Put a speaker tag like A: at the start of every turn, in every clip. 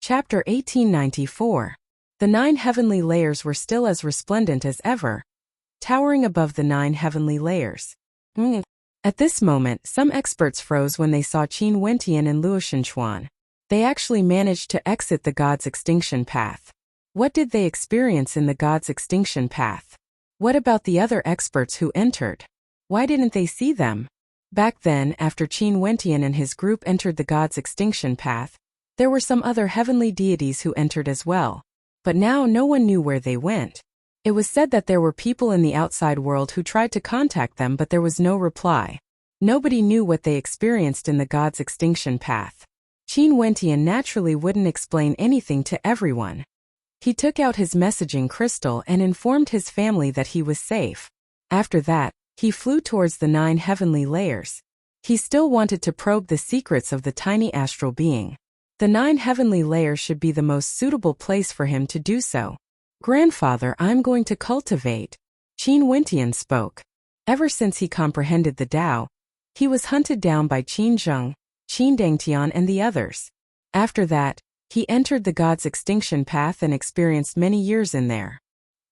A: Chapter 1894. The 9 heavenly layers were still as resplendent as ever, towering above the 9 heavenly layers. At this moment, some experts froze when they saw Qin Wentian and Luo Shenchuan. They actually managed to exit the god's extinction path. What did they experience in the god's extinction path? What about the other experts who entered? Why didn't they see them? Back then, after Qin Wentian and his group entered the god's extinction path, there were some other heavenly deities who entered as well. But now no one knew where they went. It was said that there were people in the outside world who tried to contact them, but there was no reply. Nobody knew what they experienced in the god's extinction path. Qin Wentian naturally wouldn't explain anything to everyone. He took out his messaging crystal and informed his family that he was safe. After that, he flew towards the 9 heavenly layers. He still wanted to probe the secrets of the tiny astral being. The 9 heavenly layers should be the most suitable place for him to do so. "Grandfather, I'm going to cultivate," Qin Wentian spoke. Ever since he comprehended the Tao, he was hunted down by Qin Zheng, Qin Dangtian and the others. After that, he entered the god's extinction path and experienced many years in there.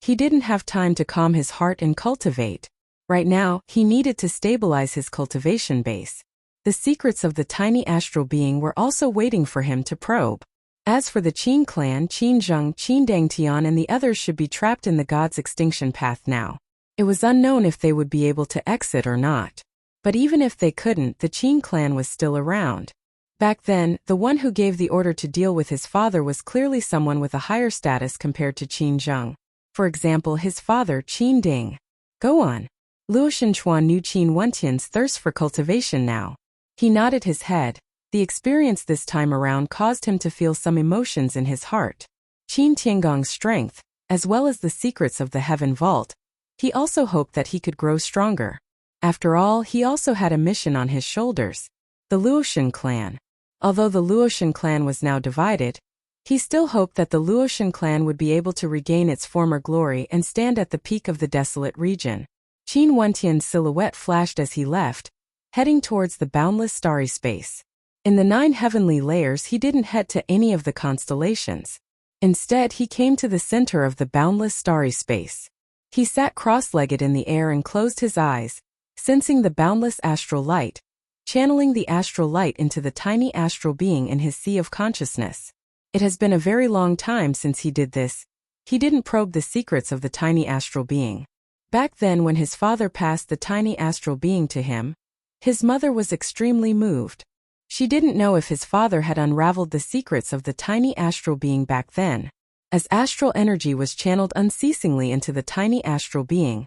A: He didn't have time to calm his heart and cultivate. Right now, he needed to stabilize his cultivation base. The secrets of the tiny astral being were also waiting for him to probe. As for the Qin clan, Qin Zheng, Qin Dangtian and the others should be trapped in the god's extinction path now. It was unknown if they would be able to exit or not. But even if they couldn't, the Qin clan was still around. Back then, the one who gave the order to deal with his father was clearly someone with a higher status compared to Qin Zheng. For example, his father, Qin Ding. Go on. Luo Shenchuan knew Qin Wentian's thirst for cultivation now. He nodded his head. The experience this time around caused him to feel some emotions in his heart. Qin Tiangong's strength, as well as the secrets of the heaven vault. He also hoped that he could grow stronger. After all, he also had a mission on his shoulders. The Luoshan clan. Although the Luoshan clan was now divided, he still hoped that the Luoshan clan would be able to regain its former glory and stand at the peak of the desolate region. Qin Wentian's silhouette flashed as he left, heading towards the boundless starry space. In the 9 heavenly layers, he didn't head to any of the constellations. Instead, he came to the center of the boundless starry space. He sat cross-legged in the air and closed his eyes, sensing the boundless astral light, channeling the astral light into the tiny astral being in his sea of consciousness. It has been a very long time since he did this. He didn't probe the secrets of the tiny astral being. Back then, when his father passed the tiny astral being to him, his mother was extremely moved. She didn't know if his father had unraveled the secrets of the tiny astral being back then. As astral energy was channeled unceasingly into the tiny astral being,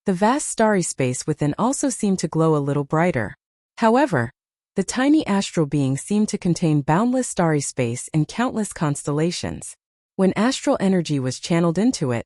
A: the vast starry space within also seemed to glow a little brighter. However, the tiny astral being seemed to contain boundless starry space and countless constellations. When astral energy was channeled into it,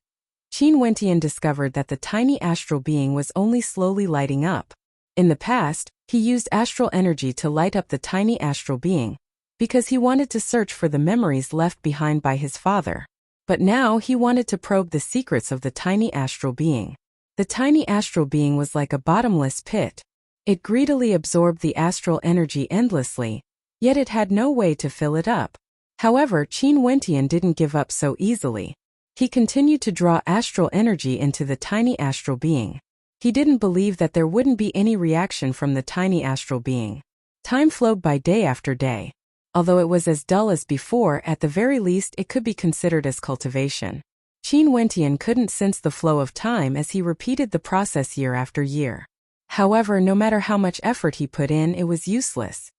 A: Qin Wentian discovered that the tiny astral being was only slowly lighting up. In the past, he used astral energy to light up the tiny astral being, because he wanted to search for the memories left behind by his father. But now he wanted to probe the secrets of the tiny astral being. The tiny astral being was like a bottomless pit. It greedily absorbed the astral energy endlessly, yet it had no way to fill it up. However, Qin Wentian didn't give up so easily. He continued to draw astral energy into the tiny astral being. He didn't believe that there wouldn't be any reaction from the tiny astral being. Time flowed by day after day. Although it was as dull as before, at the very least it could be considered as cultivation. Qin Wentian couldn't sense the flow of time as he repeated the process year after year. However, no matter how much effort he put in, it was useless.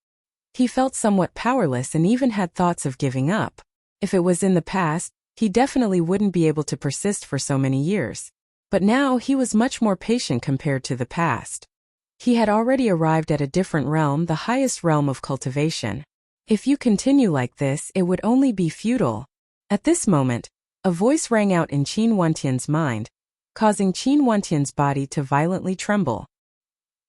A: He felt somewhat powerless and even had thoughts of giving up. If it was in the past, he definitely wouldn't be able to persist for so many years. But now he was much more patient compared to the past. He had already arrived at a different realm, the highest realm of cultivation. If you continue like this, it would only be futile. At this moment, a voice rang out in Qin Wentian's mind, causing Qin Wentian's body to violently tremble.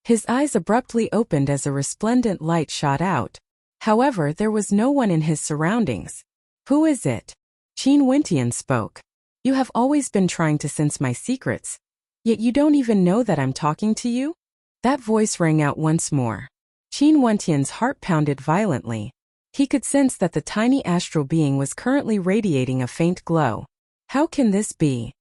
A: His eyes abruptly opened as a resplendent light shot out. However, there was no one in his surroundings. "Who is it?" Qin Wentian spoke. "You have always been trying to sense my secrets, yet you don't even know that I'm talking to you?" That voice rang out once more. Qin Wentian's heart pounded violently. He could sense that the tiny astral being was currently radiating a faint glow. How can this be?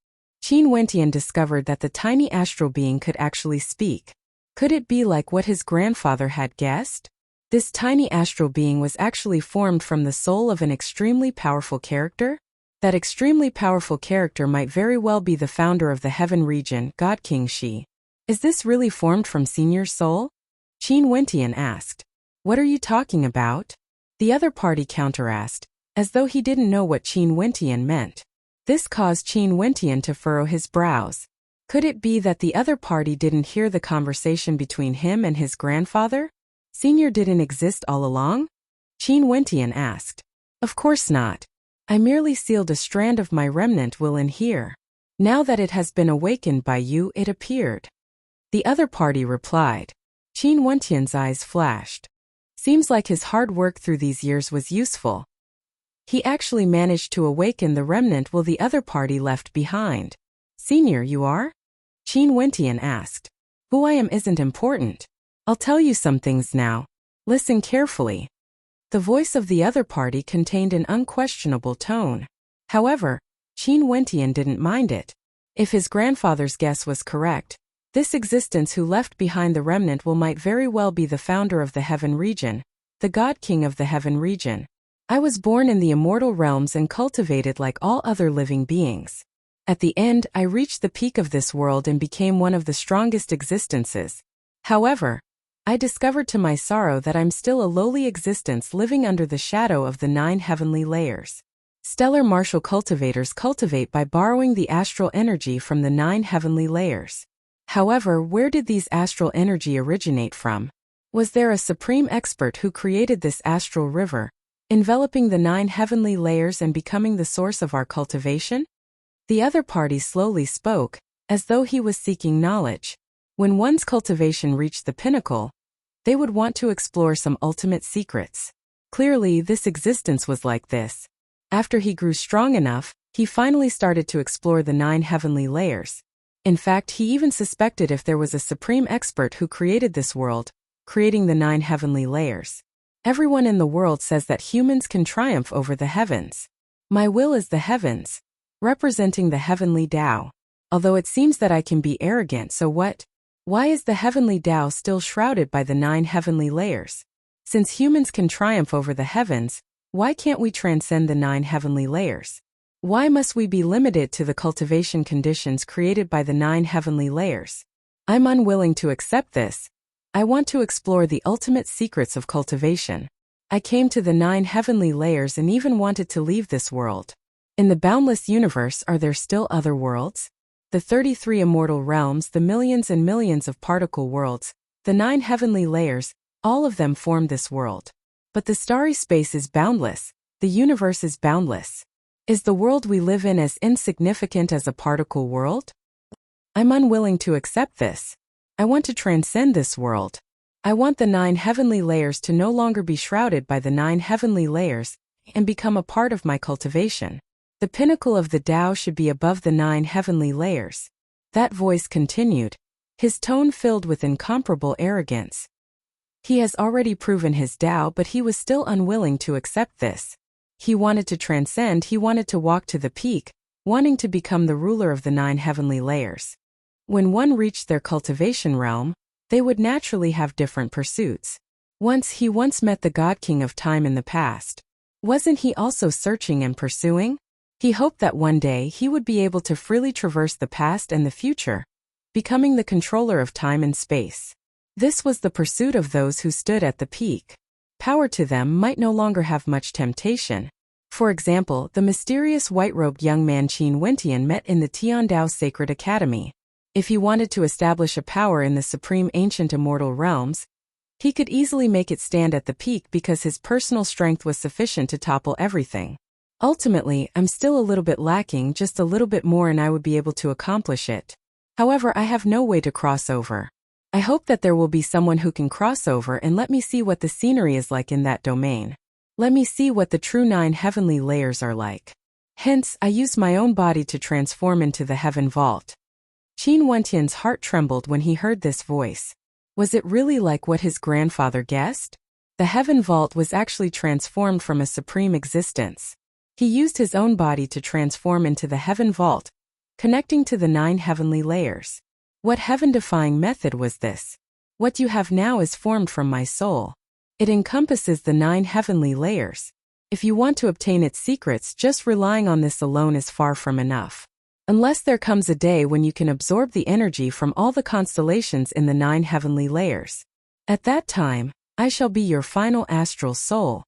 A: Qin Wentian discovered that the tiny astral being could actually speak. Could it be like what his grandfather had guessed? This tiny astral being was actually formed from the soul of an extremely powerful character? That extremely powerful character might very well be the founder of the heaven region, God King Shi. Is this really formed from Senior's soul? Qin Wentian asked. What are you talking about? The other party counter-asked, as though he didn't know what Qin Wentian meant. This caused Qin Wentian to furrow his brows. Could it be that the other party didn't hear the conversation between him and his grandfather? Senior didn't exist all along? Qin Wentian asked. Of course not. I merely sealed a strand of my remnant will in here. Now that it has been awakened by you, it appeared. The other party replied. Qin Wentian's eyes flashed. Seems like his hard work through these years was useful. He actually managed to awaken the remnant will the other party left behind. Senior, you are? Qin Wentian asked. Who I am isn't important. I'll tell you some things now. Listen carefully. The voice of the other party contained an unquestionable tone. However, Qin Wentian didn't mind it. If his grandfather's guess was correct, this existence who left behind the remnant will might very well be the founder of the heaven region, the God King of the heaven region. I was born in the immortal realms and cultivated like all other living beings. At the end, I reached the peak of this world and became one of the strongest existences. However, I discovered to my sorrow that I'm still a lowly existence living under the shadow of the 9 heavenly layers. Stellar martial cultivators cultivate by borrowing the astral energy from the 9 heavenly layers. However, where did these astral energy originate from? Was there a supreme expert who created this astral river, enveloping the 9 heavenly layers and becoming the source of our cultivation? The other party slowly spoke, as though he was seeking knowledge. When one's cultivation reached the pinnacle, they would want to explore some ultimate secrets. Clearly, this existence was like this. After he grew strong enough, he finally started to explore the 9 heavenly layers. In fact, he even suspected if there was a supreme expert who created this world, creating the 9 heavenly layers. Everyone in the world says that humans can triumph over the heavens. My will is the heavens, representing the heavenly Tao. Although it seems that I can be arrogant, so what? Why is the heavenly Tao still shrouded by the 9 heavenly layers? Since humans can triumph over the heavens, why can't we transcend the 9 heavenly layers? Why must we be limited to the cultivation conditions created by the 9 heavenly layers? I'm unwilling to accept this. I want to explore the ultimate secrets of cultivation. I came to the 9 heavenly layers and even wanted to leave this world. In the boundless universe, are there still other worlds? The 33 immortal realms, the millions and millions of particle worlds, the 9 heavenly layers, all of them form this world. But the starry space is boundless, the universe is boundless. Is the world we live in as insignificant as a particle world? I'm unwilling to accept this. I want to transcend this world. I want the 9 heavenly layers to no longer be shrouded by the 9 heavenly layers and become a part of my cultivation. The pinnacle of the Tao should be above the 9 heavenly layers. That voice continued, his tone filled with incomparable arrogance. He has already proven his Tao, but he was still unwilling to accept this. He wanted to transcend, he wanted to walk to the peak, wanting to become the ruler of the 9 heavenly layers. When one reached their cultivation realm, they would naturally have different pursuits. He once met the God King of time in the past. Wasn't he also searching and pursuing? He hoped that one day he would be able to freely traverse the past and the future, becoming the controller of time and space. This was the pursuit of those who stood at the peak. Power to them might no longer have much temptation. For example, the mysterious white-robed young man Qin Wentian met in the Tiandao Sacred Academy. If he wanted to establish a power in the supreme ancient immortal realms, he could easily make it stand at the peak because his personal strength was sufficient to topple everything. Ultimately, I'm still a little bit lacking, just a little bit more and I would be able to accomplish it. However, I have no way to cross over. I hope that there will be someone who can cross over and let me see what the scenery is like in that domain. Let me see what the true 9 heavenly layers are like. Hence, I used my own body to transform into the heaven vault. Qin Wentian's heart trembled when he heard this voice. Was it really like what his grandfather guessed? The heaven vault was actually transformed from a supreme existence. He used his own body to transform into the heaven vault, connecting to the 9 heavenly layers. What heaven-defying method was this? What you have now is formed from my soul. It encompasses the 9 heavenly layers. If you want to obtain its secrets, just relying on this alone is far from enough. Unless there comes a day when you can absorb the energy from all the constellations in the 9 heavenly layers. At that time, I shall be your final astral soul.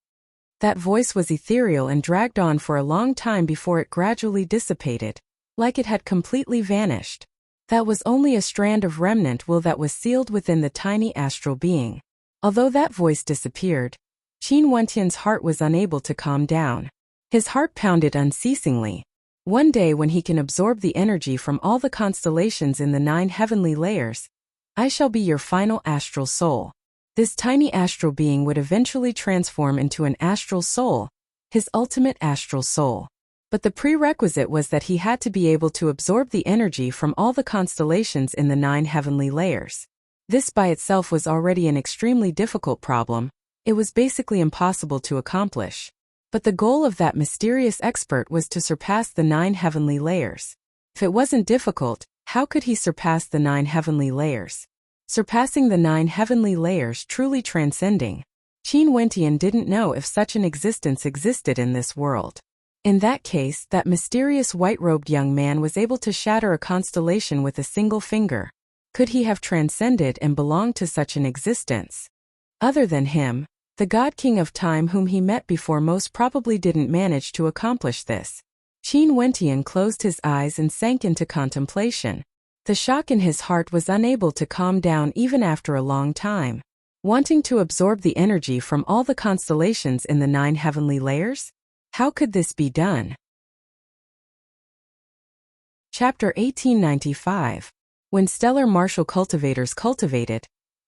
A: That voice was ethereal and dragged on for a long time before it gradually dissipated, like it had completely vanished. That was only a strand of remnant will that was sealed within the tiny astral being. Although that voice disappeared, Qin Wentian's heart was unable to calm down. His heart pounded unceasingly. One day when he can absorb the energy from all the constellations in the 9 heavenly layers, I shall be your final astral soul. This tiny astral being would eventually transform into an astral soul, his ultimate astral soul. But the prerequisite was that he had to be able to absorb the energy from all the constellations in the 9 heavenly layers. This by itself was already an extremely difficult problem. It was basically impossible to accomplish. But the goal of that mysterious expert was to surpass the 9 heavenly layers. If it wasn't difficult, how could he surpass the 9 heavenly layers? Surpassing the 9 heavenly layers, truly transcending. Qin Wentian didn't know if such an existence existed in this world. In that case, that mysterious white-robed young man was able to shatter a constellation with a single finger. Could he have transcended and belonged to such an existence? Other than him, the God King of Time whom he met before most probably didn't manage to accomplish this. Qin Wentian closed his eyes and sank into contemplation. The shock in his heart was unable to calm down even after a long time. Wanting to absorb the energy from all the constellations in the 9 heavenly layers? How could this be done? Chapter 1895. When stellar martial cultivators cultivated,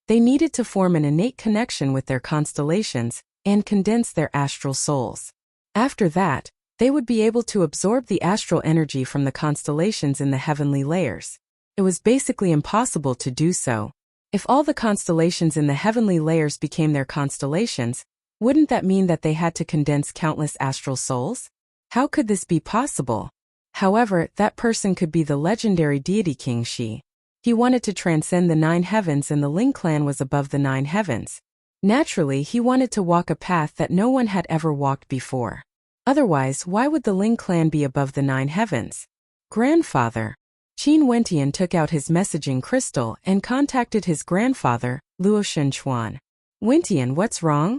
A: they needed to form an innate connection with their constellations and condense their astral souls. After that, they would be able to absorb the astral energy from the constellations in the heavenly layers. It was basically impossible to do so. If all the constellations in the heavenly layers became their constellations, wouldn't that mean that they had to condense countless astral souls? How could this be possible? However, that person could be the legendary deity King Shi. He wanted to transcend the 9 heavens and the Ling clan was above the 9 heavens. Naturally, he wanted to walk a path that no one had ever walked before. Otherwise, why would the Ling clan be above the 9 heavens? Grandfather. Qin Wentian took out his messaging crystal and contacted his grandfather, Luo Shenchuan. Wentian, what's wrong?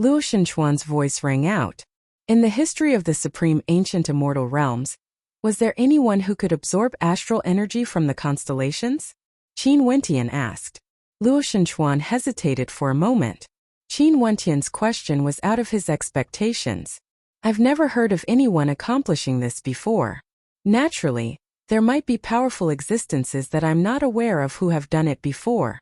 A: Luo Shenchuan's voice rang out. In the history of the supreme ancient immortal realms, was there anyone who could absorb astral energy from the constellations? Qin Wentian asked. Luo Shenchuan hesitated for a moment. Qin Wentian's question was out of his expectations. I've never heard of anyone accomplishing this before. Naturally, there might be powerful existences that I'm not aware of who have done it before.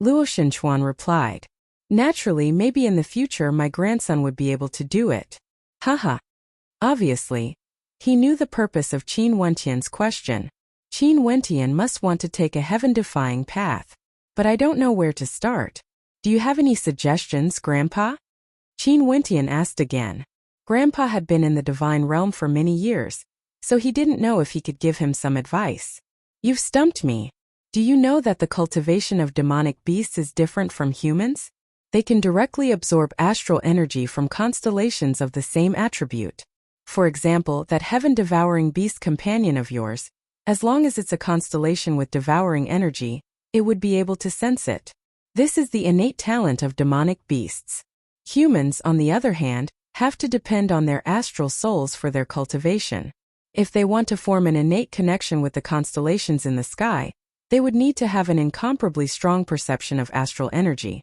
A: Luo Shenchuan replied. Naturally, maybe in the future my grandson would be able to do it. Haha. Obviously, he knew the purpose of Qin Wentian's question. Qin Wentian must want to take a heaven-defying path. But I don't know where to start. Do you have any suggestions, Grandpa? Qin Wentian asked again. Grandpa had been in the divine realm for many years, so he didn't know if he could give him some advice. You've stumped me. Do you know that the cultivation of demonic beasts is different from humans? They can directly absorb astral energy from constellations of the same attribute. For example, that heaven-devouring beast companion of yours, as long as it's a constellation with devouring energy, it would be able to sense it. This is the innate talent of demonic beasts. Humans, on the other hand, have to depend on their astral souls for their cultivation. If they want to form an innate connection with the constellations in the sky, they would need to have an incomparably strong perception of astral energy.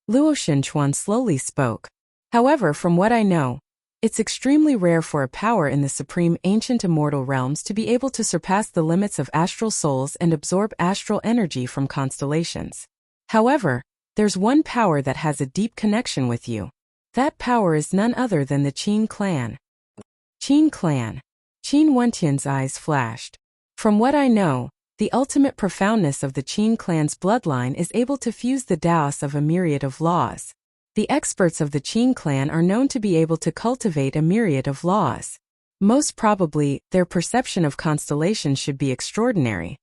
A: Luo Shenchuan slowly spoke. However, from what I know, it's extremely rare for a power in the supreme ancient immortal realms to be able to surpass the limits of astral souls and absorb astral energy from constellations. However, there's one power that has a deep connection with you. That power is none other than the Qin clan. Qin clan. Qin Wentian's eyes flashed. From what I know, the ultimate profoundness of the Qin clan's bloodline is able to fuse the Taos of a myriad of laws. The experts of the Qing clan are known to be able to cultivate a myriad of laws. Most probably, their perception of constellations should be extraordinary.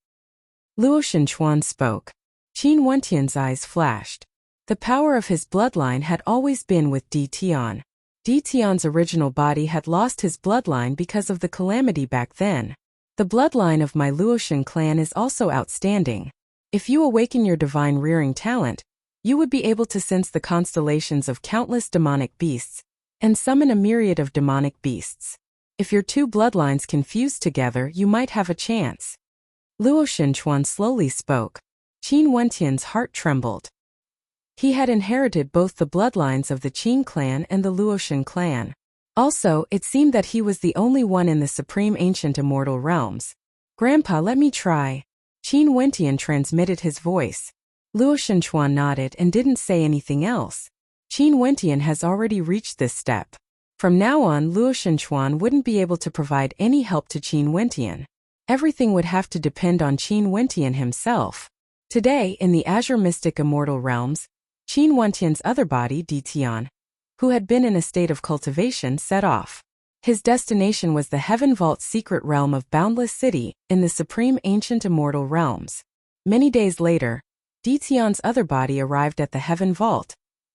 A: Luo Shenchuan spoke. Qin Wentian's eyes flashed. The power of his bloodline had always been with Di Tian. Di Tian's original body had lost his bloodline because of the calamity back then. The bloodline of my Luoshan clan is also outstanding. If you awaken your divine rearing talent, you would be able to sense the constellations of countless demonic beasts and summon a myriad of demonic beasts. If your two bloodlines can fuse together, you might have a chance. Luo Shenchuan slowly spoke. Qin Wentian's heart trembled. He had inherited both the bloodlines of the Qin clan and the Luoshan clan. Also, it seemed that he was the only one in the supreme ancient immortal realms. Grandpa, let me try. Qin Wentian transmitted his voice. Luo Shenchuan nodded and didn't say anything else. Qin Wentian has already reached this step. From now on, Luo Shenchuan wouldn't be able to provide any help to Qin Wentian. Everything would have to depend on Qin Wentian himself. Today, in the Azure Mystic Immortal Realms, Qin Wentian's other body, Di Tian, who had been in a state of cultivation, set off. His destination was the Heaven Vault's secret realm of Boundless City, in the supreme ancient immortal realms. Many days later, Di Tian's other body arrived at the Heaven Vault,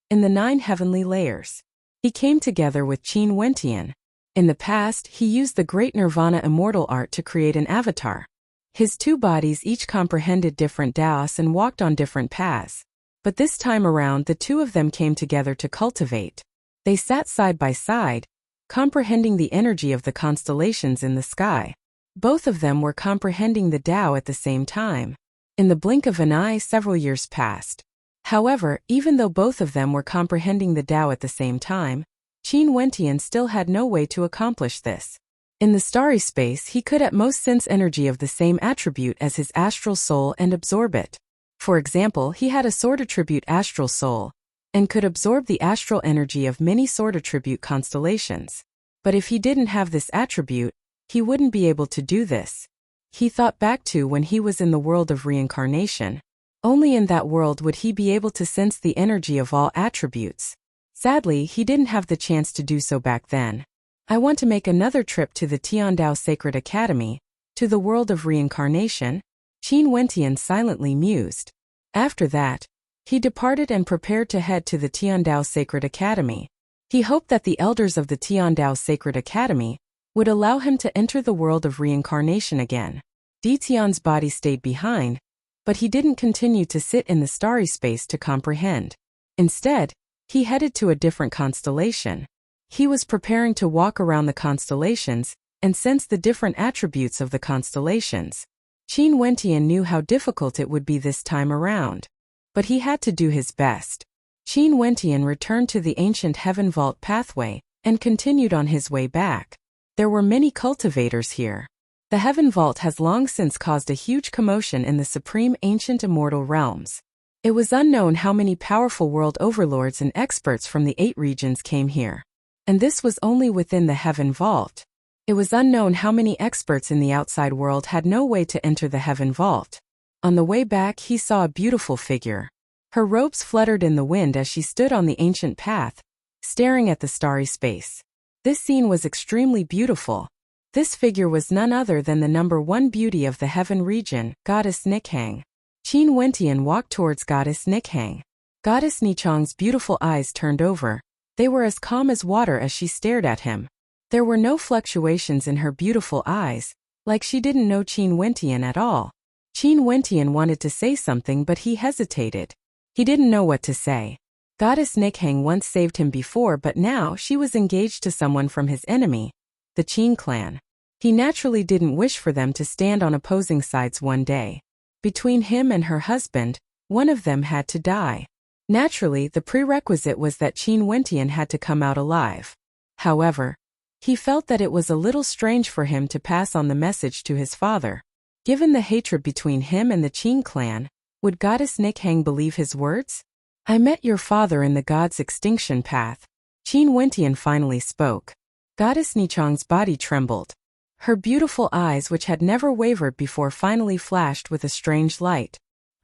A: in the 9 heavenly layers. He came together with Qin Wentian. In the past, he used the Great Nirvana immortal art to create an avatar. His two bodies each comprehended different Daos and walked on different paths. But this time around, the two of them came together to cultivate. They sat side by side, comprehending the energy of the constellations in the sky. Both of them were comprehending the Tao at the same time. In the blink of an eye, several years passed. However, even though both of them were comprehending the Tao at the same time, Qin Wentian still had no way to accomplish this. In the starry space, he could at most sense energy of the same attribute as his astral soul and absorb it. For example, he had a sword attribute astral soul, and could absorb the astral energy of many sword attribute constellations. But if he didn't have this attribute, he wouldn't be able to do this. He thought back to when he was in the world of reincarnation. Only in that world would he be able to sense the energy of all attributes. Sadly, he didn't have the chance to do so back then. I want to make another trip to the Tiandao Sacred Academy, to the world of reincarnation, Qin Wentian silently mused. After that, he departed and prepared to head to the Tiandao Sacred Academy. He hoped that the elders of the Tiandao Sacred Academy would allow him to enter the world of reincarnation again. Di Tian's body stayed behind, but he didn't continue to sit in the starry space to comprehend. Instead, he headed to a different constellation. He was preparing to walk around the constellations and sense the different attributes of the constellations. Qin Wentian knew how difficult it would be this time around, but he had to do his best. Qin Wentian returned to the ancient Heaven Vault pathway and continued on his way back. There were many cultivators here. The Heaven Vault has long since caused a huge commotion in the supreme ancient immortal realms. It was unknown how many powerful world overlords and experts from the 8 regions came here. And this was only within the Heaven Vault. It was unknown how many experts in the outside world had no way to enter the Heaven Vault. On the way back, he saw a beautiful figure. Her robes fluttered in the wind as she stood on the ancient path, staring at the starry space. This scene was extremely beautiful. This figure was none other than the number 1 beauty of the Heaven region, Goddess Nikhang. Qin Wentian walked towards Goddess Nikhang. Goddess Nichang's beautiful eyes turned over. They were as calm as water as she stared at him. There were no fluctuations in her beautiful eyes, like she didn't know Qin Wentian at all. Qin Wentian wanted to say something, but he hesitated. He didn't know what to say. Goddess Nikhang once saved him before, but now she was engaged to someone from his enemy, the Qin clan. He naturally didn't wish for them to stand on opposing sides one day. Between him and her husband, one of them had to die. Naturally, the prerequisite was that Qin Wentian had to come out alive. However, he felt that it was a little strange for him to pass on the message to his father. Given the hatred between him and the Qin clan, would Goddess Nikhang believe his words? I met your father in the god's extinction path. Qin Wentian finally spoke. Goddess Nichang's body trembled. Her beautiful eyes, which had never wavered before, finally flashed with a strange light.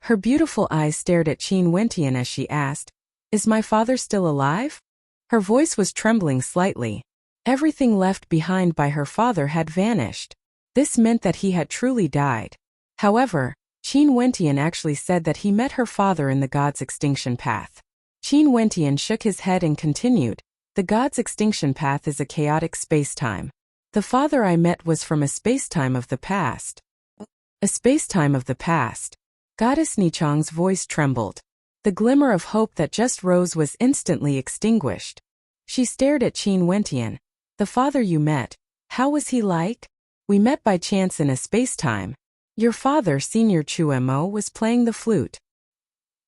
A: Her beautiful eyes stared at Qin Wentian as she asked, Is my father still alive? Her voice was trembling slightly. Everything left behind by her father had vanished. This meant that he had truly died. However, Qin Wentian actually said that he met her father in the god's extinction path. Qin Wentian shook his head and continued, the god's extinction path is a chaotic space-time. The father I met was from a space-time of the past. A space-time of the past. Goddess Nichang's voice trembled. The glimmer of hope that just rose was instantly extinguished. She stared at Qin Wentian. The father you met, how was he like? We met by chance in a space-time. Your father, Senior Chu Mo, was playing the flute.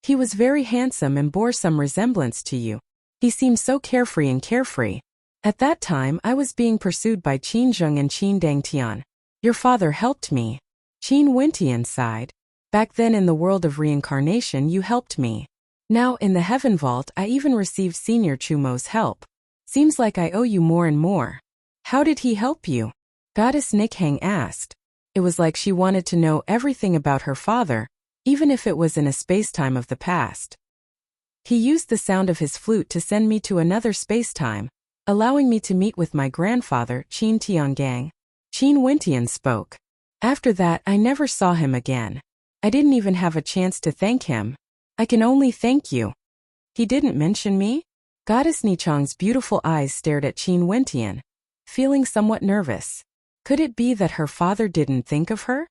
A: He was very handsome and bore some resemblance to you. He seemed so carefree and carefree. At that time I was being pursued by Qin Zheng and Qin Dangtian. Your father helped me. Qin Wentian sighed. Back then in the world of reincarnation you helped me. Now in the heaven vault I even received Senior Chu Mo's help. Seems like I owe you more and more. How did he help you? Goddess Nikhang asked. It was like she wanted to know everything about her father, even if it was in a space-time of the past. He used the sound of his flute to send me to another space-time, allowing me to meet with my grandfather, Qin Tiangang. Qin Wentian spoke. After that I never saw him again. I didn't even have a chance to thank him. I can only thank you. He didn't mention me? Goddess Nichang's beautiful eyes stared at Qin Wentian, feeling somewhat nervous. Could it be that her father didn't think of her?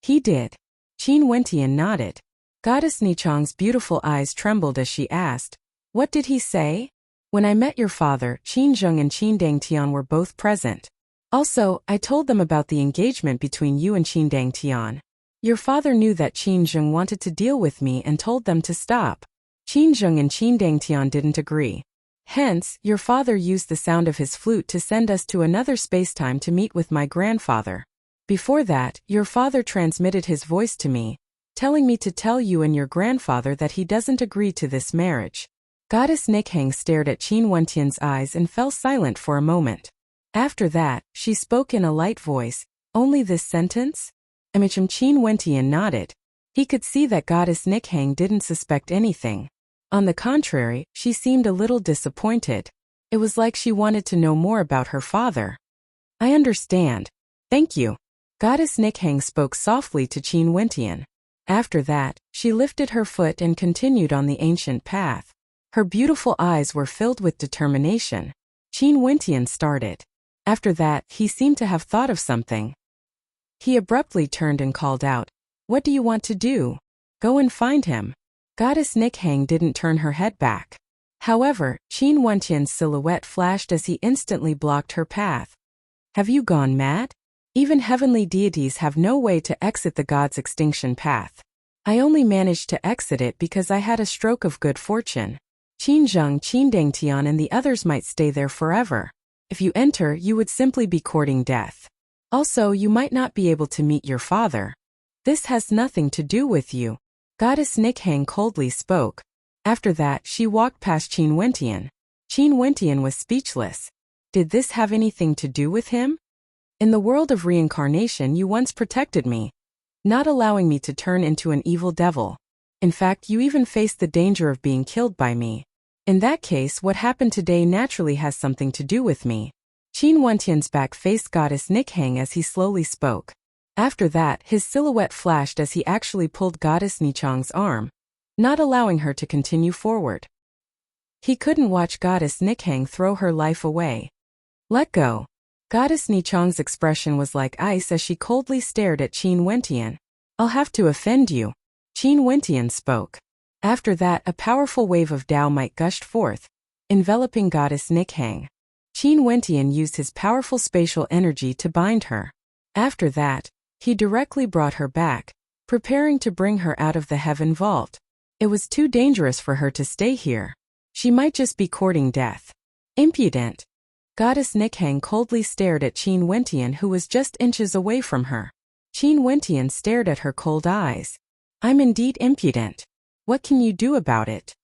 A: He did. Qin Wentian nodded. Goddess Nichang's beautiful eyes trembled as she asked, what did he say? When I met your father, Qin Zheng and Qin Dangtian were both present. Also, I told them about the engagement between you and Qin Dangtian. Your father knew that Qin Zheng wanted to deal with me and told them to stop. Qin Zheng and Qin Dangtian didn't agree. Hence, your father used the sound of his flute to send us to another spacetime to meet with my grandfather. Before that, your father transmitted his voice to me, telling me to tell you and your grandfather that he doesn't agree to this marriage. Goddess Nikhang stared at Qin Wentian's eyes and fell silent for a moment. After that, she spoke in a light voice, only this sentence? Qin Wentian nodded. He could see that Goddess Nikhang didn't suspect anything. On the contrary, she seemed a little disappointed. It was like she wanted to know more about her father. I understand. Thank you. Goddess Nikhang spoke softly to Qin Wentian. After that, she lifted her foot and continued on the ancient path. Her beautiful eyes were filled with determination. Qin Wentian started. After that, he seemed to have thought of something. He abruptly turned and called out, what do you want to do? Go and find him. Goddess Nikhang didn't turn her head back. However, Qin Wentian's silhouette flashed as he instantly blocked her path. Have you gone mad? Even heavenly deities have no way to exit the god's extinction path. I only managed to exit it because I had a stroke of good fortune. Qin Zheng, Qin Dangtian and the others might stay there forever. If you enter, you would simply be courting death. Also, you might not be able to meet your father. This has nothing to do with you. Goddess Nikhang coldly spoke. After that, she walked past Qin Wentian. Qin Wentian was speechless. Did this have anything to do with him? In the world of reincarnation you once protected me, not allowing me to turn into an evil devil. In fact, you even faced the danger of being killed by me. In that case, what happened today naturally has something to do with me. Qin Wentian's back faced Goddess Nikhang as he slowly spoke. After that, his silhouette flashed as he actually pulled Goddess Nichang's arm, not allowing her to continue forward. He couldn't watch Goddess Nikhang throw her life away. Let go. Goddess Nichang's expression was like ice as she coldly stared at Qin Wentian. I'll have to offend you. Qin Wentian spoke. After that, a powerful wave of Tao might gushed forth, enveloping Goddess Nikhang. Qin Wentian used his powerful spatial energy to bind her. After that, he directly brought her back, preparing to bring her out of the heaven vault. It was too dangerous for her to stay here. She might just be courting death. Impudent. Goddess Nikhang coldly stared at Qin Wentian, who was just inches away from her. Qin Wentian stared at her cold eyes. I'm indeed impudent. What can you do about it?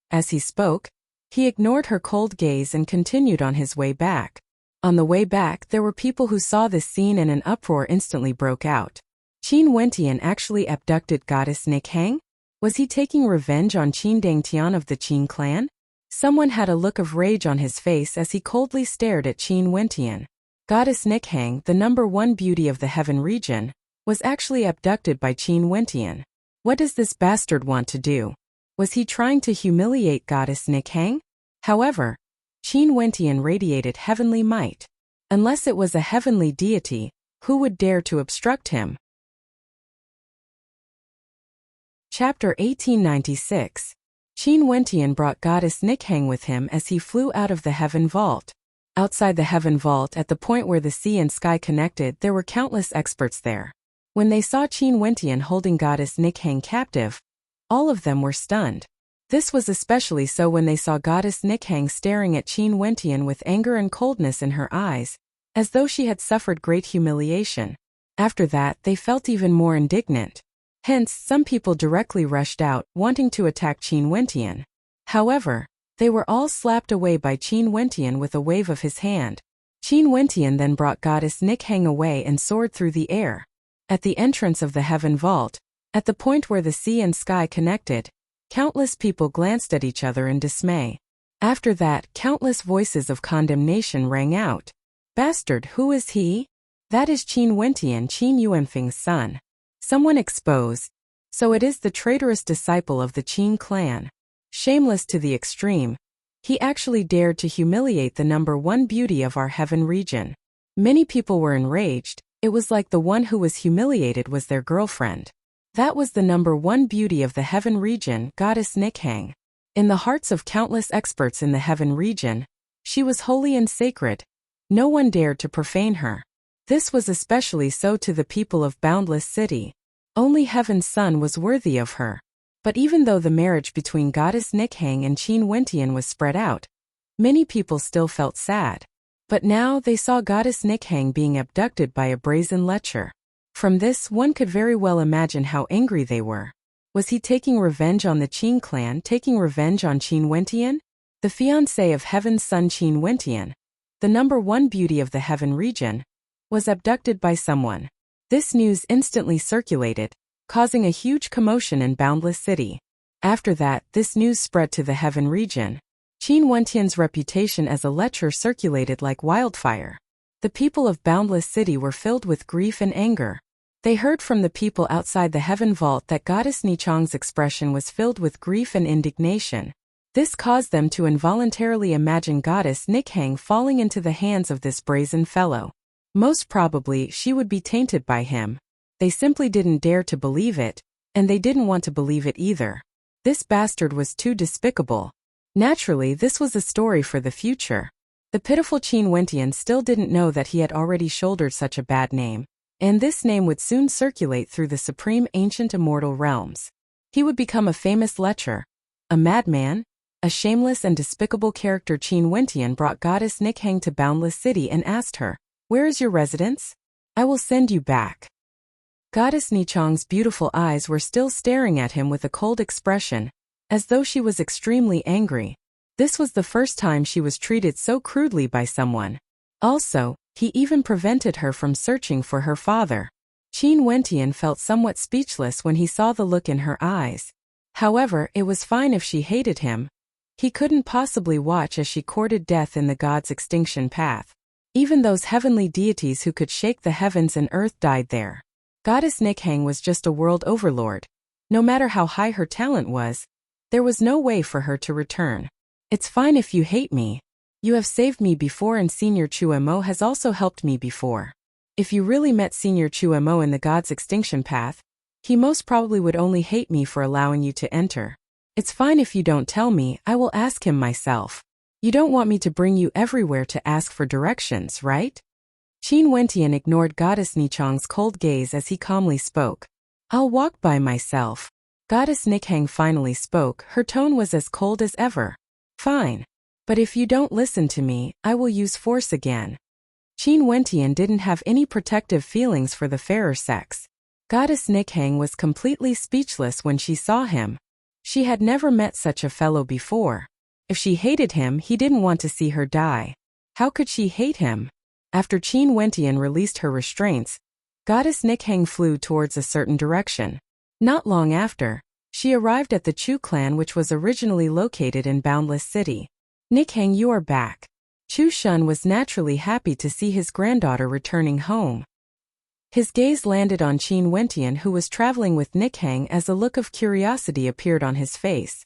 A: As he spoke, he ignored her cold gaze and continued on his way back. On the way back, there were people who saw this scene and an uproar instantly broke out. Qin Wentian actually abducted Goddess Nikhang? Was he taking revenge on Qin Dangtian of the Qin clan? Someone had a look of rage on his face as he coldly stared at Qin Wentian. Goddess Nikhang, the #1 beauty of the heaven region, was actually abducted by Qin Wentian. What does this bastard want to do? Was he trying to humiliate Goddess Nikhang? However, Qin Wentian radiated heavenly might. Unless it was a heavenly deity, who would dare to obstruct him? Chapter 1896. Qin Wentian brought Goddess Nikhang with him as he flew out of the heaven vault. Outside the heaven vault, at the point where the sea and sky connected, there were countless experts there. When they saw Qin Wentian holding Goddess Nikhang captive, all of them were stunned. This was especially so when they saw Goddess Nikhang staring at Qin Wentian with anger and coldness in her eyes, as though she had suffered great humiliation. After that, they felt even more indignant. Hence, some people directly rushed out, wanting to attack Qin Wentian. However, they were all slapped away by Qin Wentian with a wave of his hand. Qin Wentian then brought Goddess Nikhang away and soared through the air. At the entrance of the heaven vault, at the point where the sea and sky connected, countless people glanced at each other in dismay. After that, countless voices of condemnation rang out. Bastard, who is he? That is Qin Wentian, Qin Yuanfeng's son. Someone exposed. So it is the traitorous disciple of the Qin clan. Shameless to the extreme, he actually dared to humiliate the #1 beauty of our heaven region. Many people were enraged. It was like the one who was humiliated was their girlfriend. That was the #1 beauty of the heaven region, Goddess Nikhang. In the hearts of countless experts in the heaven region, she was holy and sacred. No one dared to profane her. This was especially so to the people of Boundless City. Only Heaven's Son was worthy of her. But even though the marriage between Goddess Nikhang and Qin Wentian was spread out, many people still felt sad. But now they saw Goddess Nikhang being abducted by a brazen lecher. From this, one could very well imagine how angry they were. Was he taking revenge on the Qin clan, taking revenge on Qin Wentian? The fiancé of Heaven's Son Qin Wentian, the #1 beauty of the heaven region, was abducted by someone. This news instantly circulated, causing a huge commotion in Boundless City. After that, this news spread to the heaven region. Qin Wentian's reputation as a lecher circulated like wildfire. The people of Boundless City were filled with grief and anger. They heard from the people outside the heaven vault that Goddess Nichang's expression was filled with grief and indignation. This caused them to involuntarily imagine Goddess Nikhang falling into the hands of this brazen fellow. Most probably, she would be tainted by him. They simply didn't dare to believe it, and they didn't want to believe it either. This bastard was too despicable. Naturally, this was a story for the future. The pitiful Qin Wentian still didn't know that he had already shouldered such a bad name, and this name would soon circulate through the supreme ancient immortal realms. He would become a famous lecher, a madman, a shameless and despicable character. Qin Wentian brought Goddess Nikhang to Boundless City and asked her, "Where is your residence? I will send you back." Goddess Nichang's beautiful eyes were still staring at him with a cold expression, as though she was extremely angry. This was the first time she was treated so crudely by someone. Also, he even prevented her from searching for her father. Qin Wentian felt somewhat speechless when he saw the look in her eyes. However, it was fine if she hated him. He couldn't possibly watch as she courted death in the god's extinction path. Even those heavenly deities who could shake the heavens and earth died there. Goddess Nikhang was just a world overlord. No matter how high her talent was, there was no way for her to return. It's fine if you hate me. You have saved me before and Senior Chuemo has also helped me before. If you really met Senior Chuemo in the god's extinction path, he most probably would only hate me for allowing you to enter. It's fine if you don't tell me, I will ask him myself. You don't want me to bring you everywhere to ask for directions, right? Qin Wentian ignored Goddess Nichang's cold gaze as he calmly spoke. I'll walk by myself. Goddess Nikhang finally spoke. Her tone was as cold as ever. Fine. But if you don't listen to me, I will use force again. Qin Wentian didn't have any protective feelings for the fairer sex. Goddess Nikhang was completely speechless when she saw him. She had never met such a fellow before. If she hated him, he didn't want to see her die. How could she hate him? After Qin Wentian released her restraints, Goddess Nikhang flew towards a certain direction. Not long after, She arrived at the Chu clan, which was originally located in Boundless City. Nikhang, you are back. Chu Shun was naturally happy to see his granddaughter returning home. His gaze landed on Qin Wentian, who was traveling with Nikhang, as a look of curiosity appeared on his face.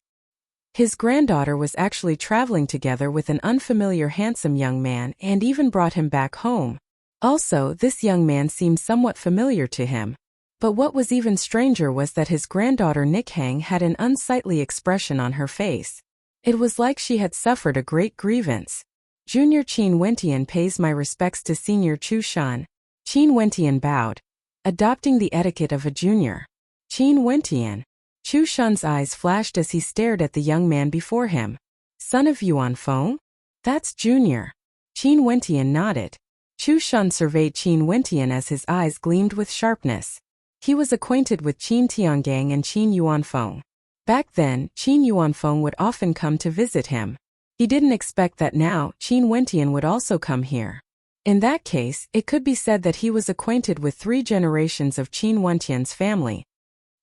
A: His granddaughter was actually traveling together with an unfamiliar handsome young man and even brought him back home. Also, this young man seemed somewhat familiar to him. But what was even stranger was that his granddaughter Nikhang had an unsightly expression on her face. It was like she had suffered a great grievance. Junior Qin Wentian pays my respects to Senior Chu Shun. Qin Wentian bowed, adopting the etiquette of a junior. Qin Wentian. Chu Shun's eyes flashed as he stared at the young man before him. Son of Yuan Feng? That's Junior. Qin Wentian nodded. Chu Shun surveyed Qin Wentian as his eyes gleamed with sharpness. He was acquainted with Qin Tiangang and Qin Yuanfeng. Back then, Qin Yuanfeng would often come to visit him. He didn't expect that now Qin Wentian would also come here. In that case, it could be said that he was acquainted with 3 generations of Qin Wentian's family.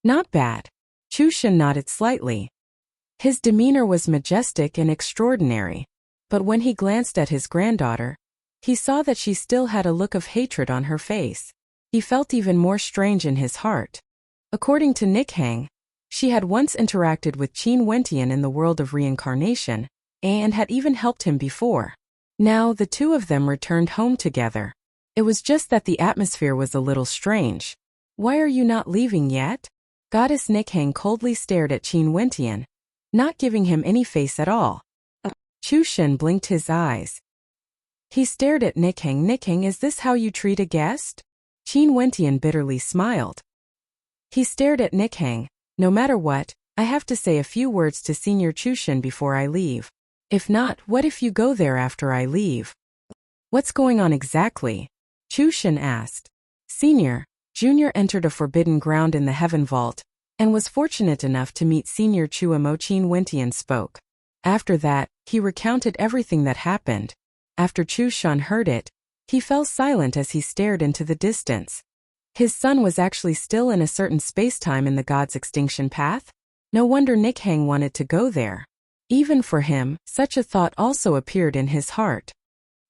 A: Not bad. Chu Shun nodded slightly. His demeanor was majestic and extraordinary. But when he glanced at his granddaughter, he saw that she still had a look of hatred on her face. He felt even more strange in his heart. According to Nikhang, she had once interacted with Qin Wentian in the world of reincarnation, and had even helped him before. Now the two of them returned home together. It was just that the atmosphere was a little strange. Why are you not leaving yet? Goddess Nikhang coldly stared at Qin Wentian, not giving him any face at all. Chu Shun blinked his eyes. He stared at Nikhang. Nikhang, is this how you treat a guest? Qin Wentian bitterly smiled. He stared at Nikhang. No matter what, I have to say a few words to Senior Chu Shun before I leave. If not, what if you go there after I leave? What's going on exactly? Chu Shun asked. Senior, Junior entered a forbidden ground in the Heaven Vault, and was fortunate enough to meet Senior Chu Emo. Qin Wentian spoke. After that, he recounted everything that happened. After Chu Shun heard it, he fell silent as he stared into the distance. His son was actually still in a certain space-time in the God's extinction path? No wonder Nikhang wanted to go there. Even for him, such a thought also appeared in his heart.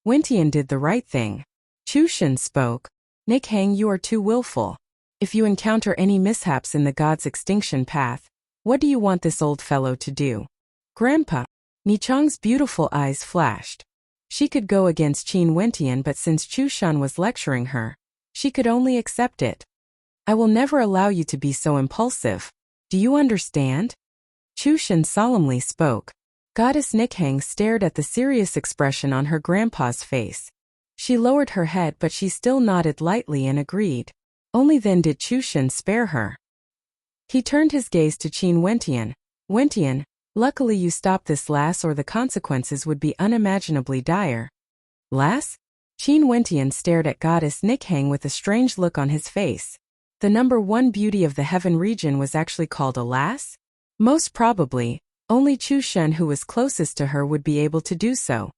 A: Wentian did the right thing. Chu Shun spoke. Nikhang, you are too willful. If you encounter any mishaps in the God's extinction path, what do you want this old fellow to do? Grandpa. Nichang's beautiful eyes flashed. She could go against Qin Wentian, but since Chu Shun was lecturing her, she could only accept it. I will never allow you to be so impulsive. Do you understand? Chu Shun solemnly spoke. Goddess Nikhang stared at the serious expression on her grandpa's face. She lowered her head, but she still nodded lightly and agreed. Only then did Chu Shun spare her. He turned his gaze to Qin Wentian. Wentian, luckily you stopped this, lass, or the consequences would be unimaginably dire. Lass? Qin Wentian stared at Goddess Nikhang with a strange look on his face. The number 1 beauty of the heaven region was actually called a lass? Most probably, only Chu Shun, who was closest to her, would be able to do so.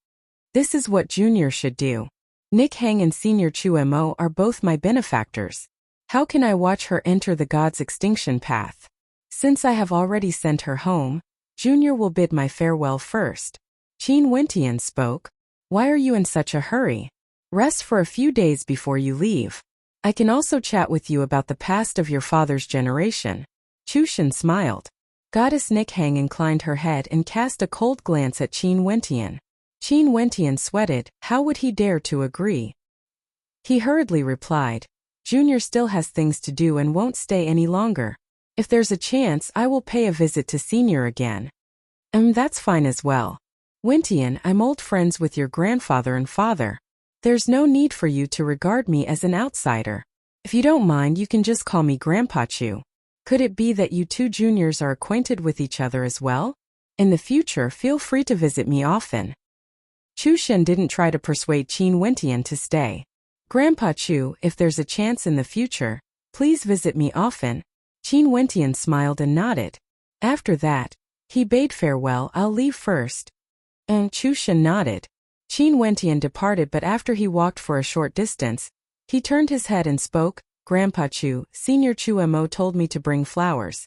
A: This is what Junior should do. Nikhang and Senior Chu Mo are both my benefactors. How can I watch her enter the God's extinction path? Since I have already sent her home, Junior will bid my farewell first. Qin Wentian spoke. Why are you in such a hurry? Rest for a few days before you leave. I can also chat with you about the past of your father's generation. Chu Shun smiled. Goddess Nikhang inclined her head and cast a cold glance at Qin Wentian. Qin Wentian sweated. How would he dare to agree? He hurriedly replied, Junior still has things to do and won't stay any longer. If there's a chance, I will pay a visit to Senior again. That's fine as well. Wentian, I'm old friends with your grandfather and father. There's no need for you to regard me as an outsider. If you don't mind, you can just call me Grandpa Chu. Could it be that you two juniors are acquainted with each other as well? In the future, feel free to visit me often. Chu Shun didn't try to persuade Qin Wentian to stay. Grandpa Chu, if there's a chance in the future, please visit me often. Qin Wentian smiled and nodded. After that, he bade farewell. I'll leave first. Chu Shun nodded. Qin Wentian departed, but after he walked for a short distance, he turned his head and spoke. Grandpa Chu, Senior Chu Mo told me to bring flowers.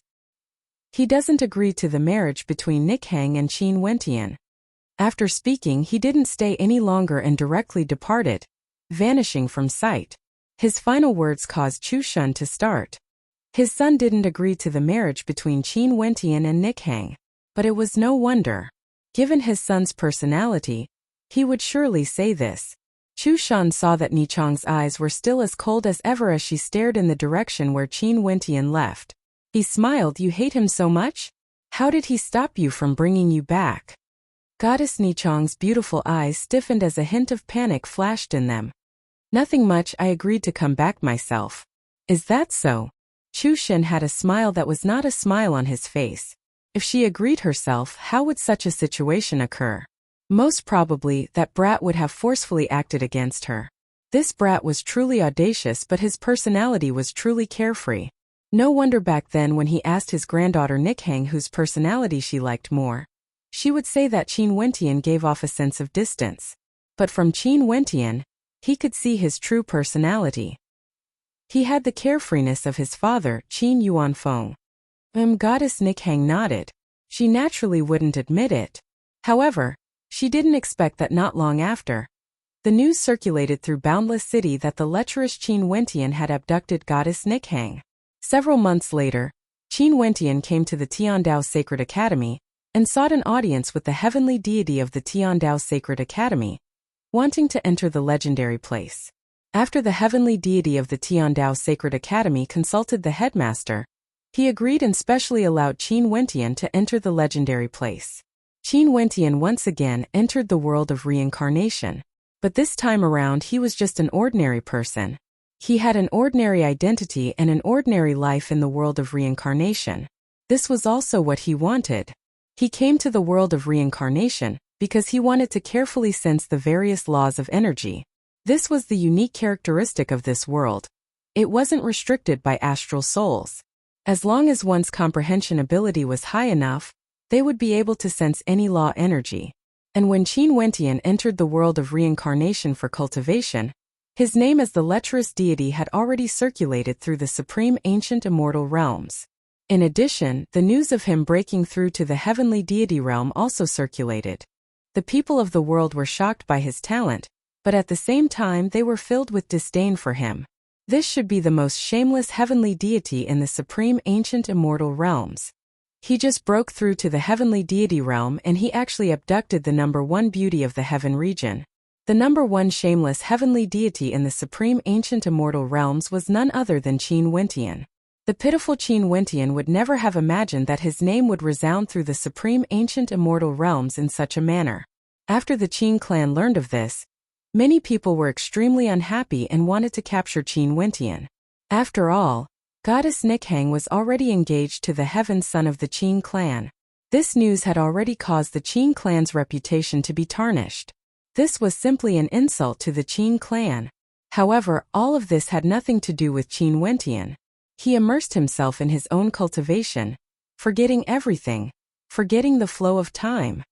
A: He doesn't agree to the marriage between Nikhang and Qin Wentian. After speaking, he didn't stay any longer and directly departed, vanishing from sight. His final words caused Chu Shun to start. His son didn't agree to the marriage between Qin Wentian and Nikhang, but it was no wonder. Given his son's personality, he would surely say this. Chu Shun saw that Nichang's eyes were still as cold as ever as she stared in the direction where Qin Wentian left. He smiled. You hate him so much? How did he stop you from bringing you back? Goddess Nichang's beautiful eyes stiffened as a hint of panic flashed in them. Nothing much, I agreed to come back myself. Is that so? Chu Shin had a smile that was not a smile on his face. If she agreed herself, how would such a situation occur? Most probably, that brat would have forcefully acted against her. This brat was truly audacious, but his personality was truly carefree. No wonder back then when he asked his granddaughter Nikhang whose personality she liked more, she would say that Qin Wentian gave off a sense of distance. But from Qin Wentian, he could see his true personality. He had the carefreeness of his father, Qin Yuanfeng. Goddess Nikhang nodded. She naturally wouldn't admit it. However, she didn't expect that not long after, the news circulated through Boundless City that the lecherous Qin Wentian had abducted Goddess Nikhang. Several months later, Qin Wentian came to the Tiandao Sacred Academy and sought an audience with the heavenly deity of the Tiandao Sacred Academy, wanting to enter the legendary place. After the heavenly deity of the Tiandao Sacred Academy consulted the headmaster, he agreed and specially allowed Qin Wentian to enter the legendary place. Qin Wentian once again entered the world of reincarnation, but this time around he was just an ordinary person. He had an ordinary identity and an ordinary life in the world of reincarnation. This was also what he wanted. He came to the world of reincarnation because he wanted to carefully sense the various laws of energy. This was the unique characteristic of this world. It wasn't restricted by astral souls. As long as one's comprehension ability was high enough, they would be able to sense any law energy. And when Qin Wentian entered the world of reincarnation for cultivation, his name as the lecherous deity had already circulated through the supreme ancient immortal realms. In addition, the news of him breaking through to the heavenly deity realm also circulated. The people of the world were shocked by his talent, but at the same time they were filled with disdain for him. This should be the most shameless heavenly deity in the supreme ancient immortal realms. He just broke through to the heavenly deity realm and he actually abducted the number one beauty of the heaven region. The number one shameless heavenly deity in the supreme ancient immortal realms was none other than Qin Wentian. The pitiful Qin Wentian would never have imagined that his name would resound through the supreme ancient immortal realms in such a manner. After the Qin clan learned of this, many people were extremely unhappy and wanted to capture Qin Wentian. After all, Goddess Nikhang was already engaged to the heaven son of the Qin clan. This news had already caused the Qin clan's reputation to be tarnished. This was simply an insult to the Qin clan. However, all of this had nothing to do with Qin Wentian. He immersed himself in his own cultivation, forgetting everything, forgetting the flow of time.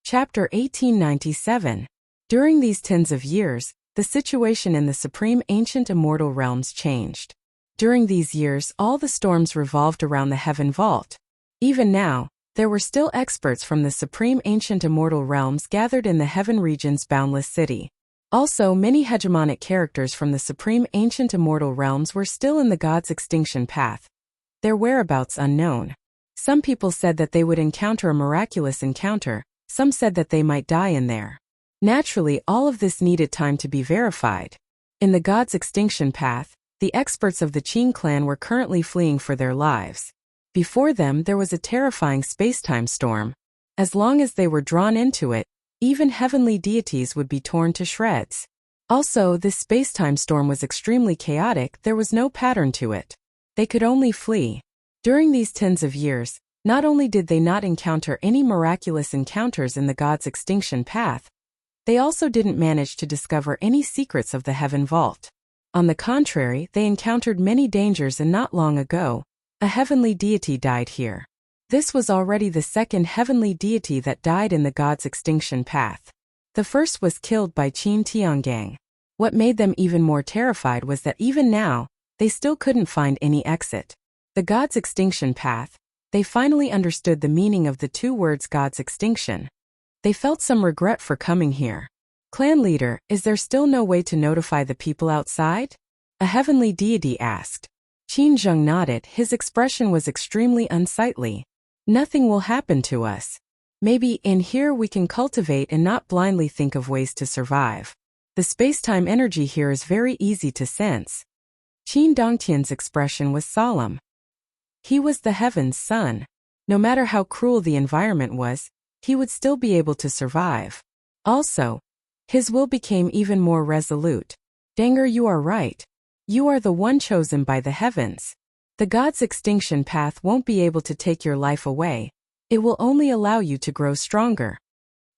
A: Chapter 1897. During these tens of years, the situation in the supreme ancient immortal realms changed. During these years, all the storms revolved around the heaven vault. Even now, there were still experts from the supreme ancient immortal realms gathered in the heaven region's boundless city. Also, many hegemonic characters from the supreme ancient immortal realms were still in the god's extinction path, their whereabouts unknown. Some people said that they would encounter a miraculous encounter, some said that they might die in there. Naturally, all of this needed time to be verified. In the god's extinction path, the experts of the Qin clan were currently fleeing for their lives. Before them there was a terrifying space-time storm. As long as they were drawn into it, even heavenly deities would be torn to shreds. Also, this space-time storm was extremely chaotic, there was no pattern to it. They could only flee. During these tens of years, not only did they not encounter any miraculous encounters in the god's extinction path, they also didn't manage to discover any secrets of the heaven vault. On the contrary, they encountered many dangers, and not long ago, a heavenly deity died here. This was already the second heavenly deity that died in the god's extinction path. The first was killed by Qin Tiangang. What made them even more terrified was that even now, they still couldn't find any exit. The God's extinction path. They finally understood the meaning of the two words God's extinction. They felt some regret for coming here. Clan leader, is there still no way to notify the people outside? A heavenly deity asked. Qin Zheng nodded. His expression was extremely unsightly. Nothing will happen to us. Maybe in here we can cultivate and not blindly think of ways to survive. The space-time energy here is very easy to sense. Qin Dongtian's expression was solemn. He was the heaven's son. No matter how cruel the environment was, he would still be able to survive. Also, his will became even more resolute. Danger, you are right. You are the one chosen by the heavens. The God's extinction path won't be able to take your life away. It will only allow you to grow stronger.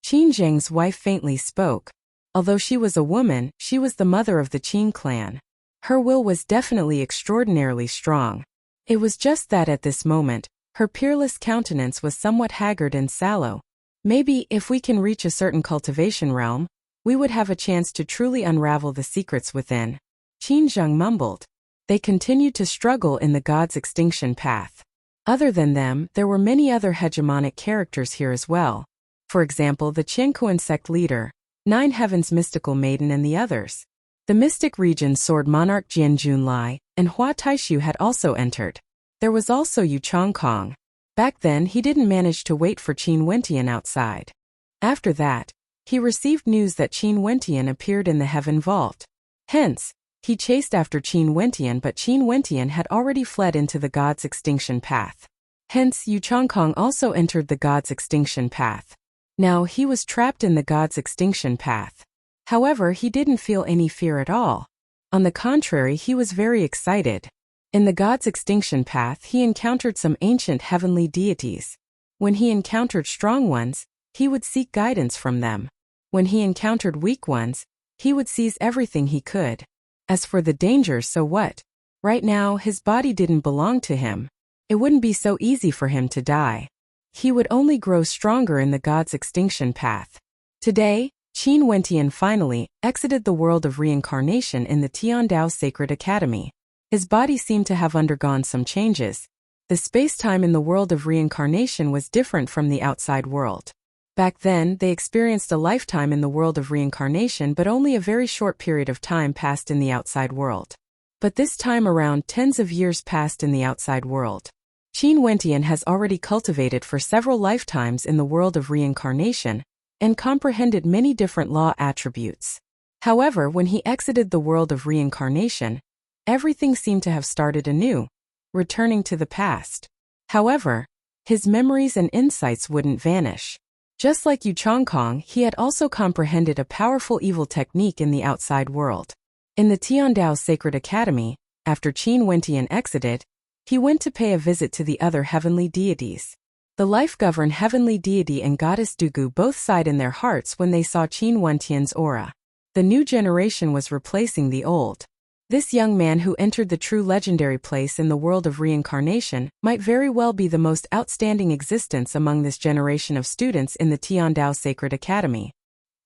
A: Qin Zheng's wife faintly spoke. Although she was a woman, she was the mother of the Qin clan. Her will was definitely extraordinarily strong. It was just that at this moment, her peerless countenance was somewhat haggard and sallow. Maybe if we can reach a certain cultivation realm, we would have a chance to truly unravel the secrets within. Qin Zheng mumbled. They continued to struggle in the God's extinction path. Other than them, there were many other hegemonic characters here as well. For example, the Qiankuan sect leader, Nine Heavens mystical maiden and the others. The mystic region sword monarch Jian Junlai and Hua Taishu had also entered. There was also Yu Chongkong. Back then he didn't manage to wait for Qin Wentian outside. After that, he received news that Qin Wentian appeared in the heaven vault. Hence, he chased after Qin Wentian, but Qin Wentian had already fled into the God's extinction path. Hence, Yu Chongkong also entered the God's extinction path. Now he was trapped in the God's extinction path. However, he didn't feel any fear at all. On the contrary, he was very excited. In the God's extinction path, he encountered some ancient heavenly deities. When he encountered strong ones, he would seek guidance from them. When he encountered weak ones, he would seize everything he could. As for the dangers, so what? Right now, his body didn't belong to him. It wouldn't be so easy for him to die. He would only grow stronger in the God's extinction path. Today, Qin Wentian finally exited the world of reincarnation in the Tiandao Sacred Academy. His body seemed to have undergone some changes. The space-time in the world of reincarnation was different from the outside world. Back then, they experienced a lifetime in the world of reincarnation, but only a very short period of time passed in the outside world. But this time around, tens of years passed in the outside world. Qin Wentian has already cultivated for several lifetimes in the world of reincarnation, and comprehended many different law attributes. However, when he exited the world of reincarnation, everything seemed to have started anew, returning to the past. However, his memories and insights wouldn't vanish. Just like Yu Chongkong, he had also comprehended a powerful evil technique in the outside world. In the Tiandao Sacred Academy, after Qin Wentian exited, he went to pay a visit to the other heavenly deities. The life-governed heavenly deity and goddess Dugu both sighed in their hearts when they saw Qin Wentian's aura. The new generation was replacing the old. This young man who entered the true legendary place in the world of reincarnation might very well be the most outstanding existence among this generation of students in the Tiandao Sacred Academy.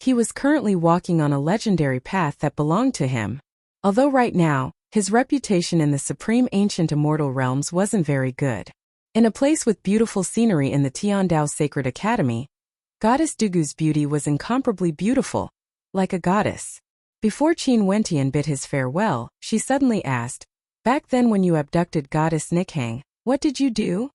A: He was currently walking on a legendary path that belonged to him. Although right now, his reputation in the supreme ancient immortal realms wasn't very good. In a place with beautiful scenery in the Tiandao Sacred Academy, Goddess Dugu's beauty was incomparably beautiful, like a goddess. Before Qin Wentian bid his farewell, she suddenly asked, "Back then when you abducted Goddess Nikhang, what did you do?"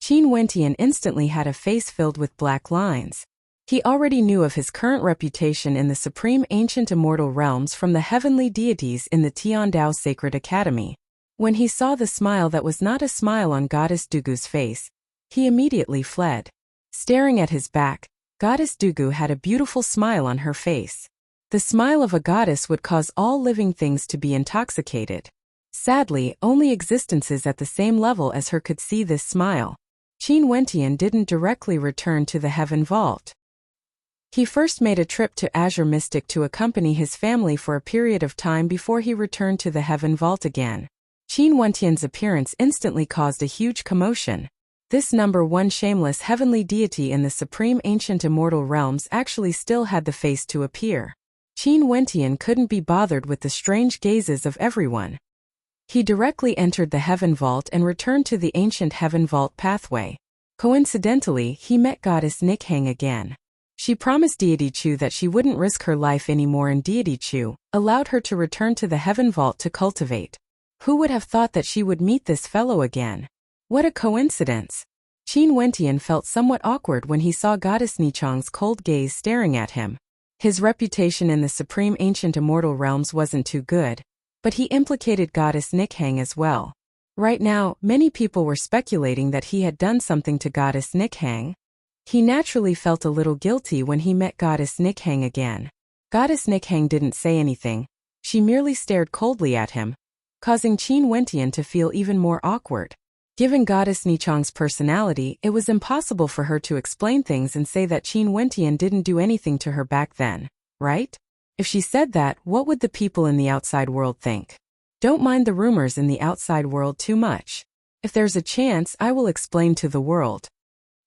A: Qin Wentian instantly had a face filled with black lines. He already knew of his current reputation in the supreme ancient immortal realms from the heavenly deities in the Tiandao Sacred Academy. When he saw the smile that was not a smile on Goddess Dugu's face, he immediately fled. Staring at his back, Goddess Dugu had a beautiful smile on her face. The smile of a goddess would cause all living things to be intoxicated. Sadly, only existences at the same level as her could see this smile. Qin Wentian didn't directly return to the heaven vault. He first made a trip to Azure Mystic to accompany his family for a period of time before he returned to the heaven vault again. Qin Wentian's appearance instantly caused a huge commotion. This number one shameless heavenly deity in the supreme ancient immortal realms actually still had the face to appear. Qin Wentian couldn't be bothered with the strange gazes of everyone. He directly entered the Heaven Vault and returned to the ancient Heaven Vault pathway. Coincidentally, he met Goddess Nikhang again. She promised Deity Chu that she wouldn't risk her life anymore, and Deity Chu allowed her to return to the Heaven Vault to cultivate. Who would have thought that she would meet this fellow again? What a coincidence! Qin Wentian felt somewhat awkward when he saw Goddess Nichang's cold gaze staring at him. His reputation in the supreme ancient immortal realms wasn't too good, but he implicated Goddess Nikhang as well. Right now, many people were speculating that he had done something to Goddess Nikhang. He naturally felt a little guilty when he met Goddess Nikhang again. Goddess Nikhang didn't say anything. She merely stared coldly at him, causing Qin Wentian to feel even more awkward. Given Goddess Nichang's personality, it was impossible for her to explain things and say that Qin Wentian didn't do anything to her back then, right? If she said that, what would the people in the outside world think? Don't mind the rumors in the outside world too much. If there's a chance, I will explain to the world.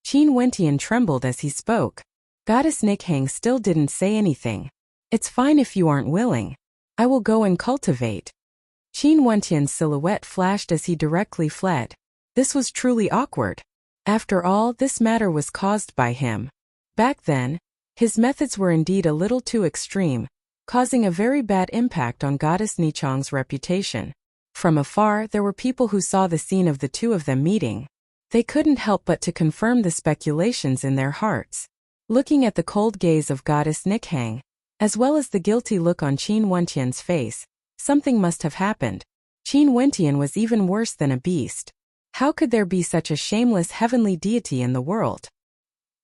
A: Qin Wentian trembled as he spoke. Goddess Nikhang still didn't say anything. It's fine if you aren't willing. I will go and cultivate. Qin Wentian's silhouette flashed as he directly fled. This was truly awkward. After all, this matter was caused by him. Back then, his methods were indeed a little too extreme, causing a very bad impact on Goddess Nichang's reputation. From afar, there were people who saw the scene of the two of them meeting. They couldn't help but to confirm the speculations in their hearts. Looking at the cold gaze of Goddess Nikhang, as well as the guilty look on Qin Wentian's face, something must have happened. Qin Wentian was even worse than a beast. How could there be such a shameless heavenly deity in the world?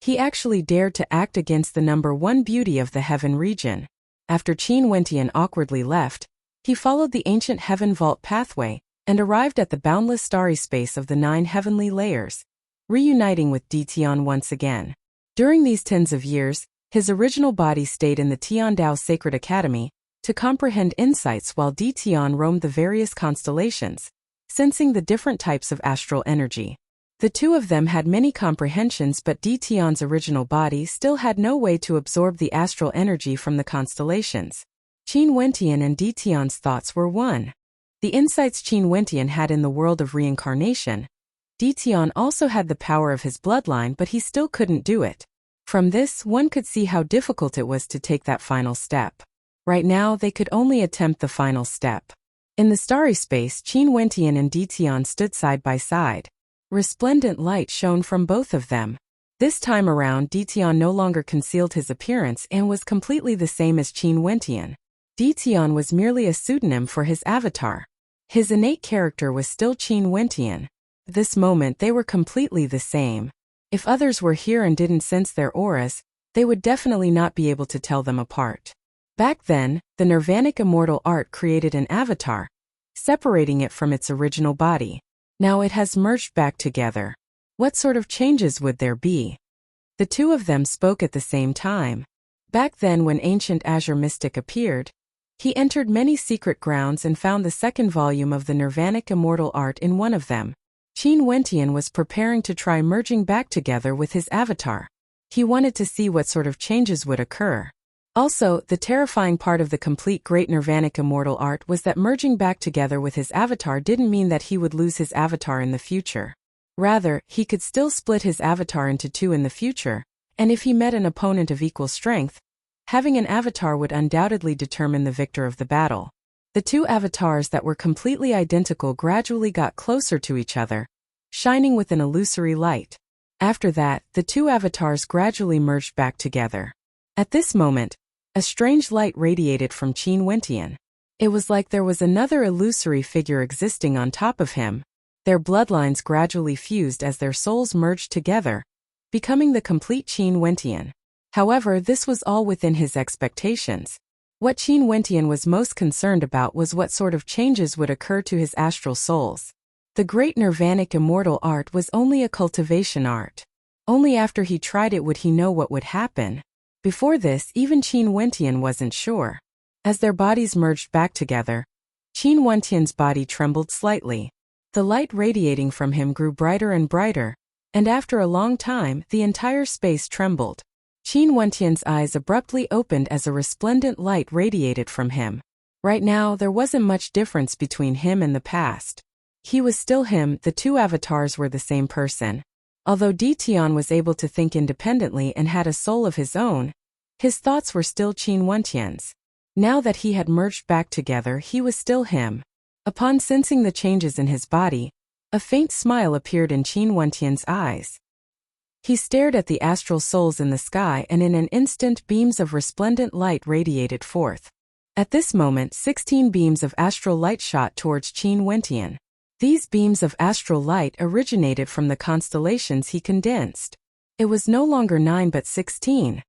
A: He actually dared to act against the #1 beauty of the heaven region. After Qin Wentian awkwardly left, he followed the ancient Heaven Vault pathway and arrived at the boundless starry space of the 9 heavenly layers, reuniting with Di Tian once again. During these tens of years, his original body stayed in the Tiandao Sacred Academy to comprehend insights while Di Tian roamed the various constellations, sensing the different types of astral energy. The two of them had many comprehensions, but Di Tian's original body still had no way to absorb the astral energy from the constellations. Qin Wentian and Di Tian's thoughts were one. The insights Qin Wentian had in the world of reincarnation, Di Tian also had the power of his bloodline, but he still couldn't do it. From this, one could see how difficult it was to take that final step. Right now, they could only attempt the final step. In the starry space, Qin Wentian and Di Tian stood side by side. Resplendent light shone from both of them. This time around, Di Tian no longer concealed his appearance and was completely the same as Qin Wentian. Di Tian was merely a pseudonym for his avatar. His innate character was still Qin Wentian. This moment, they were completely the same. If others were here and didn't sense their auras, they would definitely not be able to tell them apart. Back then, the Nirvanic immortal art created an avatar, separating it from its original body. Now it has merged back together. What sort of changes would there be? The two of them spoke at the same time. Back then, when ancient Azure Mystic appeared, he entered many secret grounds and found the second volume of the Nirvanic immortal art in one of them. Qin Wentian was preparing to try merging back together with his avatar. He wanted to see what sort of changes would occur. Also, the terrifying part of the complete Great Nirvanic Immortal Art was that merging back together with his avatar didn't mean that he would lose his avatar in the future. Rather, he could still split his avatar into two in the future, and if he met an opponent of equal strength, having an avatar would undoubtedly determine the victor of the battle. The two avatars that were completely identical gradually got closer to each other, shining with an illusory light. After that, the two avatars gradually merged back together. At this moment, a strange light radiated from Qin Wentian. It was like there was another illusory figure existing on top of him. Their bloodlines gradually fused as their souls merged together, becoming the complete Qin Wentian. However, this was all within his expectations. What Qin Wentian was most concerned about was what sort of changes would occur to his astral souls. The Great Nirvanic Immortal Art was only a cultivation art. Only after he tried it would he know what would happen. Before this, even Qin Wentian wasn't sure. As their bodies merged back together, Qin Wentian's body trembled slightly. The light radiating from him grew brighter and brighter, and after a long time, the entire space trembled. Qin Wentian's eyes abruptly opened as a resplendent light radiated from him. Right now, there wasn't much difference between him and the past. He was still him, the two avatars were the same person. Although Dition was able to think independently and had a soul of his own, his thoughts were still Qin Wentian's. Now that he had merged back together, he was still him. Upon sensing the changes in his body, a faint smile appeared in Qin Wentian's eyes. He stared at the astral souls in the sky, and in an instant beams of resplendent light radiated forth. At this moment 16 beams of astral light shot towards Qin Wentian. These beams of astral light originated from the constellations he condensed. It was no longer 9 but 16.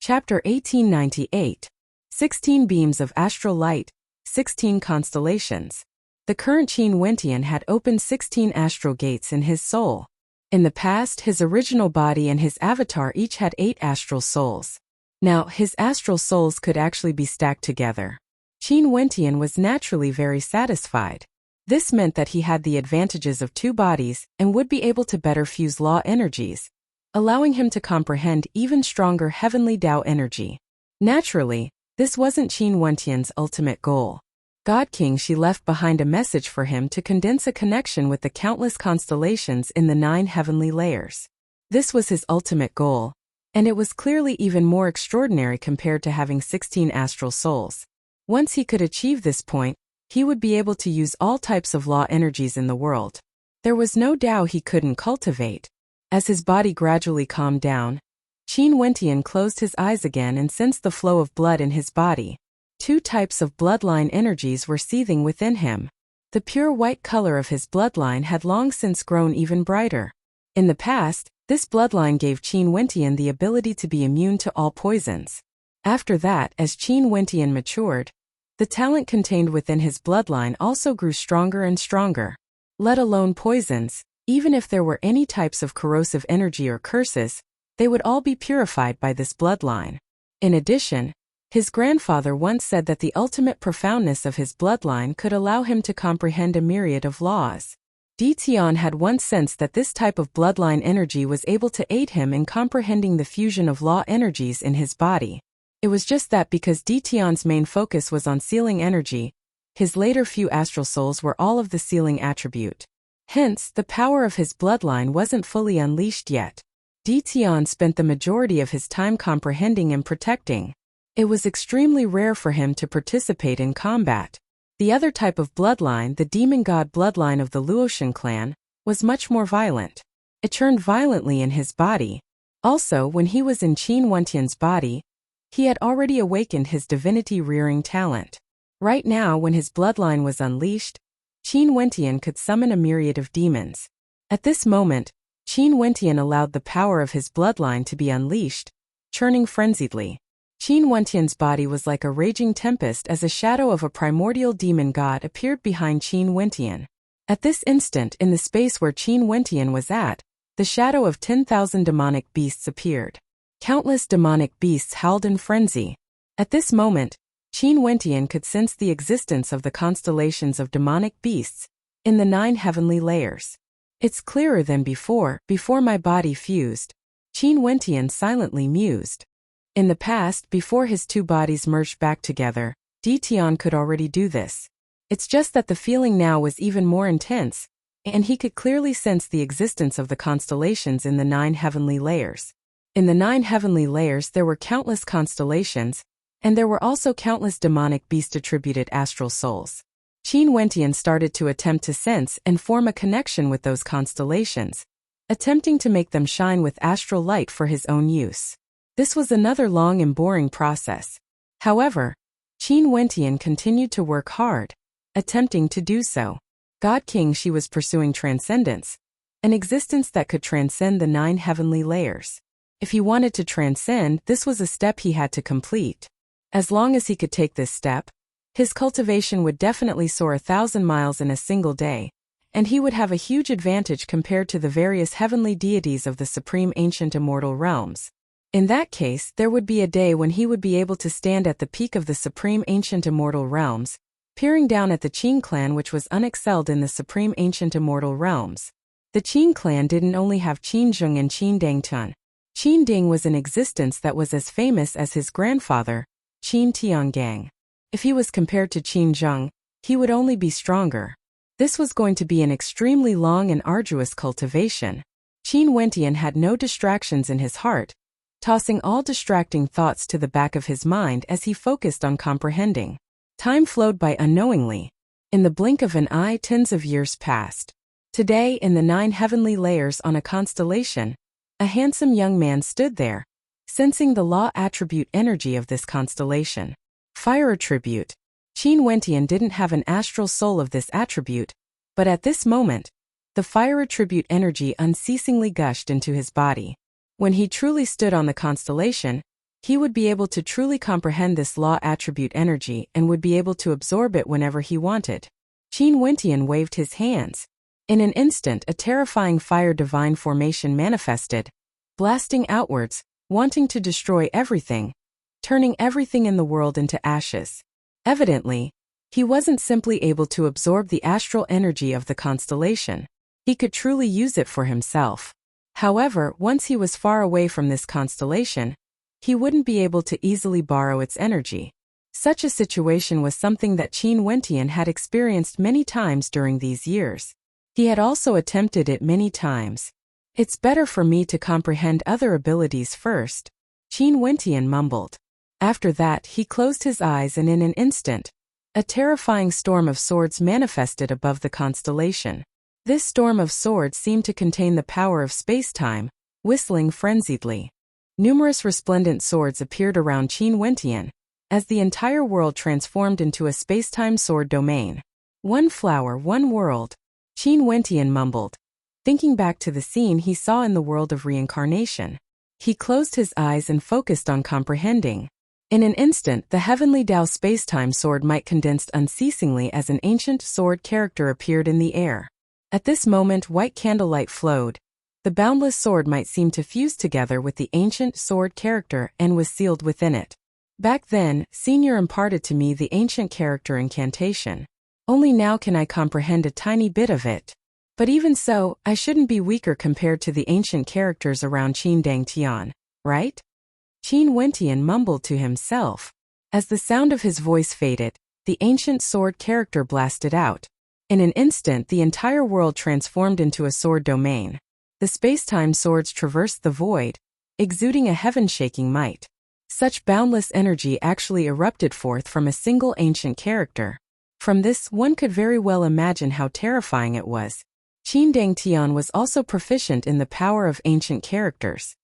A: Chapter 1898. 16 beams of astral light, 16 constellations. The current Qin Wentian had opened 16 astral gates in his soul. In the past, his original body and his avatar each had 8 astral souls. Now, his astral souls could actually be stacked together. Qin Wentian was naturally very satisfied. This meant that he had the advantages of 2 bodies and would be able to better fuse law energies, allowing him to comprehend even stronger heavenly Tao energy. Naturally, this wasn't Qin Wentian's ultimate goal. God King Shi left behind a message for him to condense a connection with the countless constellations in the 9 heavenly layers. This was his ultimate goal, and it was clearly even more extraordinary compared to having 16 astral souls. Once he could achieve this point, he would be able to use all types of law energies in the world. There was no Tao he couldn't cultivate. As his body gradually calmed down, Qin Wentian closed his eyes again and sensed the flow of blood in his body. 2 types of bloodline energies were seething within him. The pure white color of his bloodline had long since grown even brighter. In the past, this bloodline gave Qin Wentian the ability to be immune to all poisons. After that, as Qin Wentian matured, the talent contained within his bloodline also grew stronger and stronger. Let alone poisons, even if there were any types of corrosive energy or curses, they would all be purified by this bloodline. In addition, his grandfather once said that the ultimate profoundness of his bloodline could allow him to comprehend a myriad of laws. Dition had once sensed that this type of bloodline energy was able to aid him in comprehending the fusion of law energies in his body. It was just that because Dition's main focus was on sealing energy, his later few astral souls were all of the sealing attribute. Hence, the power of his bloodline wasn't fully unleashed yet. Dition spent the majority of his time comprehending and protecting. It was extremely rare for him to participate in combat. The other type of bloodline, the demon god bloodline of the Luotian clan, was much more violent. It churned violently in his body. Also, when he was in Qin Wentian's body, he had already awakened his divinity-rearing talent. Right now, when his bloodline was unleashed, Qin Wentian could summon a myriad of demons. At this moment, Qin Wentian allowed the power of his bloodline to be unleashed, churning frenziedly. Qin Wentian's body was like a raging tempest as a shadow of a primordial demon god appeared behind Qin Wentian. At this instant, in the space where Qin Wentian was at, the shadow of 10,000 demonic beasts appeared. Countless demonic beasts howled in frenzy. At this moment, Qin Wentian could sense the existence of the constellations of demonic beasts in the 9 heavenly layers. It's clearer than before my body fused, Qin Wentian silently mused. In the past, before his 2 bodies merged back together, Dition could already do this. It's just that the feeling now was even more intense, and he could clearly sense the existence of the constellations in the 9 heavenly layers. In the 9 heavenly layers there were countless constellations, and there were also countless demonic beast-attributed astral souls. Qin Wentian started to attempt to sense and form a connection with those constellations, attempting to make them shine with astral light for his own use. This was another long and boring process. However, Qin Wentian continued to work hard, attempting to do so. God King Shi was pursuing transcendence, an existence that could transcend the 9 heavenly layers. If he wanted to transcend, this was a step he had to complete. As long as he could take this step, his cultivation would definitely soar 1,000 miles in a single day, and he would have a huge advantage compared to the various heavenly deities of the supreme ancient immortal realms. In that case, there would be a day when he would be able to stand at the peak of the supreme ancient immortal realms, peering down at the Qin clan which was unexcelled in the supreme ancient immortal realms. The Qin clan didn't only have Qin Zheng and Qin Dangtun. Qin Ding was an existence that was as famous as his grandfather, Qin Tiangang. If he was compared to Qin Zheng, he would only be stronger. This was going to be an extremely long and arduous cultivation. Qin Wentian had no distractions in his heart, tossing all distracting thoughts to the back of his mind as he focused on comprehending. Time flowed by unknowingly. In the blink of an eye, tens of years passed. Today, in the 9 heavenly layers on a constellation, a handsome young man stood there, sensing the law attribute energy of this constellation. Fire attribute. Qin Wentian didn't have an astral soul of this attribute, but at this moment, the fire attribute energy unceasingly gushed into his body. When he truly stood on the constellation, he would be able to truly comprehend this law attribute energy and would be able to absorb it whenever he wanted. Qin Wentian waved his hands. In an instant, a terrifying fire divine formation manifested, blasting outwards, wanting to destroy everything, turning everything in the world into ashes. Evidently, he wasn't simply able to absorb the astral energy of the constellation. He could truly use it for himself. However, once he was far away from this constellation, he wouldn't be able to easily borrow its energy. Such a situation was something that Qin Wentian had experienced many times during these years. He had also attempted it many times. It's better for me to comprehend other abilities first, Qin Wentian mumbled. After that, he closed his eyes and in an instant, a terrifying storm of swords manifested above the constellation. This storm of swords seemed to contain the power of space-time, whistling frenziedly. Numerous resplendent swords appeared around Qin Wentian, as the entire world transformed into a space-time sword domain. One flower, one world, Qin Wentian mumbled, thinking back to the scene he saw in the world of reincarnation. He closed his eyes and focused on comprehending. In an instant, the heavenly Tao space-time sword might condensed unceasingly as an ancient sword character appeared in the air. At this moment, white candlelight flowed. The boundless sword might seem to fuse together with the ancient sword character and was sealed within it. Back then, Senior imparted to me the ancient character incantation. Only now can I comprehend a tiny bit of it. But even so, I shouldn't be weaker compared to the ancient characters around Qin Dang Tian, right? Qin Wentian mumbled to himself. As the sound of his voice faded, the ancient sword character blasted out. In an instant, the entire world transformed into a sword domain. The space-time swords traversed the void, exuding a heaven-shaking might. Such boundless energy actually erupted forth from a single ancient character. From this, one could very well imagine how terrifying it was. Qin Dang Tian was also proficient in the power of ancient characters.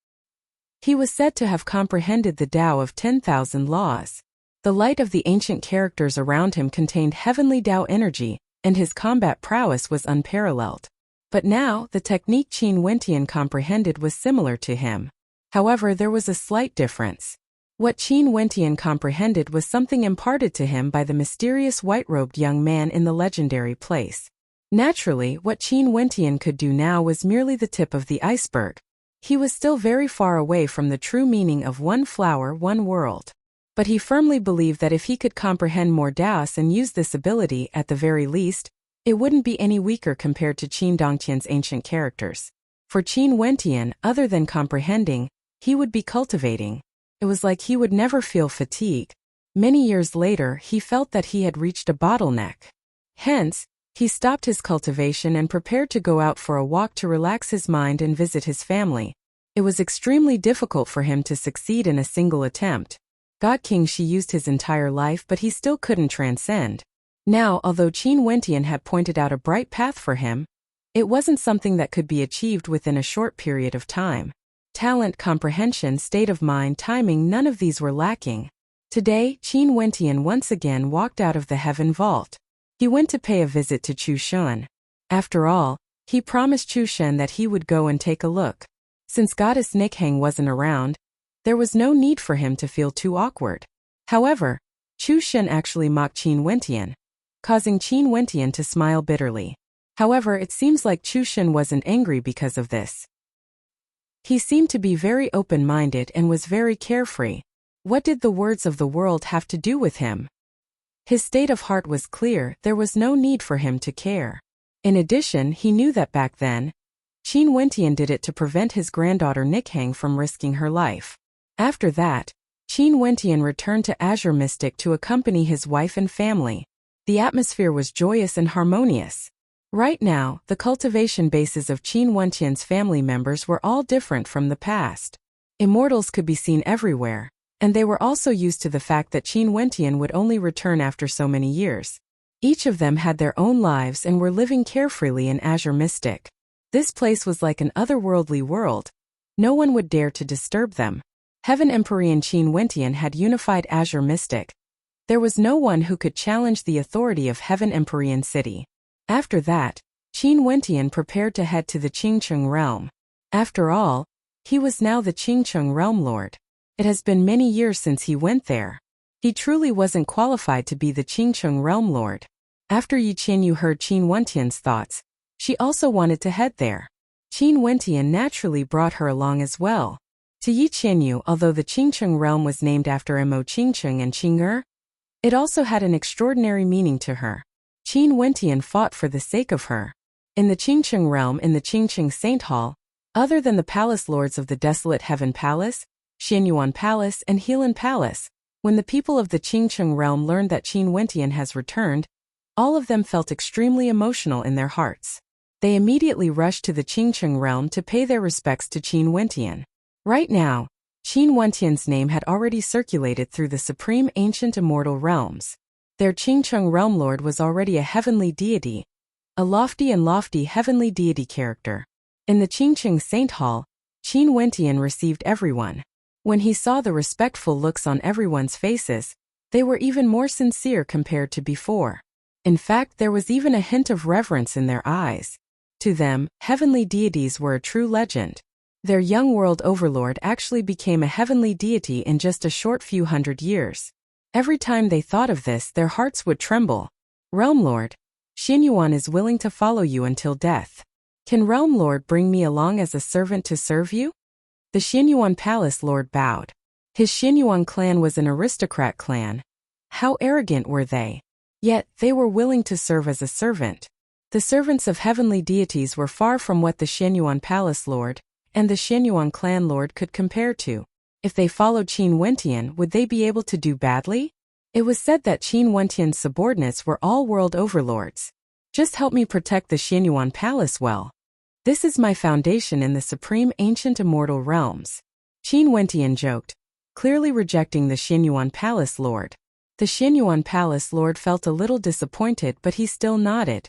A: He was said to have comprehended the Tao of 10,000 laws. The light of the ancient characters around him contained heavenly Tao energy, and his combat prowess was unparalleled. But now, the technique Qin Wentian comprehended was similar to him. However, there was a slight difference. What Qin Wentian comprehended was something imparted to him by the mysterious white-robed young man in the legendary place. Naturally, what Qin Wentian could do now was merely the tip of the iceberg. He was still very far away from the true meaning of one flower, one world. But he firmly believed that if he could comprehend more Daos and use this ability at the very least, it wouldn't be any weaker compared to Qin Dongtian's ancient characters. For Qin Wentian, other than comprehending, he would be cultivating. It was like he would never feel fatigue. Many years later, he felt that he had reached a bottleneck. Hence, he stopped his cultivation and prepared to go out for a walk to relax his mind and visit his family. It was extremely difficult for him to succeed in a single attempt. God King Shi used his entire life, but he still couldn't transcend. Now, although Qin Wentian had pointed out a bright path for him, it wasn't something that could be achieved within a short period of time. Talent, comprehension, state of mind, timing, none of these were lacking. Today, Qin Wentian once again walked out of the heaven vault. He went to pay a visit to Chu Shen. After all, he promised Chu Shen that he would go and take a look. Since Goddess Nikhang wasn't around, there was no need for him to feel too awkward. However, Chu Shen actually mocked Qin Wentian, causing Qin Wentian to smile bitterly. However, it seems like Chu Shen wasn't angry because of this. He seemed to be very open-minded and was very carefree. What did the words of the world have to do with him? His state of heart was clear, there was no need for him to care. In addition, he knew that back then, Qin Wentian did it to prevent his granddaughter Nikhang from risking her life. After that, Qin Wentian returned to Azure Mystic to accompany his wife and family. The atmosphere was joyous and harmonious. Right now, the cultivation bases of Qin Wentian's family members were all different from the past. Immortals could be seen everywhere, and they were also used to the fact that Qin Wentian would only return after so many years. Each of them had their own lives and were living carefreely in Azure Mystic. This place was like an otherworldly world. No one would dare to disturb them. Heaven Empyrean Qin Wentian had unified Azure Mystic. There was no one who could challenge the authority of Heaven Empyrean City. After that, Qin Wentian prepared to head to the Qingcheng realm. After all, he was now the Qingcheng realm lord. It has been many years since he went there. He truly wasn't qualified to be the Qingcheng realm lord. After Yi Qianyu heard Qin Wentian's thoughts, she also wanted to head there. Qin Wentian naturally brought her along as well. To Yi Qianyu, although the Qingcheng realm was named after Mo Qingcheng and Qing'er, it also had an extraordinary meaning to her. Qin Wentian fought for the sake of her. In the Qingcheng realm in the Qingcheng Saint Hall, other than the palace lords of the desolate Heaven Palace, Xianyuan Palace and Helan Palace, when the people of the Qingcheng realm learned that Qin Wentian has returned, all of them felt extremely emotional in their hearts. They immediately rushed to the Qingcheng realm to pay their respects to Qin Wentian. Right now, Qin Wentian's name had already circulated through the supreme ancient immortal realms. Their Qingcheng realm lord was already a heavenly deity, a lofty heavenly deity character. In the Qingcheng Saint Hall, Qin Wentian received everyone. When he saw the respectful looks on everyone's faces, they were even more sincere compared to before. In fact, there was even a hint of reverence in their eyes. To them, heavenly deities were a true legend. Their young world overlord actually became a heavenly deity in just a short few hundred years. Every time they thought of this, their hearts would tremble. Realm Lord, Xianyuan is willing to follow you until death. Can Realm Lord bring me along as a servant to serve you? The Xianyuan Palace Lord bowed. His Xianyuan clan was an aristocrat clan. How arrogant were they? Yet, they were willing to serve as a servant. The servants of heavenly deities were far from what the Xianyuan Palace Lord and the Xianyuan clan lord could compare to. If they followed Qin Wentian, would they be able to do badly? It was said that Qin Wentian's subordinates were all world overlords. Just help me protect the Xianyuan Palace well. This is my foundation in the supreme ancient immortal realms. Qin Wentian joked, clearly rejecting the Xianyuan Palace Lord. The Xianyuan Palace Lord felt a little disappointed, but he still nodded.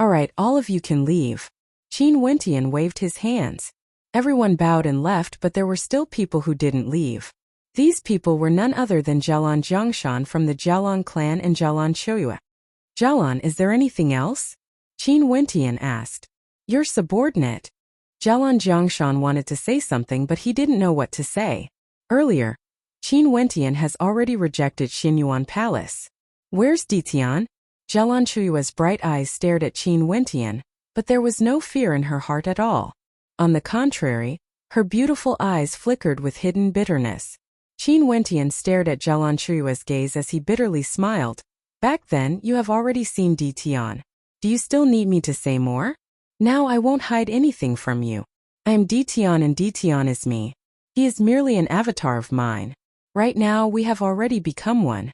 A: Alright, all of you can leave. Qin Wentian waved his hands. Everyone bowed and left, but there were still people who didn't leave. These people were none other than Jialan Jiangshan from the Jialan clan and Jialan Choyue. Jialan, is there anything else? Qin Wentian asked. Your subordinate. Jialan Jiangshan wanted to say something, but he didn't know what to say. Earlier, Qin Wentian has already rejected Xianyuan Palace. Where's Ditian? Jialan Chuyue's bright eyes stared at Qin Wentian, but there was no fear in her heart at all. On the contrary, her beautiful eyes flickered with hidden bitterness. Qin Wentian stared at Jialan Chuyue's gaze as he bitterly smiled. Back then, you have already seen Ditian. Do you still need me to say more? Now I won't hide anything from you. I am Ditian and Ditian is me. He is merely an avatar of mine. Right now, we have already become one.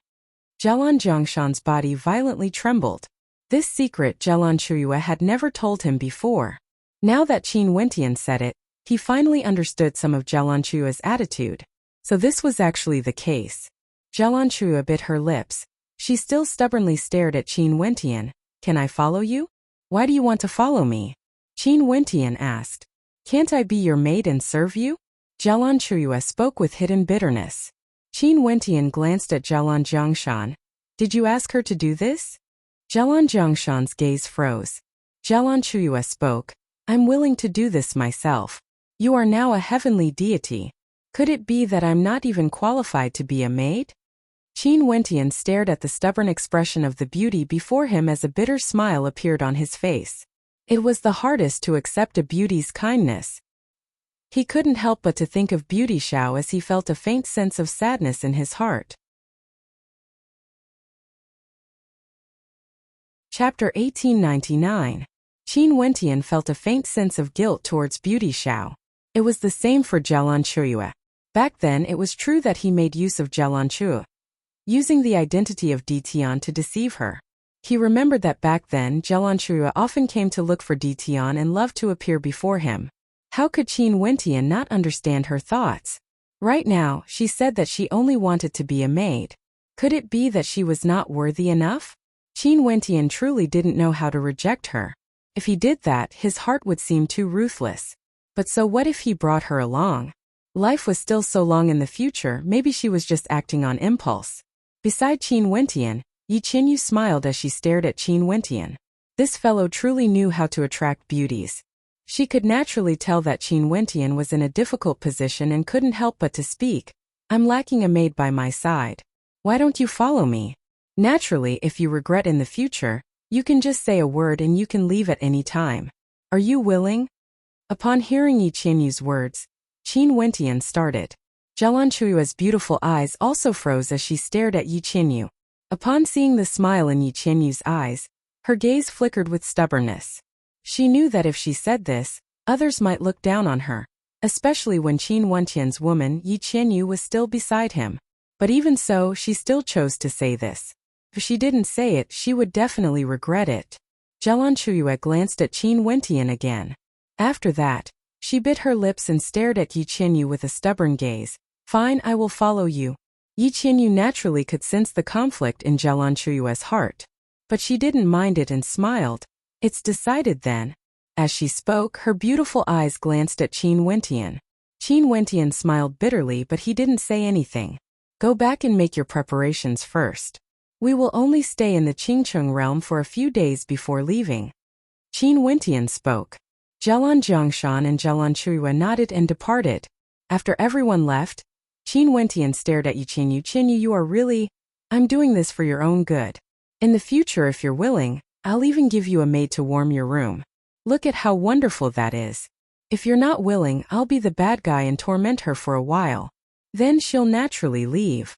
A: Jialan Jiangshan's body violently trembled. This secret Jialan Chuyue had never told him before. Now that Qin Wentian said it, he finally understood some of Jialan Chuyue's attitude. So this was actually the case. Jialan Chuyue bit her lips. She still stubbornly stared at Qin Wentian. Can I follow you? Why do you want to follow me? Qin Wentian asked. Can't I be your maid and serve you? Jialan Chuyue spoke with hidden bitterness. Qin Wentian glanced at Jialan Jiangshan. Did you ask her to do this? Jialan Jiangshan's gaze froze. Jialan Chuyue spoke. I'm willing to do this myself. You are now a heavenly deity. Could it be that I'm not even qualified to be a maid? Qin Wentian stared at the stubborn expression of the beauty before him as a bitter smile appeared on his face. It was the hardest to accept a beauty's kindness. He couldn't help but to think of Beauty Xiao as he felt a faint sense of sadness in his heart. Chapter 1899. Qin Wentian felt a faint sense of guilt towards Beauty Xiao. It was the same for Jialan Chuya. Back then it was true that he made use of Jialan Chuya, using the identity of Di Tian to deceive her. He remembered that back then Jialan Chuya often came to look for Di Tian and loved to appear before him. How could Qin Wentian not understand her thoughts? Right now, she said that she only wanted to be a maid. Could it be that she was not worthy enough? Qin Wentian truly didn't know how to reject her. If he did that, his heart would seem too ruthless. But so what if he brought her along? Life was still so long in the future, maybe she was just acting on impulse. Beside Qin Wentian, Yi Qinyu smiled as she stared at Qin Wentian. This fellow truly knew how to attract beauties. She could naturally tell that Qin Wentian was in a difficult position and couldn't help but to speak. I'm lacking a maid by my side. Why don't you follow me? Naturally, if you regret in the future, you can just say a word and you can leave at any time. Are you willing? Upon hearing Yi Qinyu's words, Qin Wentian started. Jialan Chuyua's beautiful eyes also froze as she stared at Yi Qinyu. Upon seeing the smile in Yi Qinyu's eyes, her gaze flickered with stubbornness. She knew that if she said this, others might look down on her, especially when Qin Wentian's woman Yi Qinyu was still beside him. But even so, she still chose to say this. If she didn't say it, she would definitely regret it. Jialan Chuyue glanced at Qin Wentian again. After that, she bit her lips and stared at Yi Qinyu with a stubborn gaze. Fine, I will follow you. Yi Qinyu naturally could sense the conflict in Jialan Chuyue's heart. But she didn't mind it and smiled. It's decided then. As she spoke, her beautiful eyes glanced at Qin Wentian. Qin Wentian smiled bitterly, but he didn't say anything. Go back and make your preparations first. We will only stay in the Qingcheng realm for a few days before leaving. Qin Wentian spoke. Jialan Jiangshan and Jialan Chuyue nodded and departed. After everyone left, Qin Wentian stared at Yi Qinyu. Qinyu, you are really... I'm doing this for your own good. In the future, if you're willing, I'll even give you a maid to warm your room. Look at how wonderful that is. If you're not willing, I'll be the bad guy and torment her for a while. Then she'll naturally leave.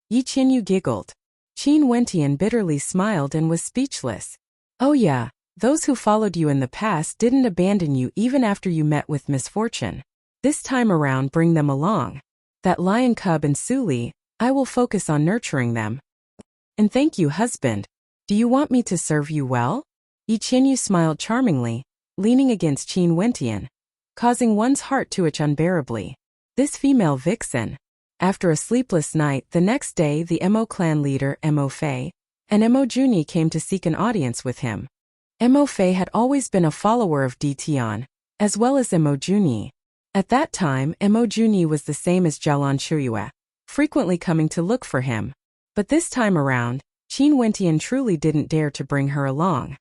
A: Yi Qinyu giggled. Qin Wentian bitterly smiled and was speechless. Oh yeah, those who followed you in the past didn't abandon you even after you met with misfortune. This time around, bring them along. That lion cub and Suli, I will focus on nurturing them. And thank you, husband. Do you want me to serve you well? Yi Qinyu smiled charmingly, leaning against Qin Wentian, causing one's heart to itch unbearably. This female vixen. After a sleepless night, the next day the Mo clan leader, Mo Fei, and Mo Juni came to seek an audience with him. Mo Fei had always been a follower of Di Tian, as well as Mo Juni. At that time, Mo Juni was the same as Jialan Chuyue, frequently coming to look for him. But this time around, Qin Wentian truly didn't dare to bring her along.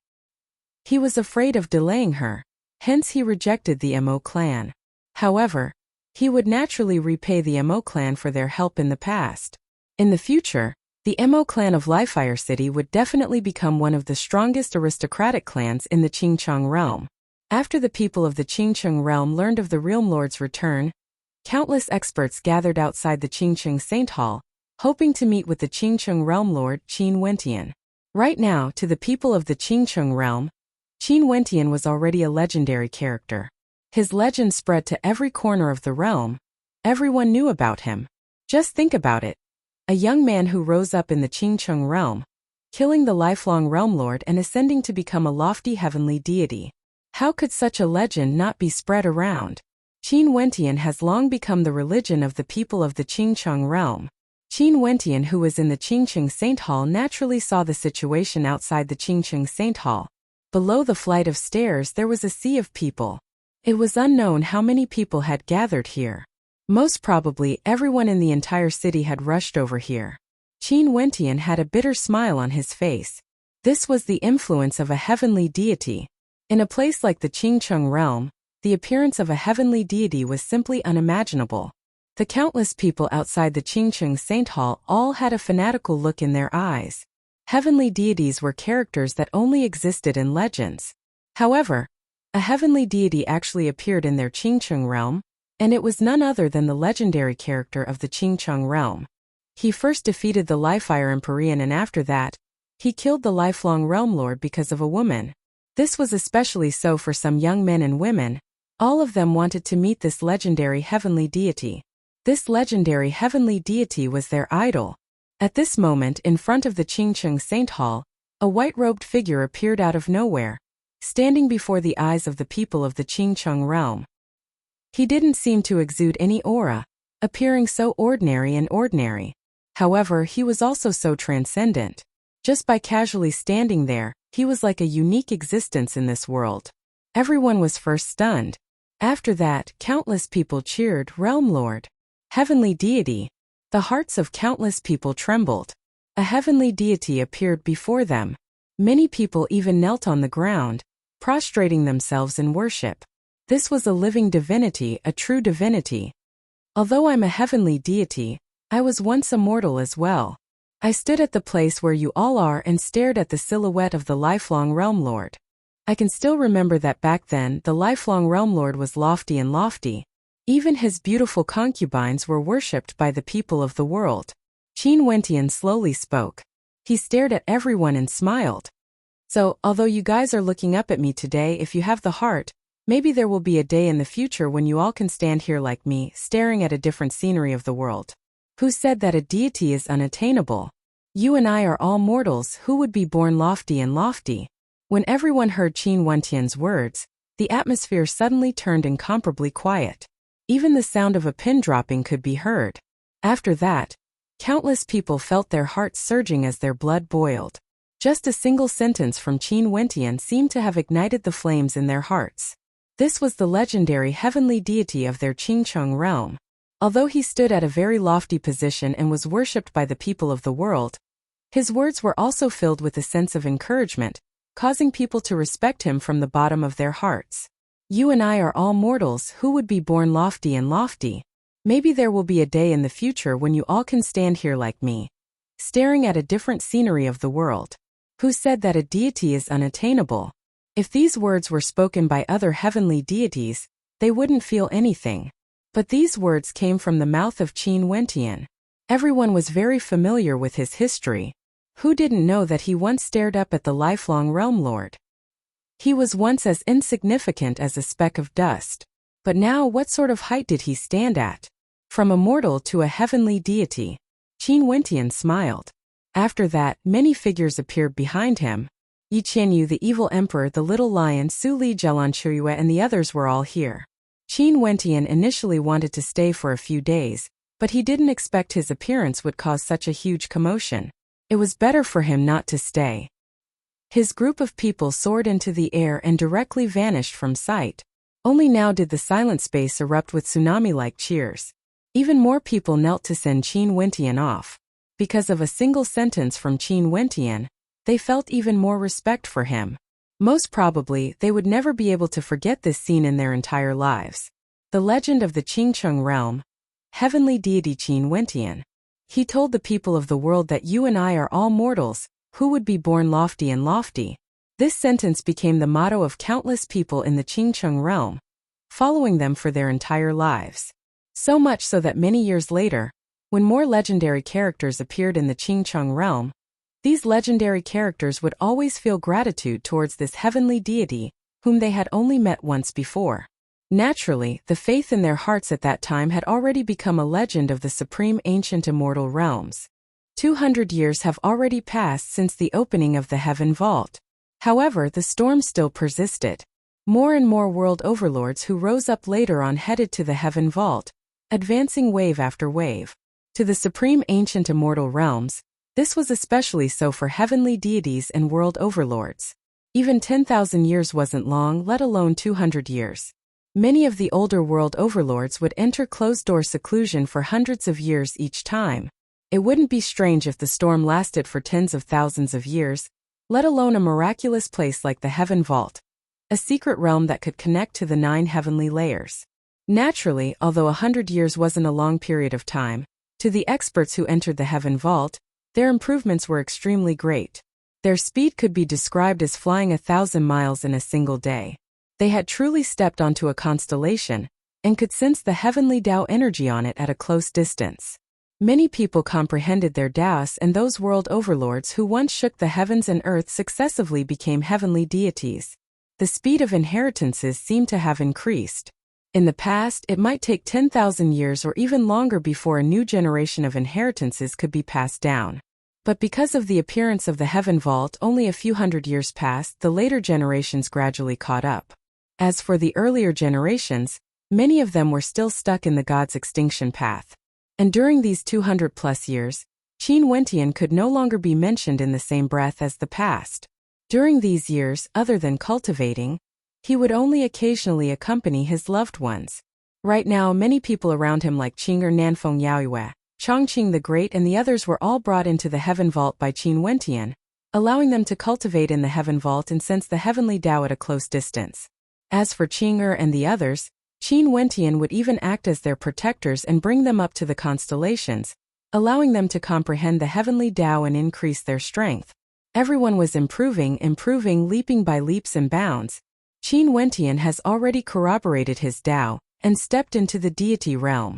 A: He was afraid of delaying her, hence he rejected the Mo clan. However, he would naturally repay the Mo clan for their help in the past. In the future, the Mo clan of Lifire City would definitely become one of the strongest aristocratic clans in the Qingcheng realm. After the people of the Qingcheng realm learned of the Realm Lord's return, countless experts gathered outside the Qingcheng Saint Hall, hoping to meet with the Qingcheng Realm Lord, Qin Wentian. Right now, to the people of the Qingcheng realm, Qin Wentian was already a legendary character. His legend spread to every corner of the realm. Everyone knew about him. Just think about it. A young man who rose up in the Qingcheng realm, killing the lifelong Realm Lord and ascending to become a lofty heavenly deity. How could such a legend not be spread around? Qin Wentian has long become the religion of the people of the Qingcheng realm. Qin Wentian, who was in the Qingcheng Saint Hall, naturally saw the situation outside the Qingcheng Saint Hall. Below the flight of stairs there was a sea of people. It was unknown how many people had gathered here. Most probably everyone in the entire city had rushed over here. Qin Wentian had a bitter smile on his face. This was the influence of a heavenly deity. In a place like the Qingcheng realm, the appearance of a heavenly deity was simply unimaginable. The countless people outside the Qingcheng Saint Hall all had a fanatical look in their eyes. Heavenly deities were characters that only existed in legends. However, a heavenly deity actually appeared in their Qingcheng realm, and it was none other than the legendary character of the Qingcheng realm. He first defeated the Lifire Empyrean, and after that, he killed the lifelong Realm Lord because of a woman. This was especially so for some young men and women. All of them wanted to meet this legendary heavenly deity. This legendary heavenly deity was their idol. At this moment, in front of the Qingcheng Saint Hall, a white-robed figure appeared out of nowhere, standing before the eyes of the people of the Qingcheng realm. He didn't seem to exude any aura, appearing so ordinary and ordinary. However, he was also so transcendent. Just by casually standing there, he was like a unique existence in this world. Everyone was first stunned. After that, countless people cheered, "Realm Lord! Heavenly deity!" The hearts of countless people trembled. A heavenly deity appeared before them. Many people even knelt on the ground, prostrating themselves in worship. This was a living divinity, a true divinity. Although I'm a heavenly deity, I was once a mortal as well. I stood at the place where you all are and stared at the silhouette of the lifelong Realm Lord. I can still remember that back then the lifelong Realm Lord was lofty and lofty. Even his beautiful concubines were worshipped by the people of the world. Qin Wentian slowly spoke. He stared at everyone and smiled. So, although you guys are looking up at me today, if you have the heart, maybe there will be a day in the future when you all can stand here like me, staring at a different scenery of the world. Who said that a deity is unattainable? You and I are all mortals who would be born lofty and lofty. When everyone heard Qin Wentian's words, the atmosphere suddenly turned incomparably quiet. Even the sound of a pin dropping could be heard. After that, countless people felt their hearts surging as their blood boiled. Just a single sentence from Qin Wentian seemed to have ignited the flames in their hearts. This was the legendary heavenly deity of their Qingcheng realm. Although he stood at a very lofty position and was worshipped by the people of the world, his words were also filled with a sense of encouragement, causing people to respect him from the bottom of their hearts. You and I are all mortals who would be born lofty and lofty. Maybe there will be a day in the future when you all can stand here like me, staring at a different scenery of the world. Who said that a deity is unattainable? If these words were spoken by other heavenly deities, they wouldn't feel anything. But these words came from the mouth of Qin Wentian. Everyone was very familiar with his history. Who didn't know that he once stared up at the lifelong Realm Lord? He was once as insignificant as a speck of dust. But now what sort of height did he stand at? From a mortal to a heavenly deity. Qin Wentian smiled. After that, many figures appeared behind him. Yi Qianyu, the evil emperor, the little lion, Su Li Zhelanchuyue, and the others were all here. Qin Wentian initially wanted to stay for a few days, but he didn't expect his appearance would cause such a huge commotion. It was better for him not to stay. His group of people soared into the air and directly vanished from sight. Only now did the silent space erupt with tsunami-like cheers. Even more people knelt to send Qin Wentian off. Because of a single sentence from Qin Wentian, they felt even more respect for him. Most probably, they would never be able to forget this scene in their entire lives. The legend of the Qingcheng realm. Heavenly deity Qin Wentian. He told the people of the world that you and I are all mortals, who would be born lofty and lofty. This sentence became the motto of countless people in the Qingcheng realm, following them for their entire lives. So much so that many years later, when more legendary characters appeared in the Qingcheng realm, these legendary characters would always feel gratitude towards this heavenly deity, whom they had only met once before. Naturally, the faith in their hearts at that time had already become a legend of the supreme ancient immortal realms. 200 years have already passed since the opening of the Heaven Vault. However, the storm still persisted. More and more world overlords who rose up later on headed to the Heaven Vault, advancing wave after wave. To the supreme ancient immortal realms, this was especially so for heavenly deities and world overlords. Even 10,000 years wasn't long, let alone 200 years. Many of the older world overlords would enter closed-door seclusion for hundreds of years each time. It wouldn't be strange if the storm lasted for tens of thousands of years, let alone a miraculous place like the Heaven Vault, a secret realm that could connect to the 9 heavenly layers. Naturally, although 100 years wasn't a long period of time, to the experts who entered the Heaven Vault, their improvements were extremely great. Their speed could be described as flying 1,000 miles in a single day. They had truly stepped onto a constellation, and could sense the heavenly Tao energy on it at a close distance. Many people comprehended their Taoists, and those world overlords who once shook the heavens and earth successively became heavenly deities. The speed of inheritances seemed to have increased. In the past, it might take 10,000 years or even longer before a new generation of inheritances could be passed down. But because of the appearance of the heaven vault only a few hundred years passed, the later generations gradually caught up. As for the earlier generations, many of them were still stuck in the god's extinction path. And during these 200-plus years, Qin Wentian could no longer be mentioned in the same breath as the past. During these years, other than cultivating, he would only occasionally accompany his loved ones. Right now, many people around him like Qing'er Nanfeng Yaoyue, Chongqing the Great and the others were all brought into the heaven vault by Qin Wentian, allowing them to cultivate in the heaven vault and sense the heavenly Tao at a close distance. As for Qing'er and the others, Qin Wentian would even act as their protectors and bring them up to the constellations, allowing them to comprehend the heavenly Tao and increase their strength. Everyone was improving, leaping by leaps and bounds. Qin Wentian has already corroborated his Tao and stepped into the deity realm.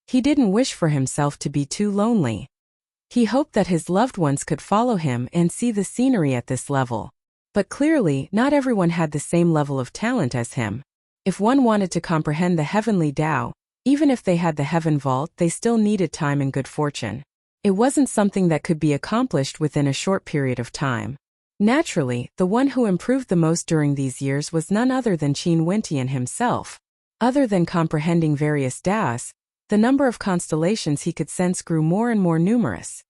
A: He didn't wish for himself to be too lonely. He hoped that his loved ones could follow him and see the scenery at this level. But clearly, not everyone had the same level of talent as him. If one wanted to comprehend the heavenly Tao, even if they had the heaven vault, they still needed time and good fortune. It wasn't something that could be accomplished within a short period of time. Naturally, the one who improved the most during these years was none other than Qin Wentian himself. Other than comprehending various Taos, the number of constellations he could sense grew more and more numerous.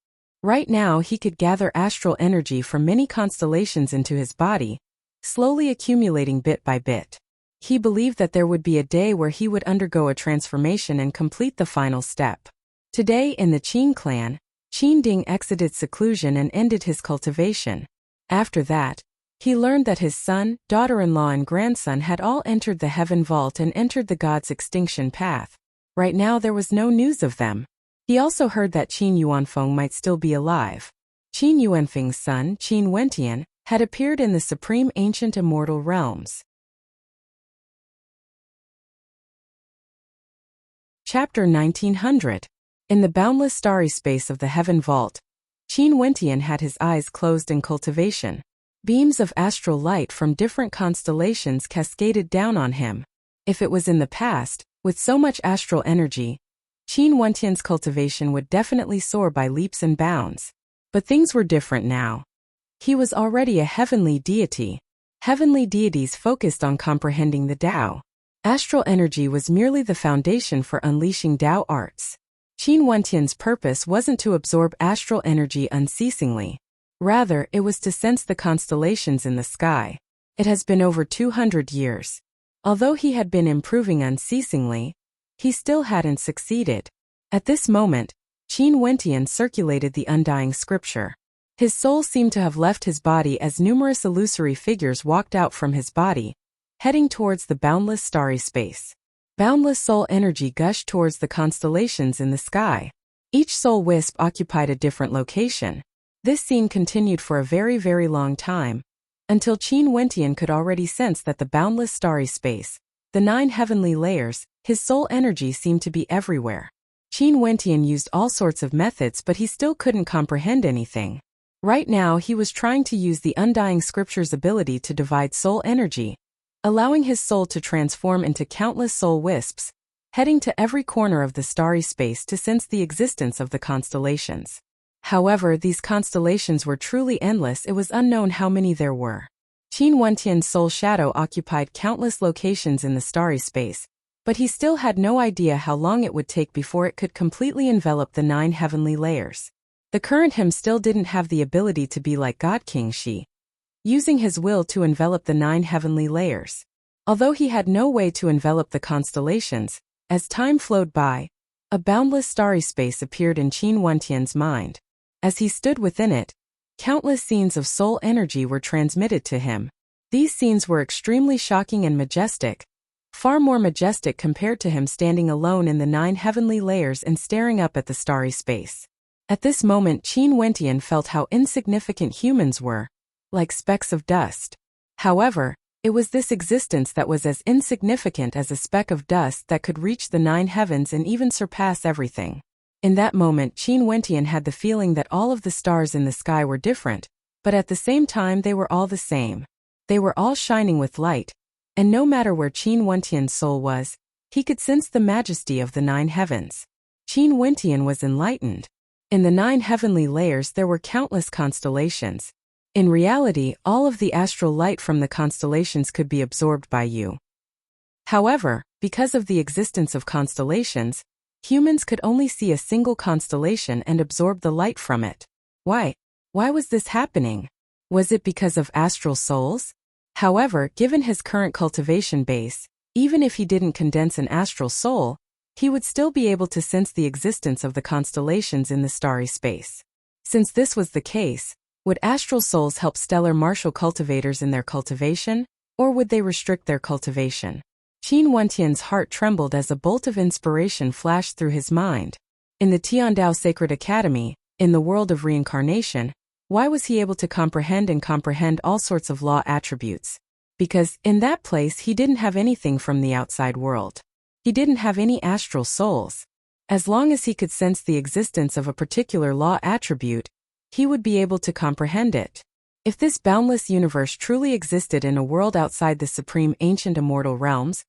A: Right now he could gather astral energy from many constellations into his body, slowly accumulating bit by bit. He believed that there would be a day where he would undergo a transformation and complete the final step. Today in the Qin clan, Qin Ding exited seclusion and ended his cultivation. After that, he learned that his son, daughter-in-law and grandson had all entered the heaven vault and entered the god's extinction path. Right now there was no news of them. He also heard that Qin Yuanfeng might still be alive. Qin Yuanfeng's son, Qin Wentian, had appeared in the supreme ancient immortal realms. Chapter 1900. In the boundless starry space of the heaven vault, Qin Wentian had his eyes closed in cultivation. Beams of astral light from different constellations cascaded down on him. If it was in the past, with so much astral energy, Qin Wentian's cultivation would definitely soar by leaps and bounds. But things were different now. He was already a heavenly deity. Heavenly deities focused on comprehending the Tao. Astral energy was merely the foundation for unleashing Tao arts. Qin Wentian's purpose wasn't to absorb astral energy unceasingly. Rather, it was to sense the constellations in the sky. It has been over 200 years. Although he had been improving unceasingly, he still hadn't succeeded. At this moment, Qin Wentian circulated the undying scripture. His soul seemed to have left his body as numerous illusory figures walked out from his body, heading towards the boundless starry space. Boundless soul energy gushed towards the constellations in the sky. Each soul wisp occupied a different location. This scene continued for a very, very long time, until Qin Wentian could already sense that the boundless starry space, the 9 heavenly layers, his soul energy seemed to be everywhere. Qin Wentian used all sorts of methods, but he still couldn't comprehend anything. Right now he was trying to use the undying scripture's ability to divide soul energy, allowing his soul to transform into countless soul wisps, heading to every corner of the starry space to sense the existence of the constellations. However, these constellations were truly endless. It was unknown how many there were. Qin Wentian's soul shadow occupied countless locations in the starry space, but he still had no idea how long it would take before it could completely envelop the 9 heavenly layers. The current him still didn't have the ability to be like God King Shi, using his will to envelop the 9 heavenly layers. Although he had no way to envelop the constellations, as time flowed by, a boundless starry space appeared in Qin Wentian's mind. As he stood within it, countless scenes of soul energy were transmitted to him. These scenes were extremely shocking and majestic, far more majestic compared to him standing alone in the 9 heavenly layers and staring up at the starry space. At this moment Qin Wentian felt how insignificant humans were, like specks of dust. However, it was this existence that was as insignificant as a speck of dust that could reach the 9 heavens and even surpass everything. In that moment Qin Wentian had the feeling that all of the stars in the sky were different, but at the same time they were all the same. They were all shining with light, and no matter where Qin Wentian's soul was, he could sense the majesty of the 9 heavens. Qin Wentian was enlightened. In the 9 heavenly layers there were countless constellations. In reality, all of the astral light from the constellations could be absorbed by you. However, because of the existence of constellations, humans could only see a single constellation and absorb the light from it. Why? Why was this happening? Was it because of astral souls? However, given his current cultivation base, even if he didn't condense an astral soul, he would still be able to sense the existence of the constellations in the starry space. Since this was the case, would astral souls help stellar martial cultivators in their cultivation, or would they restrict their cultivation? Qin Wentian's heart trembled as a bolt of inspiration flashed through his mind. In the Tiandao Sacred Academy, in the world of reincarnation, why was he able to comprehend all sorts of law attributes? Because, in that place he didn't have anything from the outside world. He didn't have any astral souls. As long as he could sense the existence of a particular law attribute, he would be able to comprehend it. If this boundless universe truly existed in a world outside the supreme ancient immortal realms,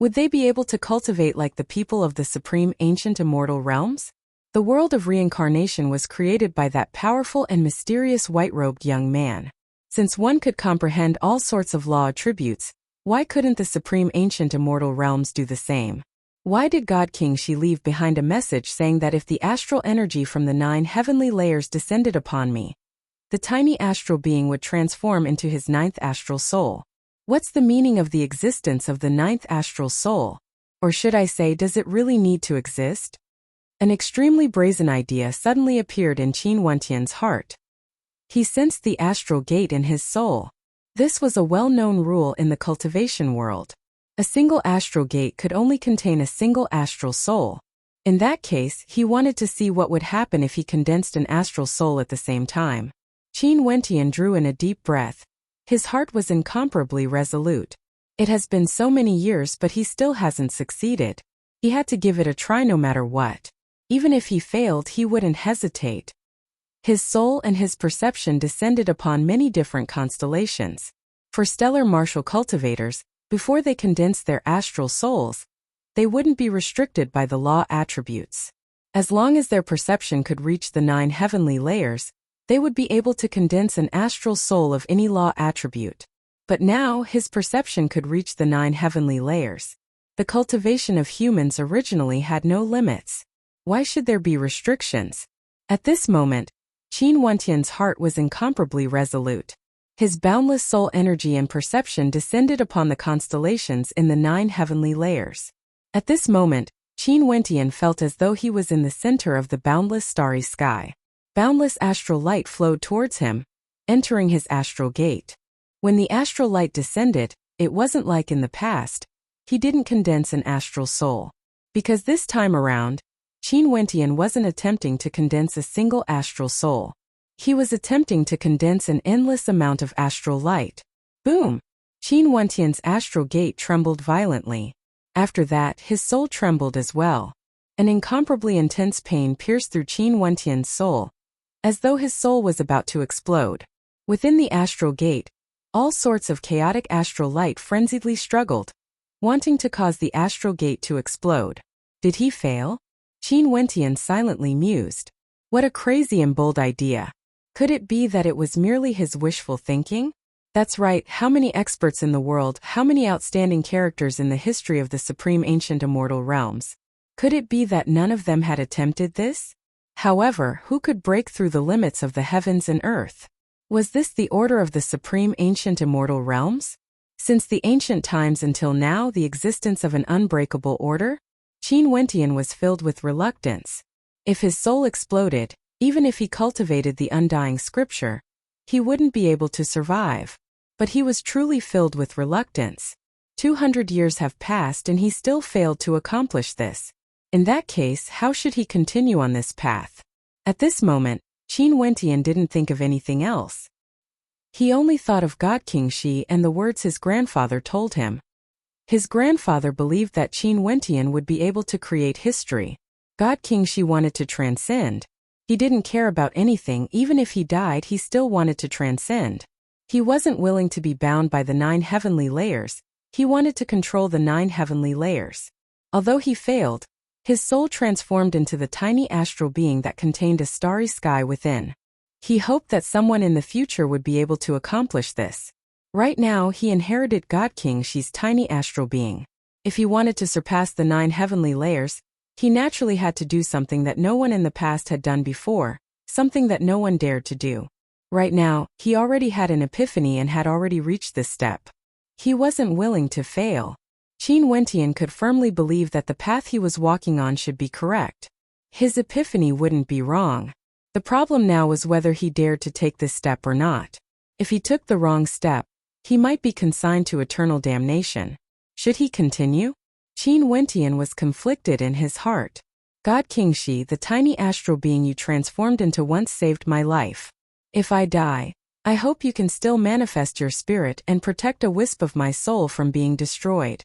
A: would they be able to cultivate like the people of the supreme ancient immortal realms? The world of reincarnation was created by that powerful and mysterious white-robed young man. Since one could comprehend all sorts of law attributes, why couldn't the supreme ancient immortal realms do the same? Why did God King Shi leave behind a message saying that if the astral energy from the 9 heavenly layers descended upon me, the tiny astral being would transform into his 9th astral soul? What's the meaning of the existence of the 9th astral soul? Or should I say, does it really need to exist? An extremely brazen idea suddenly appeared in Qin Wentian's heart. He sensed the astral gate in his soul. This was a well-known rule in the cultivation world. A single astral gate could only contain a single astral soul. In that case, he wanted to see what would happen if he condensed an astral soul at the same time. Qin Wentian drew in a deep breath. His heart was incomparably resolute. It has been so many years but he still hasn't succeeded. He had to give it a try no matter what. Even if he failed, he wouldn't hesitate. His soul and his perception descended upon many different constellations. For stellar martial cultivators, before they condensed their astral souls, they wouldn't be restricted by the law attributes. As long as their perception could reach the 9 heavenly layers, they would be able to condense an astral soul of any law attribute. But now his perception could reach the 9 heavenly layers. The cultivation of humans originally had no limits. Why should there be restrictions? At this moment, Qin Wentian's heart was incomparably resolute. His boundless soul energy and perception descended upon the constellations in the 9 heavenly layers. At this moment, Qin Wentian felt as though he was in the center of the boundless starry sky. Boundless astral light flowed towards him, entering his astral gate. When the astral light descended, it wasn't like in the past. He didn't condense an astral soul. Because this time around, Qin Wentian wasn't attempting to condense a single astral soul. He was attempting to condense an endless amount of astral light. Boom! Qin Wentian's astral gate trembled violently. After that, his soul trembled as well. An incomparably intense pain pierced through Qin Wentian's soul, as though his soul was about to explode. Within the astral gate, all sorts of chaotic astral light frenziedly struggled, wanting to cause the astral gate to explode. Did he fail? Qin Wentian silently mused. What a crazy and bold idea. Could it be that it was merely his wishful thinking? That's right, how many experts in the world, how many outstanding characters in the history of the supreme ancient immortal realms? Could it be that none of them had attempted this? However, who could break through the limits of the heavens and earth? Was this the order of the supreme ancient immortal realms? Since the ancient times until now, the existence of an unbreakable order? Qin Wentian was filled with reluctance. If his soul exploded, even if he cultivated the undying scripture, he wouldn't be able to survive. But he was truly filled with reluctance. 200 years have passed and he still failed to accomplish this. In that case, how should he continue on this path? At this moment, Qin Wentian didn't think of anything else. He only thought of God King Shi and the words his grandfather told him. His grandfather believed that Qin Wentian would be able to create history. God King Shi wanted to transcend. He didn't care about anything, even if he died he still wanted to transcend. He wasn't willing to be bound by the 9 heavenly layers, he wanted to control the 9 heavenly layers. Although he failed, his soul transformed into the tiny astral being that contained a starry sky within. He hoped that someone in the future would be able to accomplish this. Right now, he inherited God King Shi's tiny astral being. If he wanted to surpass the 9 heavenly layers, he naturally had to do something that no one in the past had done before, something that no one dared to do. Right now, he already had an epiphany and had already reached this step. He wasn't willing to fail. Qin Wentian could firmly believe that the path he was walking on should be correct. His epiphany wouldn't be wrong. The problem now was whether he dared to take this step or not. If he took the wrong step, he might be consigned to eternal damnation. Should he continue? Qin Wentian was conflicted in his heart. God King Shi, the tiny astral being you transformed into once saved my life. If I die, I hope you can still manifest your spirit and protect a wisp of my soul from being destroyed.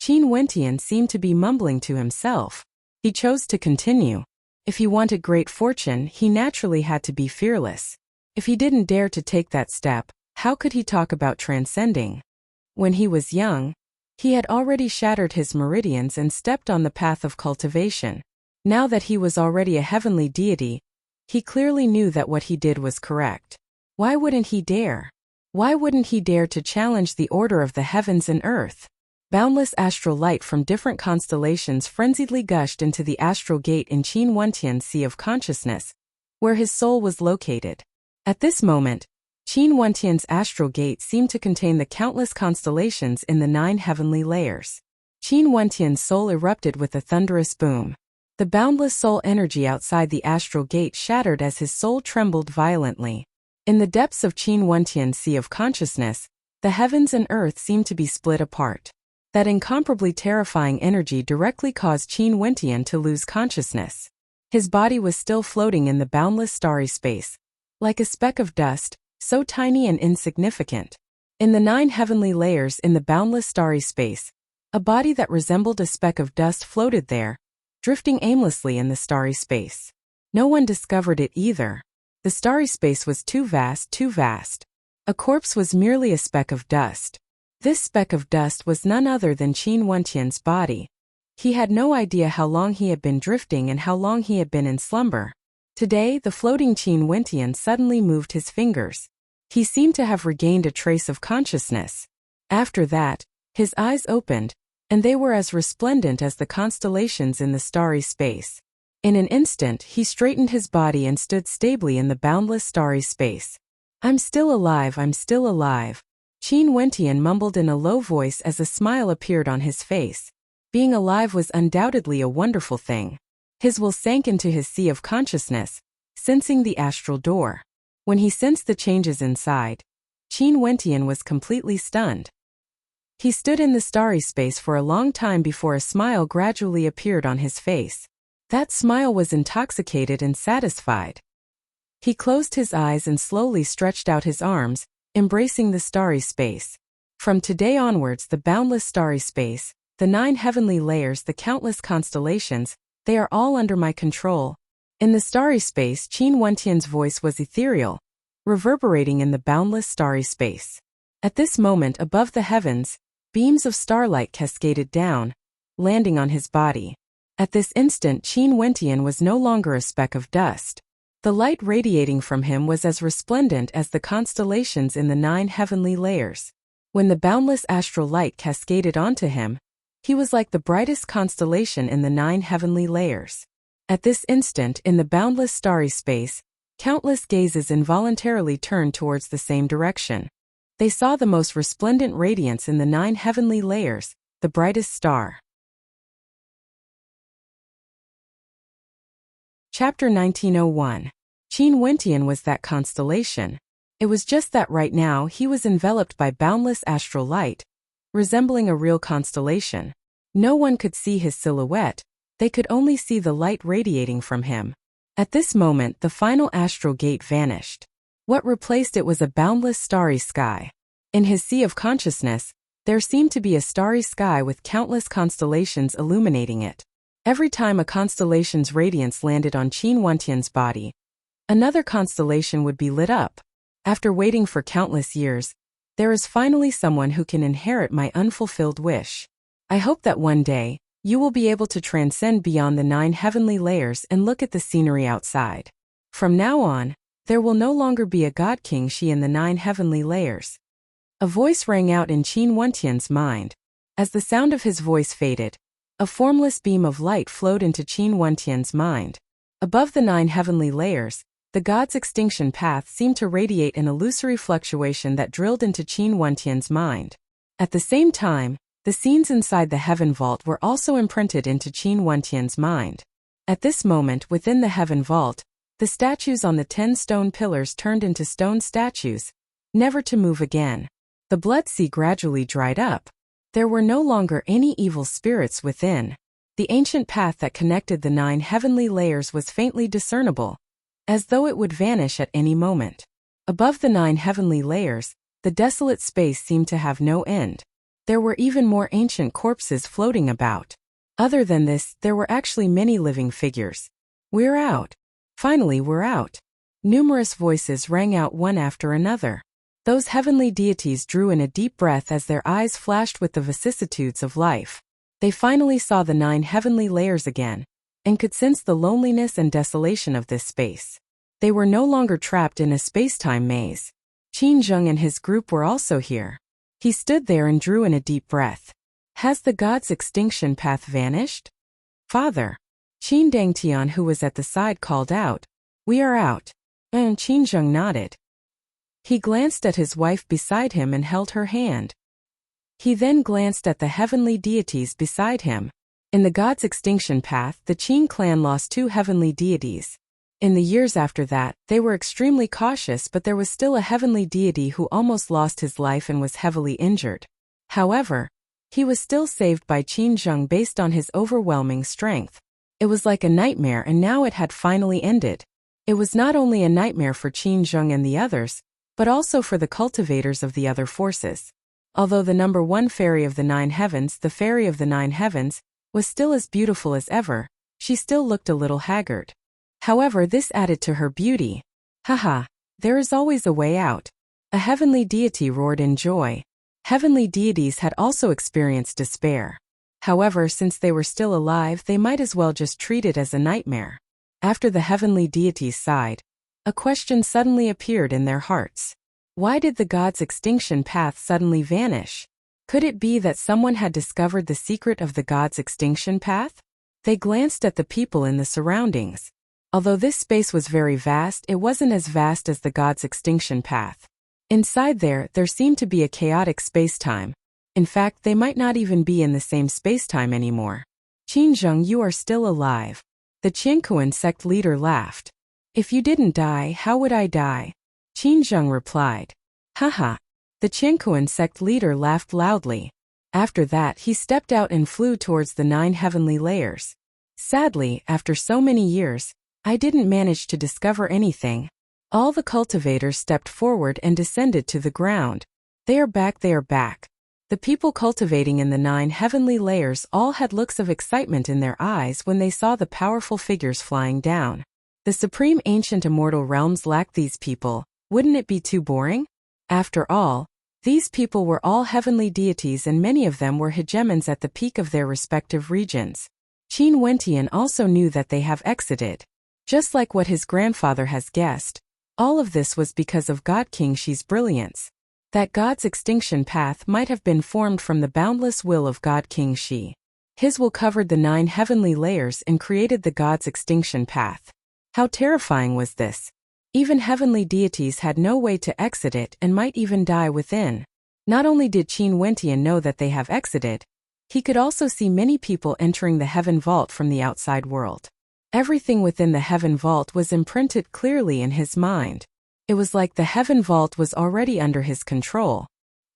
A: Qin Wentian seemed to be mumbling to himself. He chose to continue. If he wanted great fortune, he naturally had to be fearless. If he didn't dare to take that step, how could he talk about transcending? When he was young, he had already shattered his meridians and stepped on the path of cultivation. Now that he was already a heavenly deity, he clearly knew that what he did was correct. Why wouldn't he dare? Why wouldn't he dare to challenge the order of the heavens and earth? Boundless astral light from different constellations frenziedly gushed into the astral gate in Qin Wentian's sea of consciousness, where his soul was located. At this moment, Qin Wentian's astral gate seemed to contain the countless constellations in the 9 heavenly layers. Qin Wentian's soul erupted with a thunderous boom. The boundless soul energy outside the astral gate shattered as his soul trembled violently. In the depths of Qin Wentian's sea of consciousness, the heavens and earth seemed to be split apart. That incomparably terrifying energy directly caused Qin Wentian to lose consciousness. His body was still floating in the boundless starry space, like a speck of dust, so tiny and insignificant. In the 9 heavenly layers in the boundless starry space, a body that resembled a speck of dust floated there, drifting aimlessly in the starry space. No one discovered it either. The starry space was too vast, too vast. A corpse was merely a speck of dust. This speck of dust was none other than Qin Wentian's body. He had no idea how long he had been drifting and how long he had been in slumber. Today, the floating Qin Wentian suddenly moved his fingers. He seemed to have regained a trace of consciousness. After that, his eyes opened, and they were as resplendent as the constellations in the starry space. In an instant, he straightened his body and stood stably in the boundless starry space. I'm still alive, I'm still alive. Qin Wentian mumbled in a low voice as a smile appeared on his face. Being alive was undoubtedly a wonderful thing. His will sank into his sea of consciousness, sensing the astral door. When he sensed the changes inside, Qin Wentian was completely stunned. He stood in the starry space for a long time before a smile gradually appeared on his face. That smile was intoxicated and satisfied. He closed his eyes and slowly stretched out his arms, embracing the starry space. From today onwards, the boundless starry space, the 9 heavenly layers, the countless constellations, they are all under my control. In the starry space, Qin Wentian's voice was ethereal, reverberating in the boundless starry space. At this moment, above the heavens, beams of starlight cascaded down, landing on his body. At this instant, Qin Wentian was no longer a speck of dust. The light radiating from him was as resplendent as the constellations in the 9 heavenly layers. When the boundless astral light cascaded onto him, he was like the brightest constellation in the 9 heavenly layers. At this instant, in the boundless starry space, countless gazes involuntarily turned towards the same direction. They saw the most resplendent radiance in the 9 heavenly layers, the brightest star. Chapter 1901. Qin Wentian was that constellation. It was just that right now he was enveloped by boundless astral light, resembling a real constellation. No one could see his silhouette, they could only see the light radiating from him. At this moment, the final astral gate vanished. What replaced it was a boundless starry sky. In his sea of consciousness, there seemed to be a starry sky with countless constellations illuminating it. Every time a constellation's radiance landed on Qin Wentian's body, another constellation would be lit up. After waiting for countless years, there is finally someone who can inherit my unfulfilled wish. I hope that one day, you will be able to transcend beyond the 9 heavenly layers and look at the scenery outside. From now on, there will no longer be a God King Shi in the 9 heavenly layers. A voice rang out in Qin Wentian's mind. As the sound of his voice faded, a formless beam of light flowed into Qin Wentian's mind. Above the 9 heavenly layers, the god's extinction path seemed to radiate an illusory fluctuation that drilled into Qin Wentian's mind. At the same time, the scenes inside the heaven vault were also imprinted into Qin Wentian's mind. At this moment within the heaven vault, the statues on the 10 stone pillars turned into stone statues, never to move again. The blood sea gradually dried up. There were no longer any evil spirits within. The ancient path that connected the 9 heavenly layers was faintly discernible, as though it would vanish at any moment. Above the 9 heavenly layers, the desolate space seemed to have no end. There were even more ancient corpses floating about. Other than this, there were actually many living figures. We're out. Finally, we're out. Numerous voices rang out one after another. Those heavenly deities drew in a deep breath as their eyes flashed with the vicissitudes of life. They finally saw the 9 heavenly layers again, and could sense the loneliness and desolation of this space. They were no longer trapped in a space-time maze. Qin Zheng and his group were also here. He stood there and drew in a deep breath. Has the god's extinction path vanished? Father. Qin Dangtian, who was at the side, called out. We are out. And Qin Zheng nodded. He glanced at his wife beside him and held her hand. He then glanced at the heavenly deities beside him. In the god's extinction path, the Qin clan lost 2 heavenly deities. In the years after that, they were extremely cautious, but there was still a heavenly deity who almost lost his life and was heavily injured. However, he was still saved by Qin Zheng based on his overwhelming strength. It was like a nightmare, and now it had finally ended. It was not only a nightmare for Qin Zheng and the others, but also for the cultivators of the other forces. Although the number 1 fairy of the 9 heavens, the fairy of the 9 heavens, was still as beautiful as ever, she still looked a little haggard. However, this added to her beauty. Haha, there is always a way out. A heavenly deity roared in joy. Heavenly deities had also experienced despair. However, since they were still alive, they might as well just treat it as a nightmare. After the heavenly deities sighed, a question suddenly appeared in their hearts. Why did the god's extinction path suddenly vanish? Could it be that someone had discovered the secret of the god's extinction path? They glanced at the people in the surroundings. Although this space was very vast, it wasn't as vast as the god's extinction path. Inside there seemed to be a chaotic space-time. In fact, they might not even be in the same space-time anymore. Qin Zheng, you are still alive. The Qiankuan sect leader laughed. If you didn't die, how would I die? Qin Zheng replied. Haha. The Qiankuan sect leader laughed loudly. After that, he stepped out and flew towards the 9 heavenly layers. Sadly, after so many years, I didn't manage to discover anything. All the cultivators stepped forward and descended to the ground. They are back, they are back. The people cultivating in the 9 heavenly layers all had looks of excitement in their eyes when they saw the powerful figures flying down. The supreme ancient immortal realms lacked these people. Wouldn't it be too boring? After all, these people were all heavenly deities, and many of them were hegemons at the peak of their respective regions. Qin Wentian also knew that they have exited. Just like what his grandfather has guessed, all of this was because of God King Shi's brilliance. That god's extinction path might have been formed from the boundless will of God King Shi. His will covered the 9 heavenly layers and created the god's extinction path. How terrifying was this? Even heavenly deities had no way to exit it and might even die within. Not only did Qin Wentian know that they have exited, he could also see many people entering the heaven vault from the outside world. Everything within the heaven vault was imprinted clearly in his mind. It was like the heaven vault was already under his control.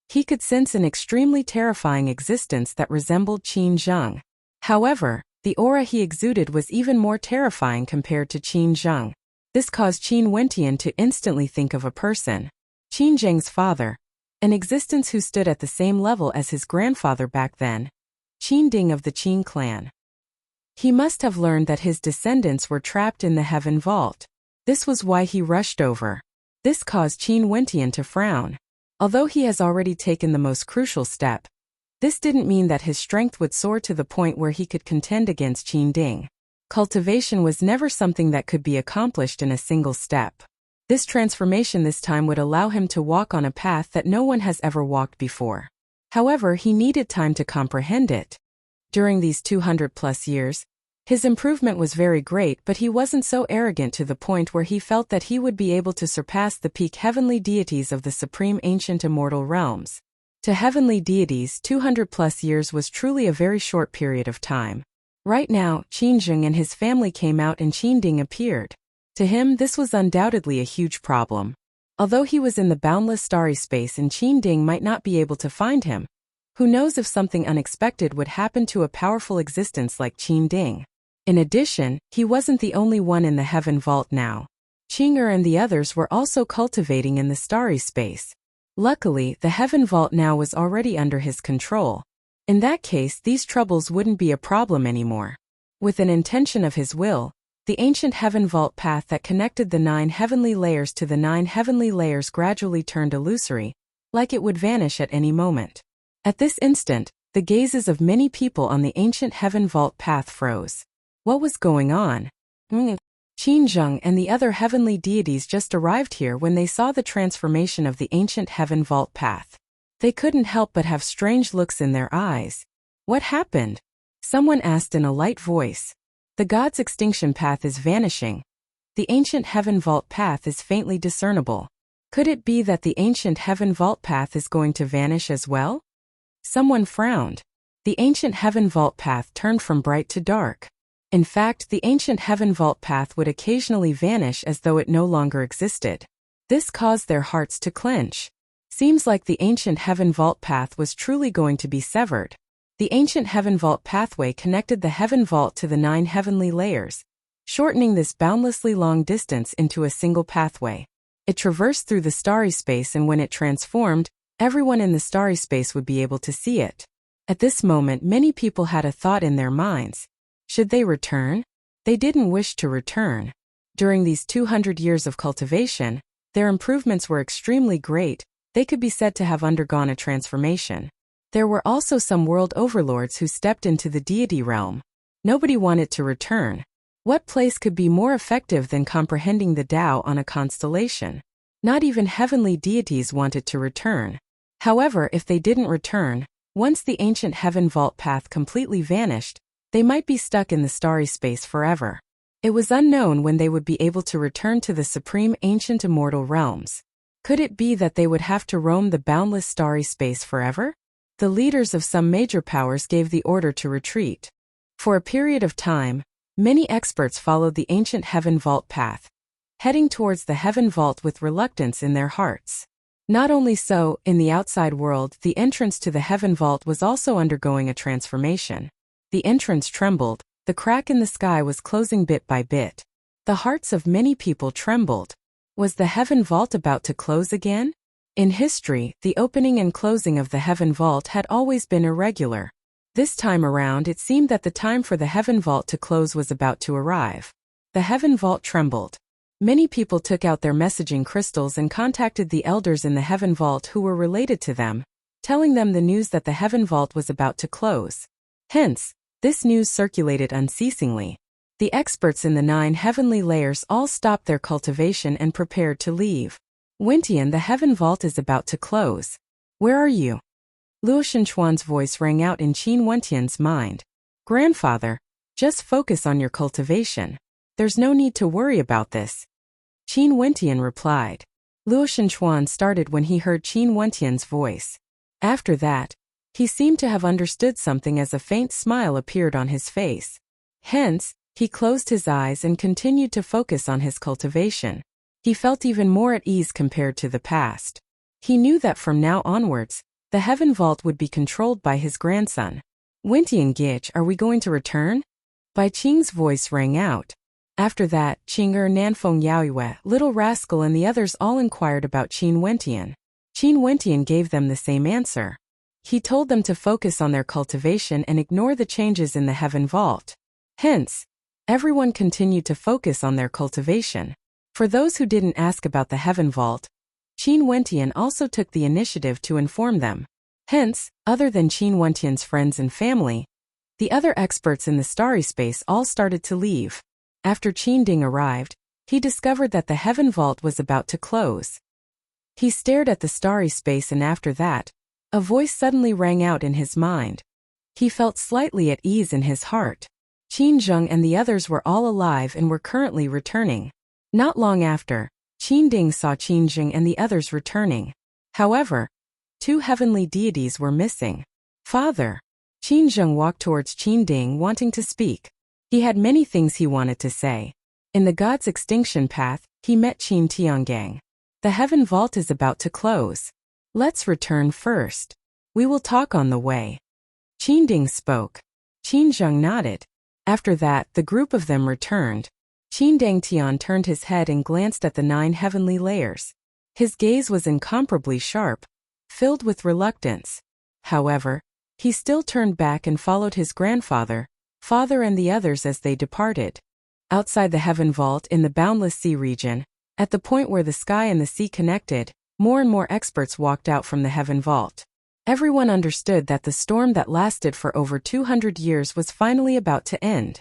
A: He could sense an extremely terrifying existence that resembled Qin Zheng. However, the aura he exuded was even more terrifying compared to Qin Zheng. This caused Qin Wentian to instantly think of a person. Qin Zheng's father, an existence who stood at the same level as his grandfather back then. Qin Ding of the Qin clan. He must have learned that his descendants were trapped in the heaven vault. This was why he rushed over. This caused Qin Wentian to frown. Although he has already taken the most crucial step, this didn't mean that his strength would soar to the point where he could contend against Qin Ding. Cultivation was never something that could be accomplished in a single step. This transformation this time would allow him to walk on a path that no one has ever walked before. However, he needed time to comprehend it. During these 200+ years, his improvement was very great, but he wasn't so arrogant to the point where he felt that he would be able to surpass the peak heavenly deities of the supreme ancient immortal realms. To heavenly deities, 200+ years was truly a very short period of time. Right now, Qin Zheng and his family came out and Qin Ding appeared. To him, this was undoubtedly a huge problem. Although he was in the boundless starry space and Qin Ding might not be able to find him, who knows if something unexpected would happen to a powerful existence like Qin Ding. In addition, he wasn't the only one in the heaven vault now. Qing'er and the others were also cultivating in the starry space. Luckily, the heaven vault now was already under his control. In that case, these troubles wouldn't be a problem anymore. With an intention of his will, the ancient heaven vault path that connected the 9 heavenly layers to the 9 heavenly layers gradually turned illusory, like it would vanish at any moment. At this instant, the gazes of many people on the ancient heaven vault path froze. What was going on? Qin Zheng and the other heavenly deities just arrived here when they saw the transformation of the ancient heaven vault path. They couldn't help but have strange looks in their eyes. What happened? Someone asked in a light voice. The god's extinction path is vanishing. The ancient heaven vault path is faintly discernible. Could it be that the ancient heaven vault path is going to vanish as well? Someone frowned. The ancient heaven vault path turned from bright to dark. In fact, the ancient heaven vault path would occasionally vanish as though it no longer existed. This caused their hearts to clench. Seems like the ancient heaven vault path was truly going to be severed. The ancient heaven vault pathway connected the heaven vault to the 9 heavenly layers, shortening this boundlessly long distance into a single pathway. It traversed through the starry space, and when it transformed, everyone in the starry space would be able to see it. At this moment, many people had a thought in their minds. Should they return? They didn't wish to return. During these 200 years of cultivation, their improvements were extremely great. They could be said to have undergone a transformation. There were also some world overlords who stepped into the deity realm. Nobody wanted to return. What place could be more effective than comprehending the Tao on a constellation? Not even heavenly deities wanted to return. However, if they didn't return, once the ancient heaven vault path completely vanished, they might be stuck in the starry space forever. It was unknown when they would be able to return to the supreme ancient immortal realms. Could it be that they would have to roam the boundless starry space forever? The leaders of some major powers gave the order to retreat. For a period of time, many experts followed the ancient heaven vault path, heading towards the heaven vault with reluctance in their hearts. Not only so, in the outside world, the entrance to the heaven vault was also undergoing a transformation. The entrance trembled, the crack in the sky was closing bit by bit. The hearts of many people trembled. Was the heaven vault about to close again? In history, the opening and closing of the heaven vault had always been irregular. This time around, it seemed that the time for the heaven vault to close was about to arrive. The heaven vault trembled. Many people took out their messaging crystals and contacted the elders in the heaven vault who were related to them, telling them the news that the heaven vault was about to close. Hence, this news circulated unceasingly. The experts in the 9 heavenly layers all stopped their cultivation and prepared to leave. Wentian, the heaven vault is about to close. Where are you? Luo Shenchuan's voice rang out in Qin Wentian's mind. Grandfather, just focus on your cultivation. There's no need to worry about this. Qin Wentian replied. Luo Shenchuan started when he heard Qin Wentian's voice. After that, he seemed to have understood something as a faint smile appeared on his face. Hence, he closed his eyes and continued to focus on his cultivation. He felt even more at ease compared to the past. He knew that from now onwards, the heaven vault would be controlled by his grandson. Wentian Gich, are we going to return? Bai Qing's voice rang out. After that, Qing'er, Nanfeng Yaoyue, Little Rascal and the others all inquired about Qin Wentian. Qin Wentian gave them the same answer. He told them to focus on their cultivation and ignore the changes in the heaven vault. Hence, everyone continued to focus on their cultivation. For those who didn't ask about the heaven vault, Qin Wentian also took the initiative to inform them. Hence, other than Qin Wentian's friends and family, the other experts in the starry space all started to leave. After Qin Ding arrived, he discovered that the heaven vault was about to close. He stared at the starry space, and after that, a voice suddenly rang out in his mind. He felt slightly at ease in his heart. Qin Zheng and the others were all alive and were currently returning. Not long after, Qin Ding saw Qin Zheng and the others returning. However, 2 heavenly deities were missing. Father. Qin Zheng walked towards Qin Ding wanting to speak. He had many things he wanted to say. In the god's extinction path, he met Qin Tiangang. The heaven vault is about to close. Let's return first. We will talk on the way. Qin Ding spoke. Qin Zheng nodded. After that, the group of them returned. Qin Dangtian turned his head and glanced at the 9 heavenly layers. His gaze was incomparably sharp, filled with reluctance. However, he still turned back and followed his grandfather, father and the others as they departed. Outside the heaven vault in the boundless sea region, at the point where the sky and the sea connected, more and more experts walked out from the heaven vault. Everyone understood that the storm that lasted for over 200 years was finally about to end.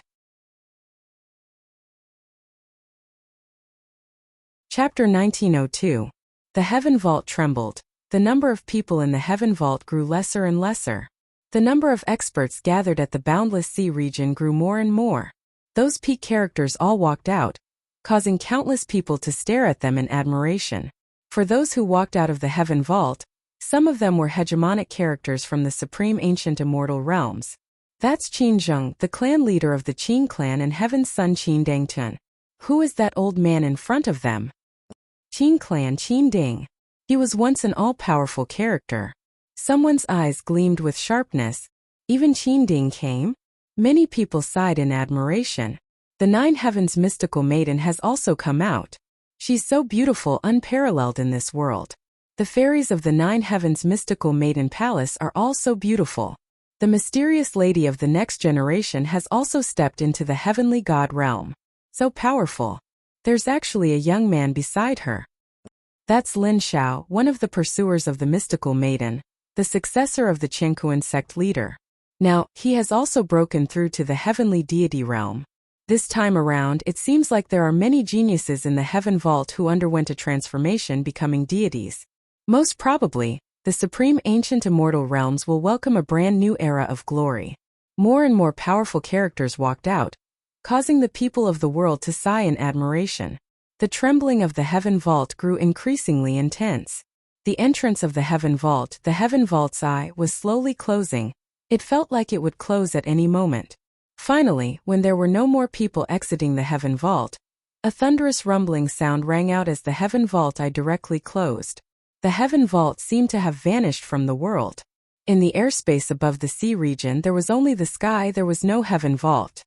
A: Chapter 1902. The heaven vault trembled. The number of people in the heaven vault grew lesser and lesser. The number of experts gathered at the boundless sea region grew more and more. Those peak characters all walked out, causing countless people to stare at them in admiration. For those who walked out of the heaven vault, some of them were hegemonic characters from the supreme ancient immortal realms. That's Qin Zheng, the clan leader of the Qin clan and Heaven's son Qin Dangtian. Who is that old man in front of them? Qin clan Qin Ding. He was once an all-powerful character. Someone's eyes gleamed with sharpness. Even Qin Ding came? Many people sighed in admiration. The 9 heavens mystical maiden has also come out. She's so beautiful, unparalleled in this world. The fairies of the 9 heavens mystical maiden palace are all so beautiful. The mysterious lady of the next generation has also stepped into the heavenly god realm. So powerful. There's actually a young man beside her. That's Lin Xiao, one of the pursuers of the mystical maiden, the successor of the Qiankuan sect leader. Now, he has also broken through to the heavenly deity realm. This time around, it seems like there are many geniuses in the heaven vault who underwent a transformation, becoming deities. Most probably, the supreme ancient immortal realms will welcome a brand new era of glory. More and more powerful characters walked out, causing the people of the world to sigh in admiration. The trembling of the heaven vault grew increasingly intense. The entrance of the heaven vault's eye was slowly closing. It felt like it would close at any moment. Finally, when there were no more people exiting the heaven vault, a thunderous rumbling sound rang out as the heaven vault eye directly closed. The heaven vault seemed to have vanished from the world. In the airspace above the sea region there was only the sky, there was no heaven vault.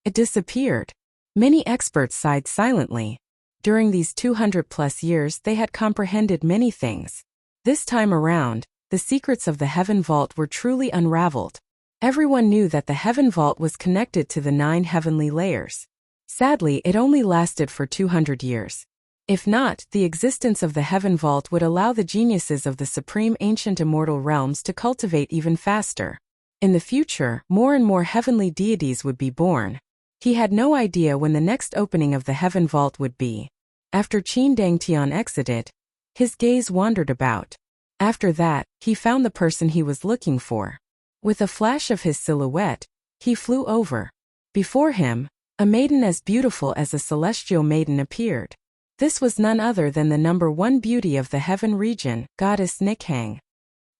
A: It disappeared. Many experts sighed silently. During these 200+ years they had comprehended many things. This time around, the secrets of the heaven vault were truly unraveled. Everyone knew that the heaven vault was connected to the 9 heavenly layers. Sadly, it only lasted for 200 years. If not, the existence of the heaven vault would allow the geniuses of the supreme ancient immortal realms to cultivate even faster. In the future, more and more heavenly deities would be born. He had no idea when the next opening of the heaven vault would be. After Qin Dangtian exited, his gaze wandered about. After that, he found the person he was looking for. With a flash of his silhouette, he flew over. Before him, a maiden as beautiful as a celestial maiden appeared. This was none other than the number 1 beauty of the heaven region, goddess Nikhang.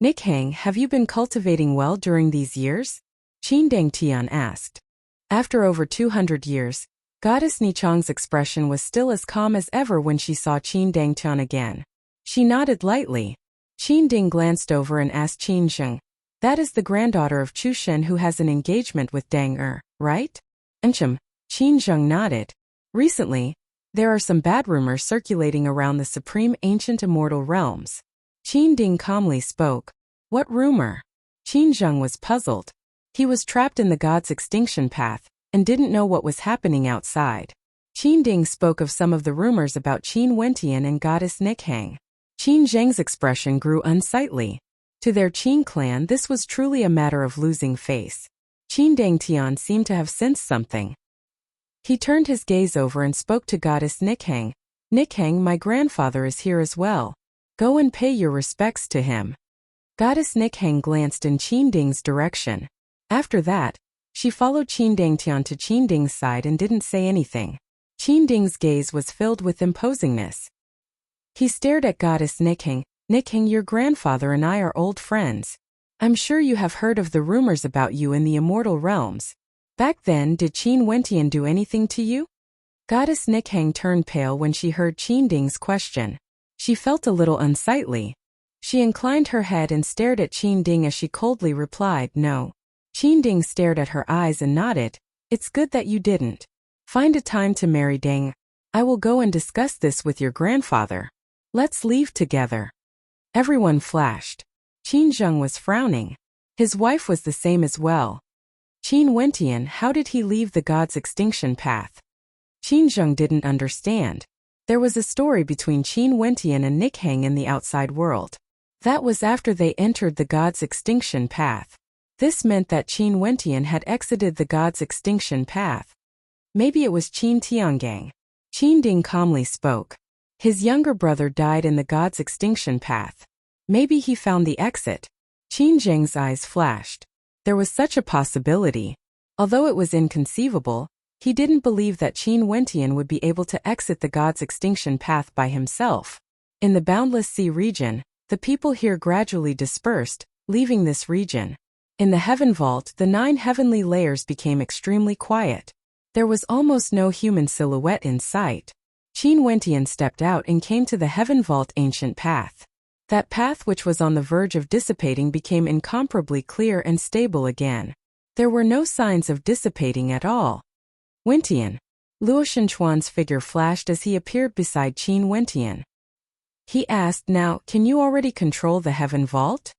A: Nikhang, have you been cultivating well during these years? Qin Dangtian asked. After over 200 years, goddess Nichang's expression was still as calm as ever when she saw Qin Dangtian again. She nodded lightly. Qin Ding glanced over and asked Qin Zheng, "That is the granddaughter of Chu Shen who has an engagement with Dang right?" Qin Zheng nodded. Recently, there are some bad rumors circulating around the supreme ancient immortal realms. Qin Ding calmly spoke. What rumor? Qin Zheng was puzzled. He was trapped in the god's extinction path, and didn't know what was happening outside. Qin Ding spoke of some of the rumors about Qin Wentian and goddess Nikhang. Qin Zheng's expression grew unsightly. To their Qin clan, this was truly a matter of losing face. Qin Dangtian seemed to have sensed something. He turned his gaze over and spoke to goddess Nikhang. Nikhang, my grandfather is here as well. Go and pay your respects to him. Goddess Nikhang glanced in Qin Ding's direction. After that, she followed Qin Dangtian to Qin Ding's side and didn't say anything. Qin Ding's gaze was filled with imposingness. He stared at goddess Nikhang. Nikhang, your grandfather and I are old friends. I'm sure you have heard of the rumors about you in the immortal realms. Back then, did Qin Wentian do anything to you? Goddess Nikhang turned pale when she heard Qin Ding's question. She felt a little unsightly. She inclined her head and stared at Qin Ding as she coldly replied, no. Qin Ding stared at her eyes and nodded. It's good that you didn't. Find a time to marry Ding. I will go and discuss this with your grandfather. Let's leave together. Everyone flashed. Qin Zheng was frowning. His wife was the same as well. Qin Wentian, how did he leave the god's extinction path? Qin Zheng didn't understand. There was a story between Qin Wentian and Nikhang in the outside world. That was after they entered the god's extinction path. This meant that Qin Wentian had exited the god's extinction path. Maybe it was Qin Tiangang. Qin Ding calmly spoke. His younger brother died in the god's extinction path. Maybe he found the exit. Qin Zheng's eyes flashed. There was such a possibility. Although it was inconceivable, he didn't believe that Qin Wentian would be able to exit the god's extinction path by himself. In the Boundless Sea region, the people here gradually dispersed, leaving this region. In the Heaven Vault, the 9 heavenly layers became extremely quiet. There was almost no human silhouette in sight. Qin Wentian stepped out and came to the Heaven Vault ancient path. That path, which was on the verge of dissipating, became incomparably clear and stable again. There were no signs of dissipating at all. Wentian. Luo Shenchuan's figure flashed as he appeared beside Qin Wentian. He asked, now, can you already control the Heaven Vault?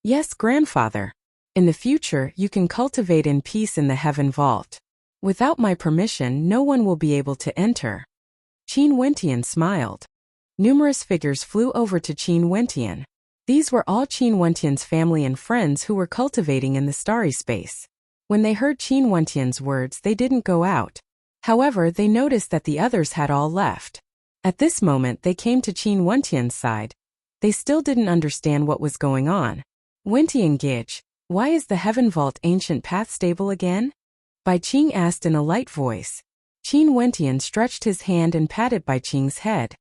A: Yes, grandfather. In the future, you can cultivate in peace in the Heaven Vault. Without my permission, no one will be able to enter. Qin Wentian smiled. Numerous figures flew over to Qin Wentian. These were all Qin Wentian's family and friends who were cultivating in the starry space. When they heard Qin Wentian's words, they didn't go out. However, they noticed that the others had all left. At this moment, they came to Qin Wentian's side. They still didn't understand what was going on. Wentian Gich, why is the Heaven Vault ancient path stable again? Bai Qing asked in a light voice. Qin Wentian stretched his hand and patted Bai Qing's head.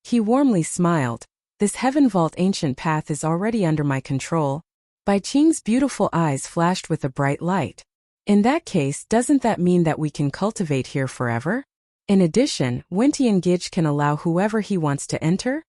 A: He warmly smiled. This Heaven Vault ancient path is already under my control. Bai Qing's beautiful eyes flashed with a bright light. In that case, doesn't that mean that we can cultivate here forever? In addition, Wentian Gich can allow whoever he wants to enter?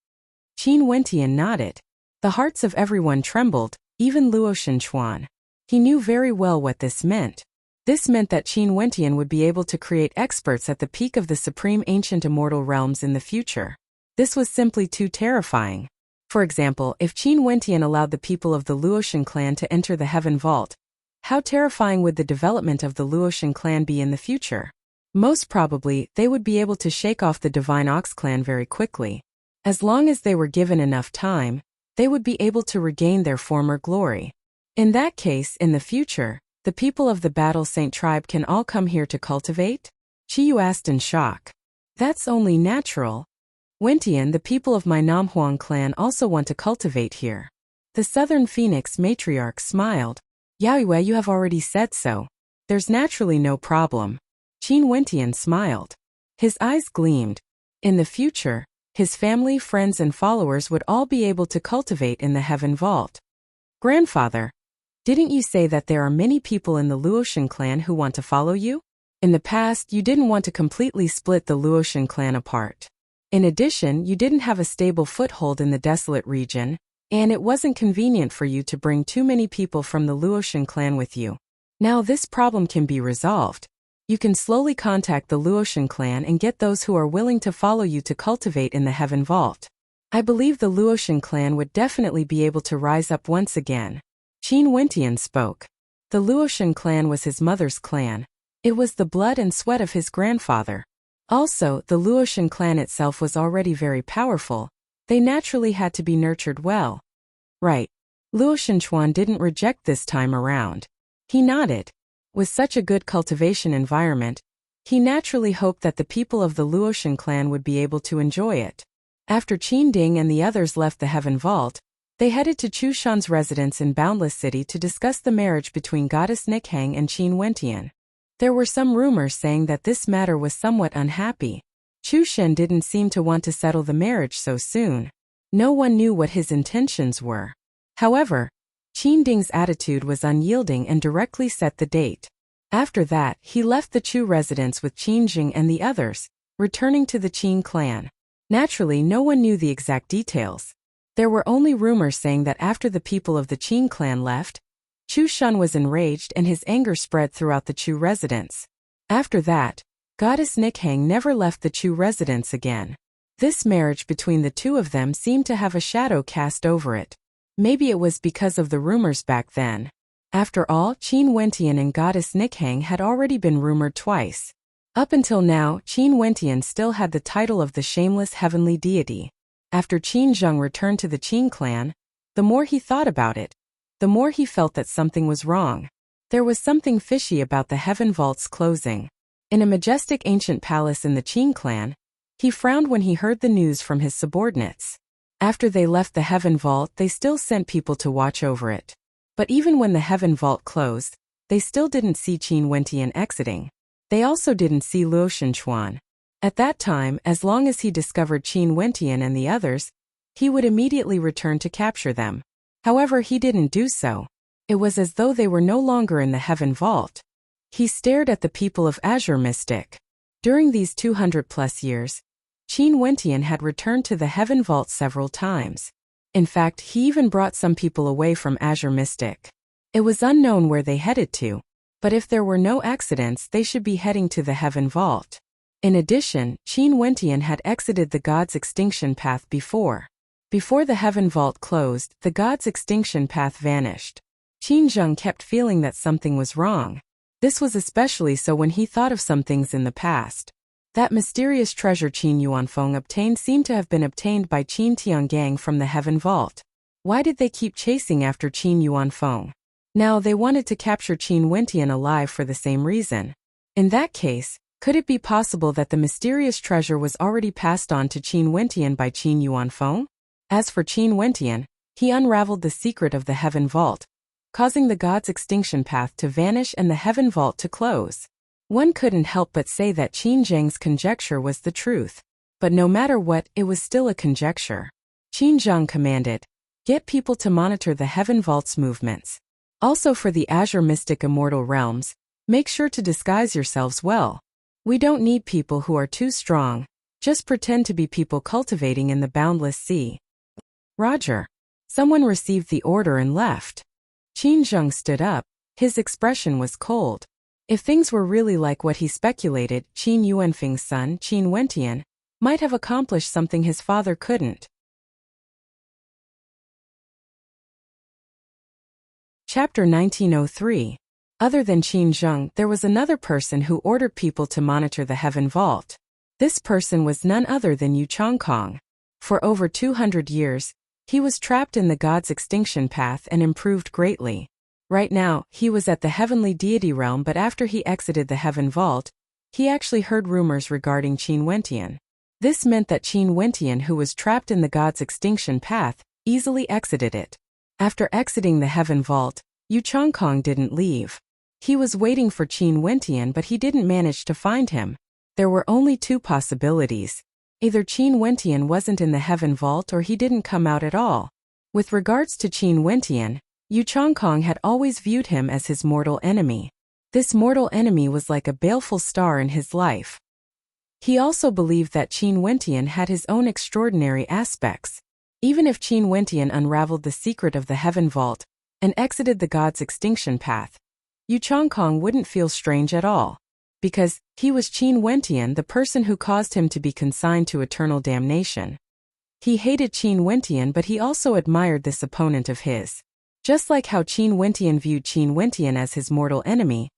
A: Qin Wentian nodded. The hearts of everyone trembled, even Luo Shenchuan. He knew very well what this meant. This meant that Qin Wentian would be able to create experts at the peak of the supreme ancient immortal realms in the future. This was simply too terrifying. For example, if Qin Wentian allowed the people of the Luoshan clan to enter the Heaven Vault, how terrifying would the development of the Luoshan clan be in the future? Most probably, they would be able to shake off the Divine Ox clan very quickly. As long as they were given enough time, they would be able to regain their former glory. In that case, in the future, the people of the Battle Saint tribe can all come here to cultivate? Qiyu asked in shock. That's only natural. Wentian, the people of my Namhuang clan also want to cultivate here. The Southern Phoenix matriarch smiled. Yaoyue, you have already said so. There's naturally no problem. Qin Wentian smiled. His eyes gleamed. In the future, his family, friends and followers would all be able to cultivate in the Heaven Vault. Grandfather, didn't you say that there are many people in the Luoshan clan who want to follow you? In the past, you didn't want to completely split the Luoshan clan apart. In addition, you didn't have a stable foothold in the desolate region, and it wasn't convenient for you to bring too many people from the Luoshan clan with you. Now this problem can be resolved. You can slowly contact the Luoshan clan and get those who are willing to follow you to cultivate in the Heaven Vault. I believe the Luoshan clan would definitely be able to rise up once again. Qin Wentian spoke. The Luoshan clan was his mother's clan. It was the blood and sweat of his grandfather. Also, the Luotian clan itself was already very powerful. They naturally had to be nurtured well. Right. Luo Shenchuan didn't reject this time around. He nodded. With such a good cultivation environment, he naturally hoped that the people of the Luotian clan would be able to enjoy it. After Qin Ding and the others left the Heaven Vault, they headed to Chu Shan's residence in Boundless City to discuss the marriage between Goddess Nikhang and Qin Wentian. There were some rumors saying that this matter was somewhat unhappy. Chu Shan didn't seem to want to settle the marriage so soon. No one knew what his intentions were. However, Qin Ding's attitude was unyielding and directly set the date. After that, he left the Chu residence with Qin Jing and the others, returning to the Qin clan. Naturally, no one knew the exact details. There were only rumors saying that after the people of the Qin clan left, Chu Shan was enraged and his anger spread throughout the Chu residence. After that, Goddess Nikhang never left the Chu residence again. This marriage between the two of them seemed to have a shadow cast over it. Maybe it was because of the rumors back then. After all, Qin Wentian and Goddess Nikhang had already been rumored twice. Up until now, Qin Wentian still had the title of the shameless heavenly deity. After Qin Zheng returned to the Qin clan, the more he thought about it, the more he felt that something was wrong. There was something fishy about the Heaven Vault's closing. In a majestic ancient palace in the Qin clan, he frowned when he heard the news from his subordinates. After they left the Heaven Vault, they still sent people to watch over it. But even when the Heaven Vault closed, they still didn't see Qin Wentian exiting. They also didn't see Luo Shenchuan. At that time, as long as he discovered Qin Wentian and the others, he would immediately return to capture them. However, he didn't do so. It was as though they were no longer in the Heaven Vault. He stared at the people of Azure Mystic. During these 200+ years, Qin Wentian had returned to the Heaven Vault several times. In fact, he even brought some people away from Azure Mystic. It was unknown where they headed to, but if there were no accidents, they should be heading to the Heaven Vault. In addition, Qin Wentian had exited the God's Extinction Path before. Before the Heaven Vault closed, the God's Extinction Path vanished. Qin Zheng kept feeling that something was wrong. This was especially so when he thought of some things in the past. That mysterious treasure Qin Yuanfeng obtained seemed to have been obtained by Qin Tiangang from the Heaven Vault. Why did they keep chasing after Qin Yuanfeng? Now they wanted to capture Qin Wentian alive for the same reason. In that case, could it be possible that the mysterious treasure was already passed on to Qin Wentian by Qin Yuanfeng? As for Qin Wentian, he unraveled the secret of the Heaven Vault, causing the God's Extinction Path to vanish and the Heaven Vault to close. One couldn't help but say that Qin Zheng's conjecture was the truth. But no matter what, it was still a conjecture. Qin Zheng commanded, "Get people to monitor the Heaven Vault's movements. Also for the Azure Mystic Immortal Realms, make sure to disguise yourselves well. We don't need people who are too strong. Just pretend to be people cultivating in the Boundless Sea." Roger. Someone received the order and left. Qin Zheng stood up. His expression was cold. If things were really like what he speculated, Qin Yuanfeng's son, Qin Wentian, might have accomplished something his father couldn't. Chapter 1903. Other than Qin Zheng, there was another person who ordered people to monitor the Heaven Vault. This person was none other than Yu Changkong. For over 200 years, he was trapped in the God's Extinction Path and improved greatly. Right now, he was at the Heavenly Deity realm, but after he exited the Heaven Vault, he actually heard rumors regarding Qin Wentian. This meant that Qin Wentian, who was trapped in the God's Extinction Path, easily exited it. After exiting the Heaven Vault, Yu Changkong didn't leave. He was waiting for Qin Wentian, but he didn't manage to find him. There were only two possibilities. Either Qin Wentian wasn't in the Heaven Vault or he didn't come out at all. With regards to Qin Wentian, Yu Changkong had always viewed him as his mortal enemy. This mortal enemy was like a baleful star in his life. He also believed that Qin Wentian had his own extraordinary aspects. Even if Qin Wentian unraveled the secret of the Heaven Vault and exited the God's Extinction Path, Yu Changkong wouldn't feel strange at all. Because he was Qin Wentian, the person who caused him to be consigned to eternal damnation. He hated Qin Wentian, but he also admired this opponent of his. Just like how Qin Wentian viewed Qin Wentian as his mortal enemy,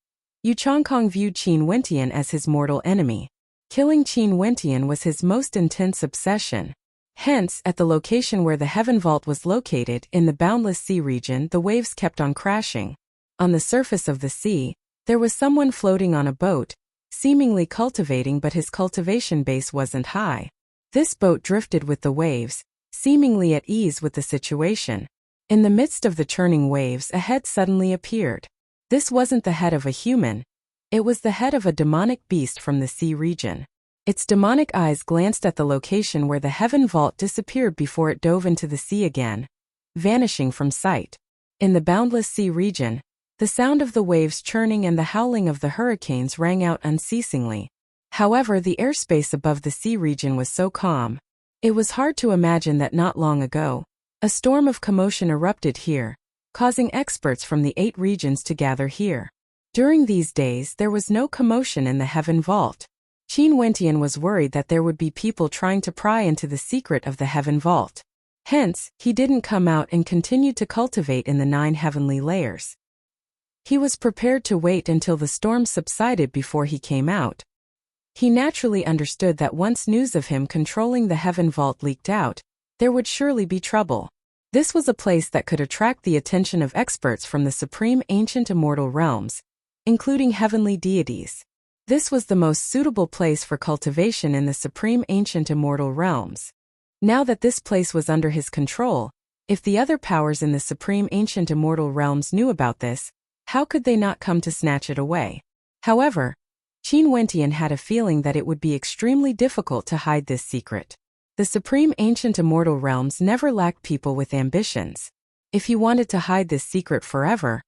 A: Yu Changkong viewed Qin Wentian as his mortal enemy. Killing Qin Wentian was his most intense obsession. Hence, at the location where the Heaven Vault was located, in the boundless sea region, the waves kept on crashing. On the surface of the sea, there was someone floating on a boat, seemingly cultivating, but his cultivation base wasn't high. This boat drifted with the waves, seemingly at ease with the situation. In the midst of the churning waves, a head suddenly appeared. This wasn't the head of a human. It was the head of a demonic beast from the sea region. Its demonic eyes glanced at the location where the Heaven Vault disappeared before it dove into the sea again, vanishing from sight. In the boundless sea region, the sound of the waves churning and the howling of the hurricanes rang out unceasingly. However, the airspace above the sea region was so calm. It was hard to imagine that not long ago, a storm of commotion erupted here, causing experts from the 8 regions to gather here. During these days, there was no commotion in the Heaven Vault. Qin Wentian was worried that there would be people trying to pry into the secret of the Heaven Vault. Hence, he didn't come out and continued to cultivate in the 9 heavenly layers. He was prepared to wait until the storm subsided before he came out. He naturally understood that once news of him controlling the Heaven Vault leaked out, there would surely be trouble. This was a place that could attract the attention of experts from the supreme ancient immortal realms, including heavenly deities. This was the most suitable place for cultivation in the supreme ancient immortal realms. Now that this place was under his control, if the other powers in the supreme ancient immortal realms knew about this, how could they not come to snatch it away? However, Qin Wentian had a feeling that it would be extremely difficult to hide this secret. The supreme ancient immortal realms never lacked people with ambitions. If he wanted to hide this secret forever,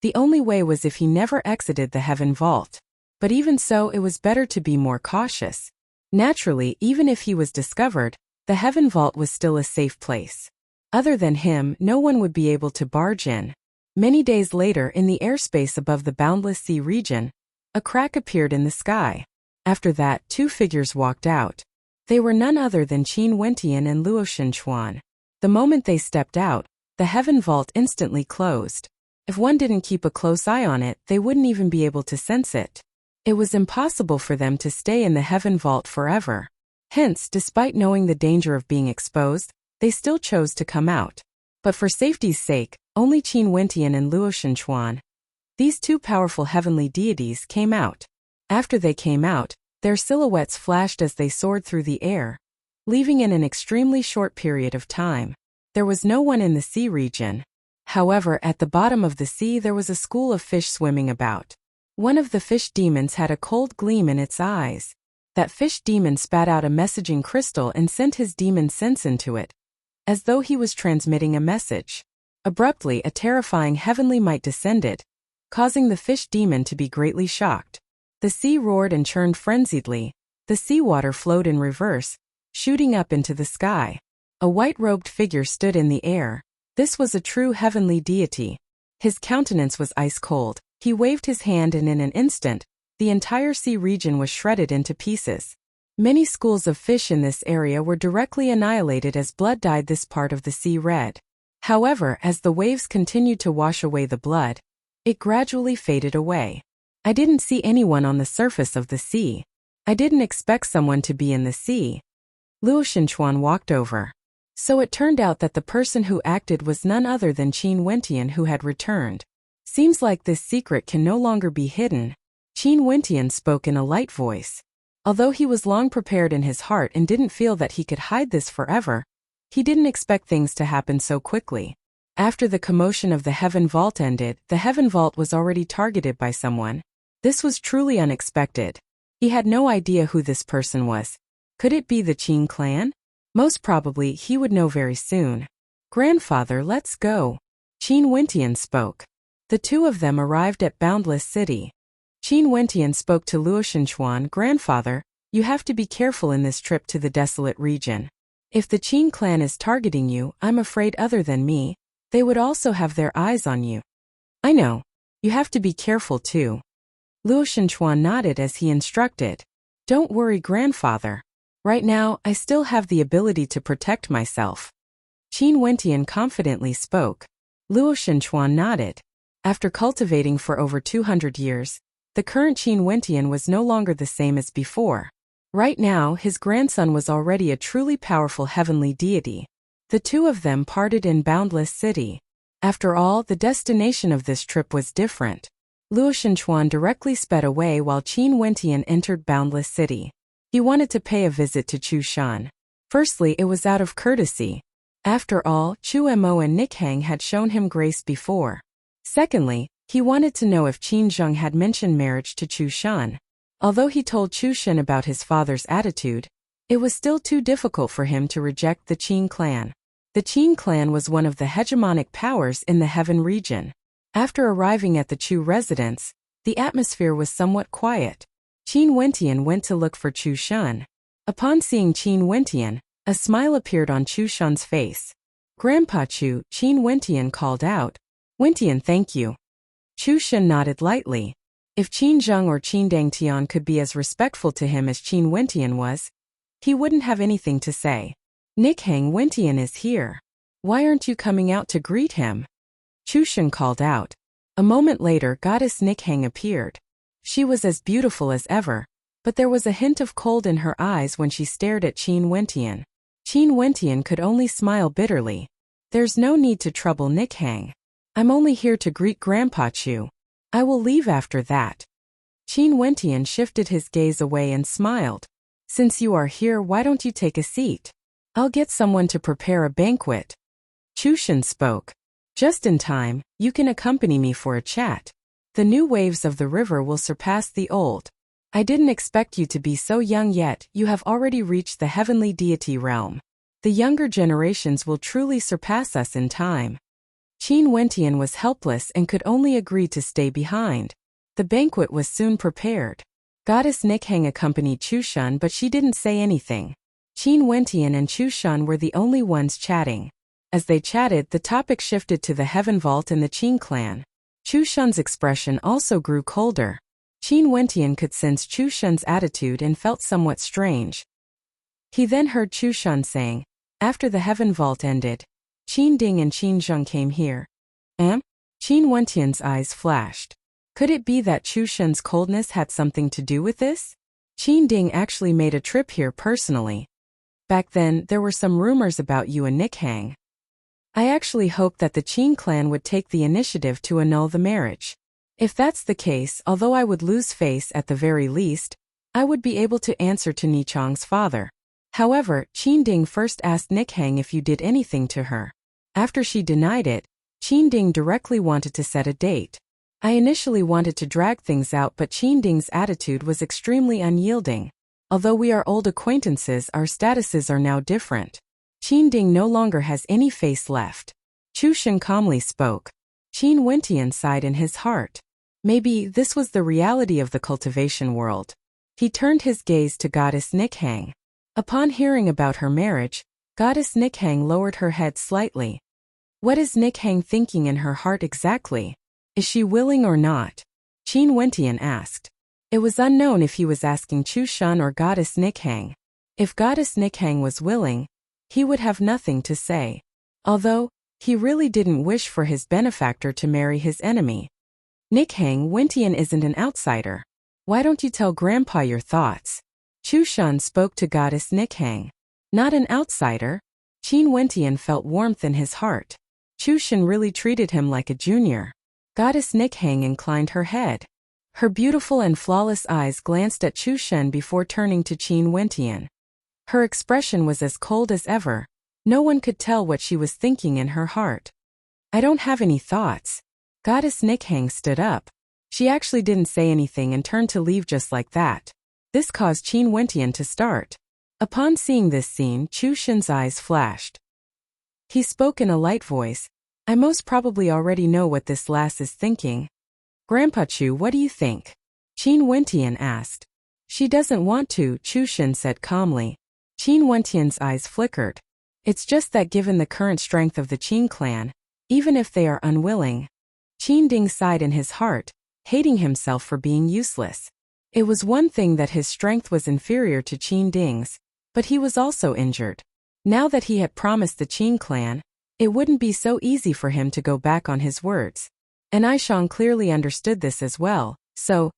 A: the only way was if he never exited the Heaven Vault. But even so, it was better to be more cautious. Naturally, even if he was discovered, the Heaven Vault was still a safe place. Other than him, no one would be able to barge in. Many days later, in the airspace above the boundless sea region, a crack appeared in the sky. After that, 2 figures walked out. They were none other than Qin Wentian and Luo Xinchuan. The moment they stepped out, the Heaven Vault instantly closed. If one didn't keep a close eye on it, they wouldn't even be able to sense it. It was impossible for them to stay in the Heaven Vault forever. Hence, despite knowing the danger of being exposed, they still chose to come out. But for safety's sake, only Qin Wentian and Luo Xinchuan, these 2 powerful heavenly deities, came out. After they came out, their silhouettes flashed as they soared through the air, leaving in an extremely short period of time. There was no one in the sea region. However, at the bottom of the sea there was a school of fish swimming about. One of the fish demons had a cold gleam in its eyes. That fish demon spat out a messaging crystal and sent his demon sense into it, as though he was transmitting a message. Abruptly, a terrifying heavenly might descended, causing the fish demon to be greatly shocked. The sea roared and churned frenziedly. The seawater flowed in reverse, shooting up into the sky. A white-robed figure stood in the air. This was a true heavenly deity. His countenance was ice-cold. He waved his hand and in an instant, the entire sea region was shredded into pieces. Many schools of fish in this area were directly annihilated as blood dyed this part of the sea red. However, as the waves continued to wash away the blood, it gradually faded away. I didn't see anyone on the surface of the sea. I didn't expect someone to be in the sea. Luo Xinchuan walked over. So it turned out that the person who acted was none other than Qin Wentian, who had returned. Seems like this secret can no longer be hidden. Qin Wentian spoke in a light voice. Although he was long prepared in his heart and didn't feel that he could hide this forever, he didn't expect things to happen so quickly. After the commotion of the Heaven Vault ended, the Heaven Vault was already targeted by someone. This was truly unexpected. He had no idea who this person was. Could it be the Qin clan? Most probably he would know very soon. "Grandfather, let's go." Qin Wentian spoke. The 2 of them arrived at Boundless City. Qin Wentian spoke to Luo Xinchuan. "Grandfather, you have to be careful in this trip to the desolate region. If the Qin clan is targeting you, I'm afraid other than me, they would also have their eyes on you." "I know. You have to be careful too." Luo Xinchuan nodded as he instructed. "Don't worry, grandfather. Right now, I still have the ability to protect myself." Qin Wentian confidently spoke. Luo Xinchuan nodded. After cultivating for over 200 years, the current Qin Wentian was no longer the same as before. Right now, his grandson was already a truly powerful heavenly deity. The two of them parted in Boundless City. After all, the destination of this trip was different. Luo Shenchuan directly sped away while Qin Wentian entered Boundless City. He wanted to pay a visit to Chu Shan. Firstly, it was out of courtesy. After all, Chu Mo and Nick Hang had shown him grace before. Secondly, he wanted to know if Qin Zheng had mentioned marriage to Chu Shan. Although he told Chu Shan about his father's attitude, it was still too difficult for him to reject the Qin clan. The Qin clan was one of the hegemonic powers in the Heaven region. After arriving at the Chu residence, the atmosphere was somewhat quiet. Qin Wentian went to look for Chu Shan. Upon seeing Qin Wentian, a smile appeared on Chu Shan's face. "Grandpa Chu," Qin Wentian called out. "Wentian, thank you." Chu Shan nodded lightly. If Qin Zheng or Qin Dangtian could be as respectful to him as Qin Wentian was, he wouldn't have anything to say. "Nick Hang, Wentian is here. Why aren't you coming out to greet him?" Chu Shan called out. A moment later, Goddess Nick Hang appeared. She was as beautiful as ever, but there was a hint of cold in her eyes when she stared at Qin Wentian. Qin Wentian could only smile bitterly. "There's no need to trouble Nick Hang. I'm only here to greet Grandpa Chu. I will leave after that." Qin Wentian shifted his gaze away and smiled. "Since you are here, why don't you take a seat? I'll get someone to prepare a banquet." Chu Shan spoke. "Just in time, you can accompany me for a chat. The new waves of the river will surpass the old. I didn't expect you to be so young yet, you have already reached the heavenly deity realm. The younger generations will truly surpass us in time." Qin Wentian was helpless and could only agree to stay behind. The banquet was soon prepared. Goddess Nick Hang accompanied Chu Shan, but she didn't say anything. Qin Wentian and Chu Shan were the only ones chatting. As they chatted, the topic shifted to the Heaven Vault and the Qin clan. Chu Shan's expression also grew colder. Qin Wentian could sense Chu Shan's attitude and felt somewhat strange. He then heard Chu Shan saying, "After the Heaven Vault ended, Qin Ding and Qin Zheng came here." Qin Wentian's eyes flashed. Could it be that Chu Shan's coldness had something to do with this? Qin Ding actually made a trip here personally. Back then, there were some rumors about you and Nick Hang. I actually hoped that the Qin clan would take the initiative to annul the marriage. If that's the case, although I would lose face at the very least, I would be able to answer to Nichong's father. However, Qin Ding first asked Nick Hang if you did anything to her. After she denied it, Qin Ding directly wanted to set a date. I initially wanted to drag things out, but Qin Ding's attitude was extremely unyielding. Although we are old acquaintances, our statuses are now different. Qin Ding no longer has any face left. Chu Shan calmly spoke. Qin Wentian sighed in his heart. Maybe this was the reality of the cultivation world. He turned his gaze to Goddess Nick Hang. Upon hearing about her marriage, Goddess Nick Hang lowered her head slightly. What is Nick Hang thinking in her heart exactly? Is she willing or not? Qin Wentian asked. It was unknown if he was asking Chu Shan or Goddess Nick Hang. If Goddess Nick Hang was willing, he would have nothing to say. Although, he really didn't wish for his benefactor to marry his enemy. Nick Hang, Wentian isn't an outsider. Why don't you tell Grandpa your thoughts? Chu Shan spoke to Goddess Nick Hang. Not an outsider? Qin Wentian felt warmth in his heart. Chu Shan really treated him like a junior. Goddess Nick Hang inclined her head. Her beautiful and flawless eyes glanced at Chu Shan before turning to Qin Wentian. Her expression was as cold as ever. No one could tell what she was thinking in her heart. I don't have any thoughts. Goddess Nick Hang stood up. She actually didn't say anything and turned to leave just like that. This caused Qin Wentian to start. Upon seeing this scene, Chu Shan's eyes flashed. He spoke in a light voice. I most probably already know what this lass is thinking. Grandpa Chu, what do you think? Qin Wentian asked. She doesn't want to, Chu Shan said calmly. Qin Wentian's eyes flickered. It's just that given the current strength of the Qin clan, even if they are unwilling. Qin Ding sighed in his heart, hating himself for being useless. It was one thing that his strength was inferior to Qin Ding's, but he was also injured. Now that he had promised the Qin clan, it wouldn't be so easy for him to go back on his words. And Aishang clearly understood this as well, so,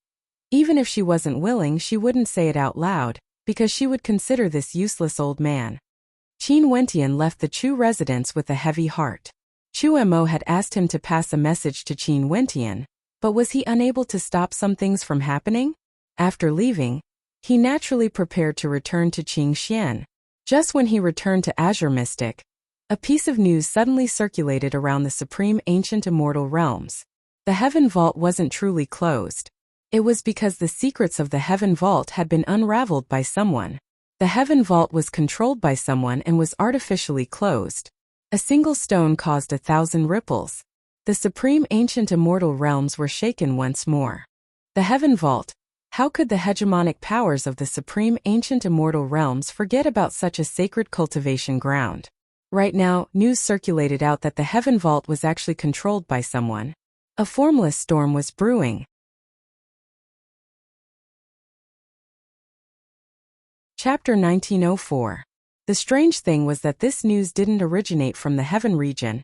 A: even if she wasn't willing, she wouldn't say it out loud, because she would consider this useless old man. Qin Wentian left the Chu residence with a heavy heart. Chu Mo had asked him to pass a message to Qin Wentian, but was he unable to stop some things from happening? After leaving, he naturally prepared to return to Qing Xian. Just when he returned to Azure Mystic, a piece of news suddenly circulated around the supreme ancient immortal realms. The Heaven Vault wasn't truly closed. It was because the secrets of the Heaven Vault had been unraveled by someone. The Heaven Vault was controlled by someone and was artificially closed. A single stone caused 1,000 ripples. The supreme ancient immortal realms were shaken once more. The Heaven Vault. How could the hegemonic powers of the supreme ancient immortal realms forget about such a sacred cultivation ground? Right now, news circulated out that the Heaven Vault was actually controlled by someone. A formless storm was brewing. Chapter 1904. The strange thing was that this news didn't originate from the Heaven region.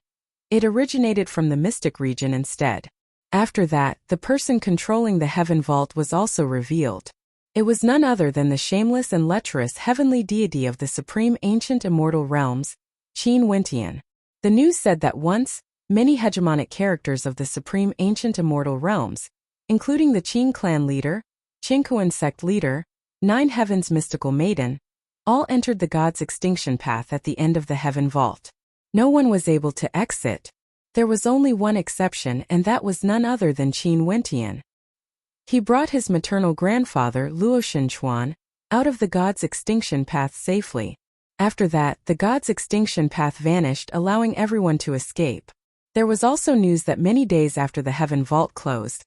A: It originated from the Mystic region instead. After that, the person controlling the Heaven Vault was also revealed. It was none other than the shameless and lecherous heavenly deity of the supreme ancient immortal realms, Qin Wentian. The news said that once, many hegemonic characters of the supreme ancient immortal realms, including the Qin clan leader, Qinkuan sect leader, 9 Heavens mystical maiden, all entered the god's extinction path at the end of the Heaven Vault. No one was able to exit. There was only one exception, and that was none other than Qin Wentian. He brought his maternal grandfather Luo Shenchuan out of the god's extinction path safely. After that, the god's extinction path vanished, allowing everyone to escape. There was also news that many days after the Heaven Vault closed,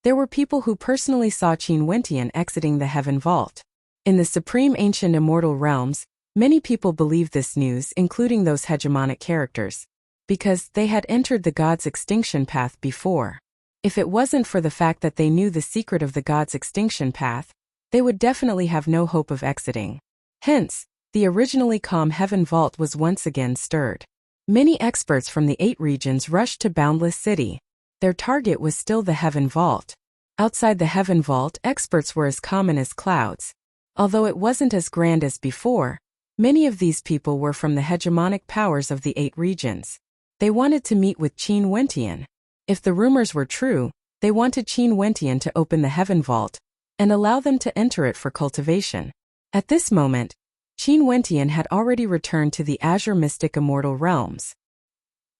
A: there were people who personally saw Qin Wentian exiting the Heaven Vault. In the supreme ancient immortal realms, many people believed this news, including those hegemonic characters, because they had entered the god's extinction path before. If it wasn't for the fact that they knew the secret of the god's extinction path, they would definitely have no hope of exiting. Hence, the originally calm Heaven Vault was once again stirred. Many experts from the 8 regions rushed to Boundless City. Their target was still the Heaven Vault. Outside the Heaven Vault, experts were as common as clouds. Although it wasn't as grand as before, many of these people were from the hegemonic powers of the 8 regions. They wanted to meet with Qin Wentian. If the rumors were true, they wanted Qin Wentian to open the Heaven Vault and allow them to enter it for cultivation. At this moment, Qin Wentian had already returned to the Azure Mystic Immortal Realms.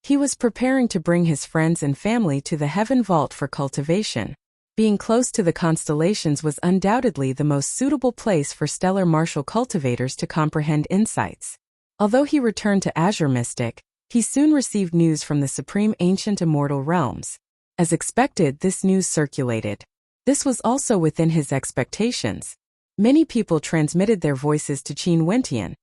A: He was preparing to bring his friends and family to the Heaven Vault for cultivation. Being close to the constellations was undoubtedly the most suitable place for stellar martial cultivators to comprehend insights. Although he returned to Azure Mystic, he soon received news from the supreme ancient immortal realms. As expected, this news circulated. This was also within his expectations. Many people transmitted their voices to Qin Wentian,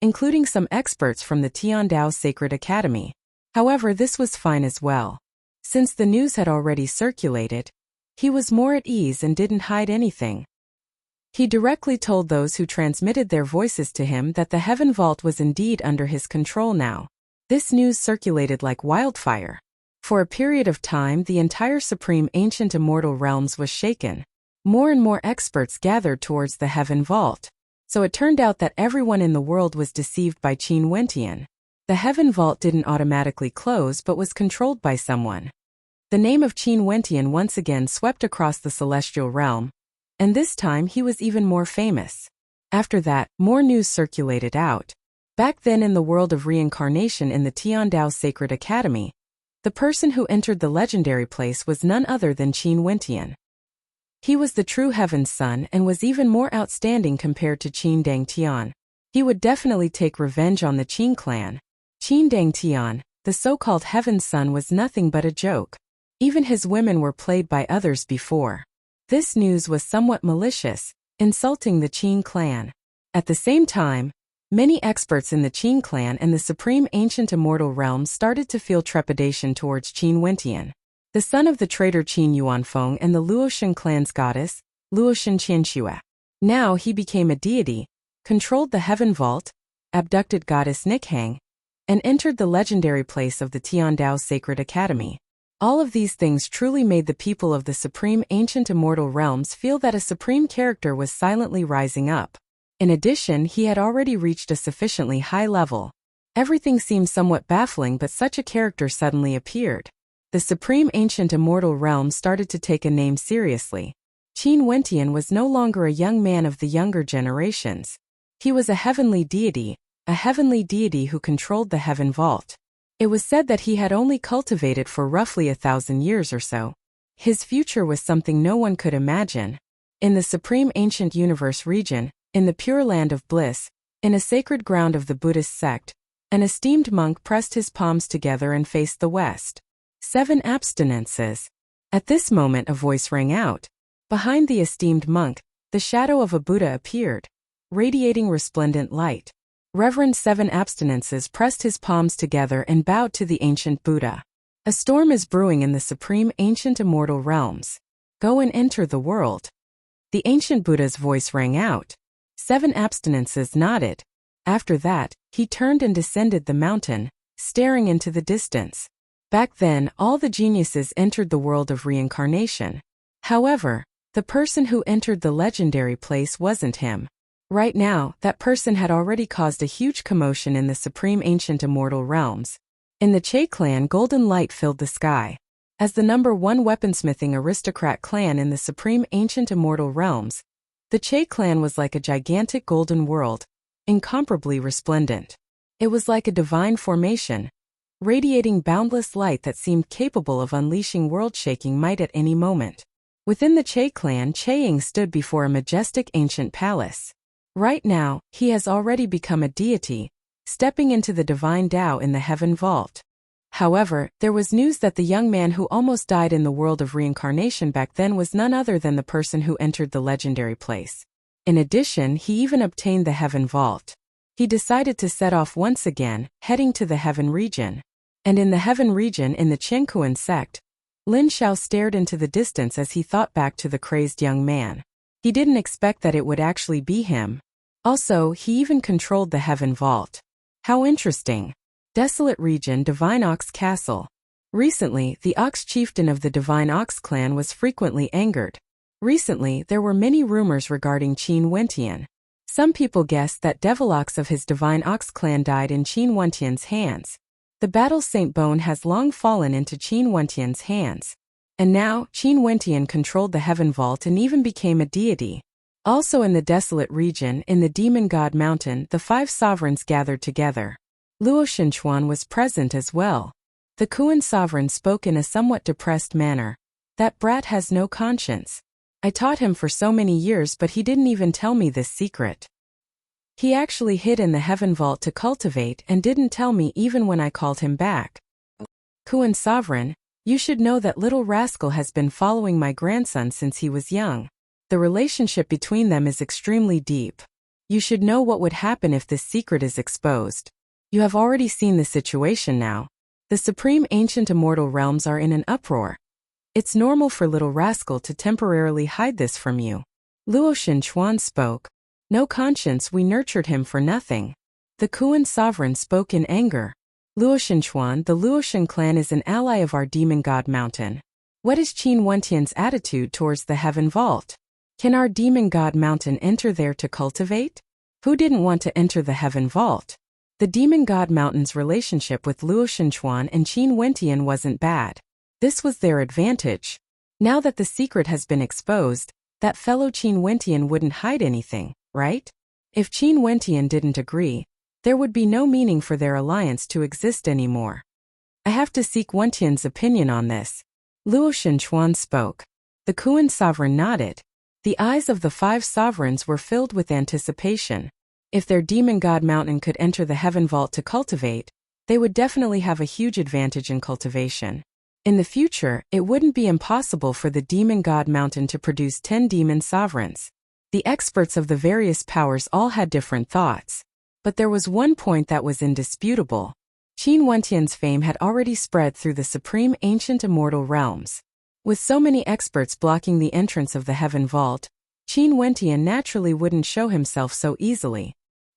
A: including some experts from the Tiandao Sacred Academy. However, this was fine as well. Since the news had already circulated, he was more at ease and didn't hide anything. He directly told those who transmitted their voices to him that the Heaven Vault was indeed under his control now. This news circulated like wildfire. For a period of time, the entire supreme ancient immortal realms was shaken. More and more experts gathered towards the Heaven Vault. So it turned out that everyone in the world was deceived by Qin Wentian. The Heaven Vault didn't automatically close but was controlled by someone. The name of Qin Wentian once again swept across the celestial realm, and this time he was even more famous. After that, more news circulated out. Back then in the world of reincarnation in the Tiandao Sacred Academy, the person who entered the legendary place was none other than Qin Wentian. He was the true Heaven's son and was even more outstanding compared to Qin Dangtian. He would definitely take revenge on the Qin clan. Qin Dangtian, the so-called Heaven's son, was nothing but a joke. Even his women were played by others before. This news was somewhat malicious, insulting the Qin clan. At the same time, many experts in the Qin clan and the supreme ancient immortal realm started to feel trepidation towards Qin Wentian, the son of the traitor Qin Yuanfeng and the Luoshan clan's goddess, Luoshan Qianxue. Now he became a deity, controlled the Heaven Vault, abducted goddess Nikhang, and entered the legendary place of the Tiandao Sacred Academy. All of these things truly made the people of the supreme ancient immortal realms feel that a supreme character was silently rising up. In addition, he had already reached a sufficiently high level. Everything seemed somewhat baffling, but such a character suddenly appeared. The supreme ancient immortal realm started to take a name seriously. Qin Wentian was no longer a young man of the younger generations. He was a heavenly deity who controlled the heaven vault. It was said that he had only cultivated for roughly 1,000 years or so. His future was something no one could imagine. In the supreme ancient universe region, in the pure land of bliss, in a sacred ground of the Buddhist sect, an esteemed monk pressed his palms together and faced the west. 7 abstinences. At this moment a voice rang out. Behind the esteemed monk, the shadow of a Buddha appeared, radiating resplendent light. Reverend 7 abstinences pressed his palms together and bowed to the ancient Buddha. A storm is brewing in the supreme ancient immortal realms. Go and enter the world. The ancient Buddha's voice rang out. 7 abstinences nodded. After that, he turned and descended the mountain, staring into the distance. Back then, all the geniuses entered the world of reincarnation. However, the person who entered the legendary place wasn't him. Right now, that person had already caused a huge commotion in the supreme ancient immortal realms. In the Che clan, golden light filled the sky. As the #1 weaponsmithing aristocrat clan in the supreme ancient immortal realms, the Che clan was like a gigantic golden world, incomparably resplendent. It was like a divine formation, radiating boundless light that seemed capable of unleashing world-shaking might at any moment. Within the Che clan, Che stood before a majestic ancient palace. Right now, he has already become a deity, stepping into the divine Tao in the heaven vault. However, there was news that the young man who almost died in the world of reincarnation back then was none other than the person who entered the legendary place. In addition, he even obtained the heaven vault. He decided to set off once again, heading to the heaven region. And in the heaven region in the Chenkuan sect, Lin Xiao stared into the distance as he thought back to the crazed young man. He didn't expect that it would actually be him. Also, he even controlled the heaven vault. How interesting. Desolate region, Divine Ox Castle. Recently, the Ox chieftain of the Divine Ox clan was frequently angered. Recently, there were many rumors regarding Qin Wentian. Some people guessed that Devil Ox of his Divine Ox clan died in Qin Wentian's hands. The battle Saint Bone has long fallen into Qin Wentian's hands. And now, Qin Wentian controlled the heaven vault and even became a deity. Also in the desolate region, in the Demon God Mountain, the 5 sovereigns gathered together. Luo Shenchuan was present as well. The Kuan sovereign spoke in a somewhat depressed manner. That brat has no conscience. I taught him for so many years, but he didn't even tell me this secret. He actually hid in the heaven vault to cultivate and didn't tell me even when I called him back. Kuan sovereign, you should know that little rascal has been following my grandson since he was young. The relationship between them is extremely deep. You should know what would happen if this secret is exposed. You have already seen the situation now. The supreme ancient immortal realms are in an uproar. It's normal for little rascal to temporarily hide this from you. Luo Shenchuan spoke. No conscience, we nurtured him for nothing. The Kuan sovereign spoke in anger. Luo Shenchuan, the Luoshan clan is an ally of our Demon God Mountain. What is Qin Wentian's attitude towards the heaven vault? Can our Demon God Mountain enter there to cultivate? Who didn't want to enter the heaven vault? The Demon God Mountain's relationship with Luo Shenchuan and Qin Wentian wasn't bad. This was their advantage. Now that the secret has been exposed, that fellow Qin Wentian wouldn't hide anything, right? If Qin Wentian didn't agree, there would be no meaning for their alliance to exist anymore. I have to seek Wentian's opinion on this. Luo Shenchuan spoke. The Kuan sovereign nodded. The eyes of the 5 sovereigns were filled with anticipation. If their Demon God Mountain could enter the heaven vault to cultivate, they would definitely have a huge advantage in cultivation. In the future, it wouldn't be impossible for the Demon God Mountain to produce 10 demon sovereigns. The experts of the various powers all had different thoughts. But there was one point that was indisputable. Qin Wentian's fame had already spread through the supreme ancient immortal realms. With so many experts blocking the entrance of the heaven vault, Qin Wentian naturally wouldn't show himself so easily.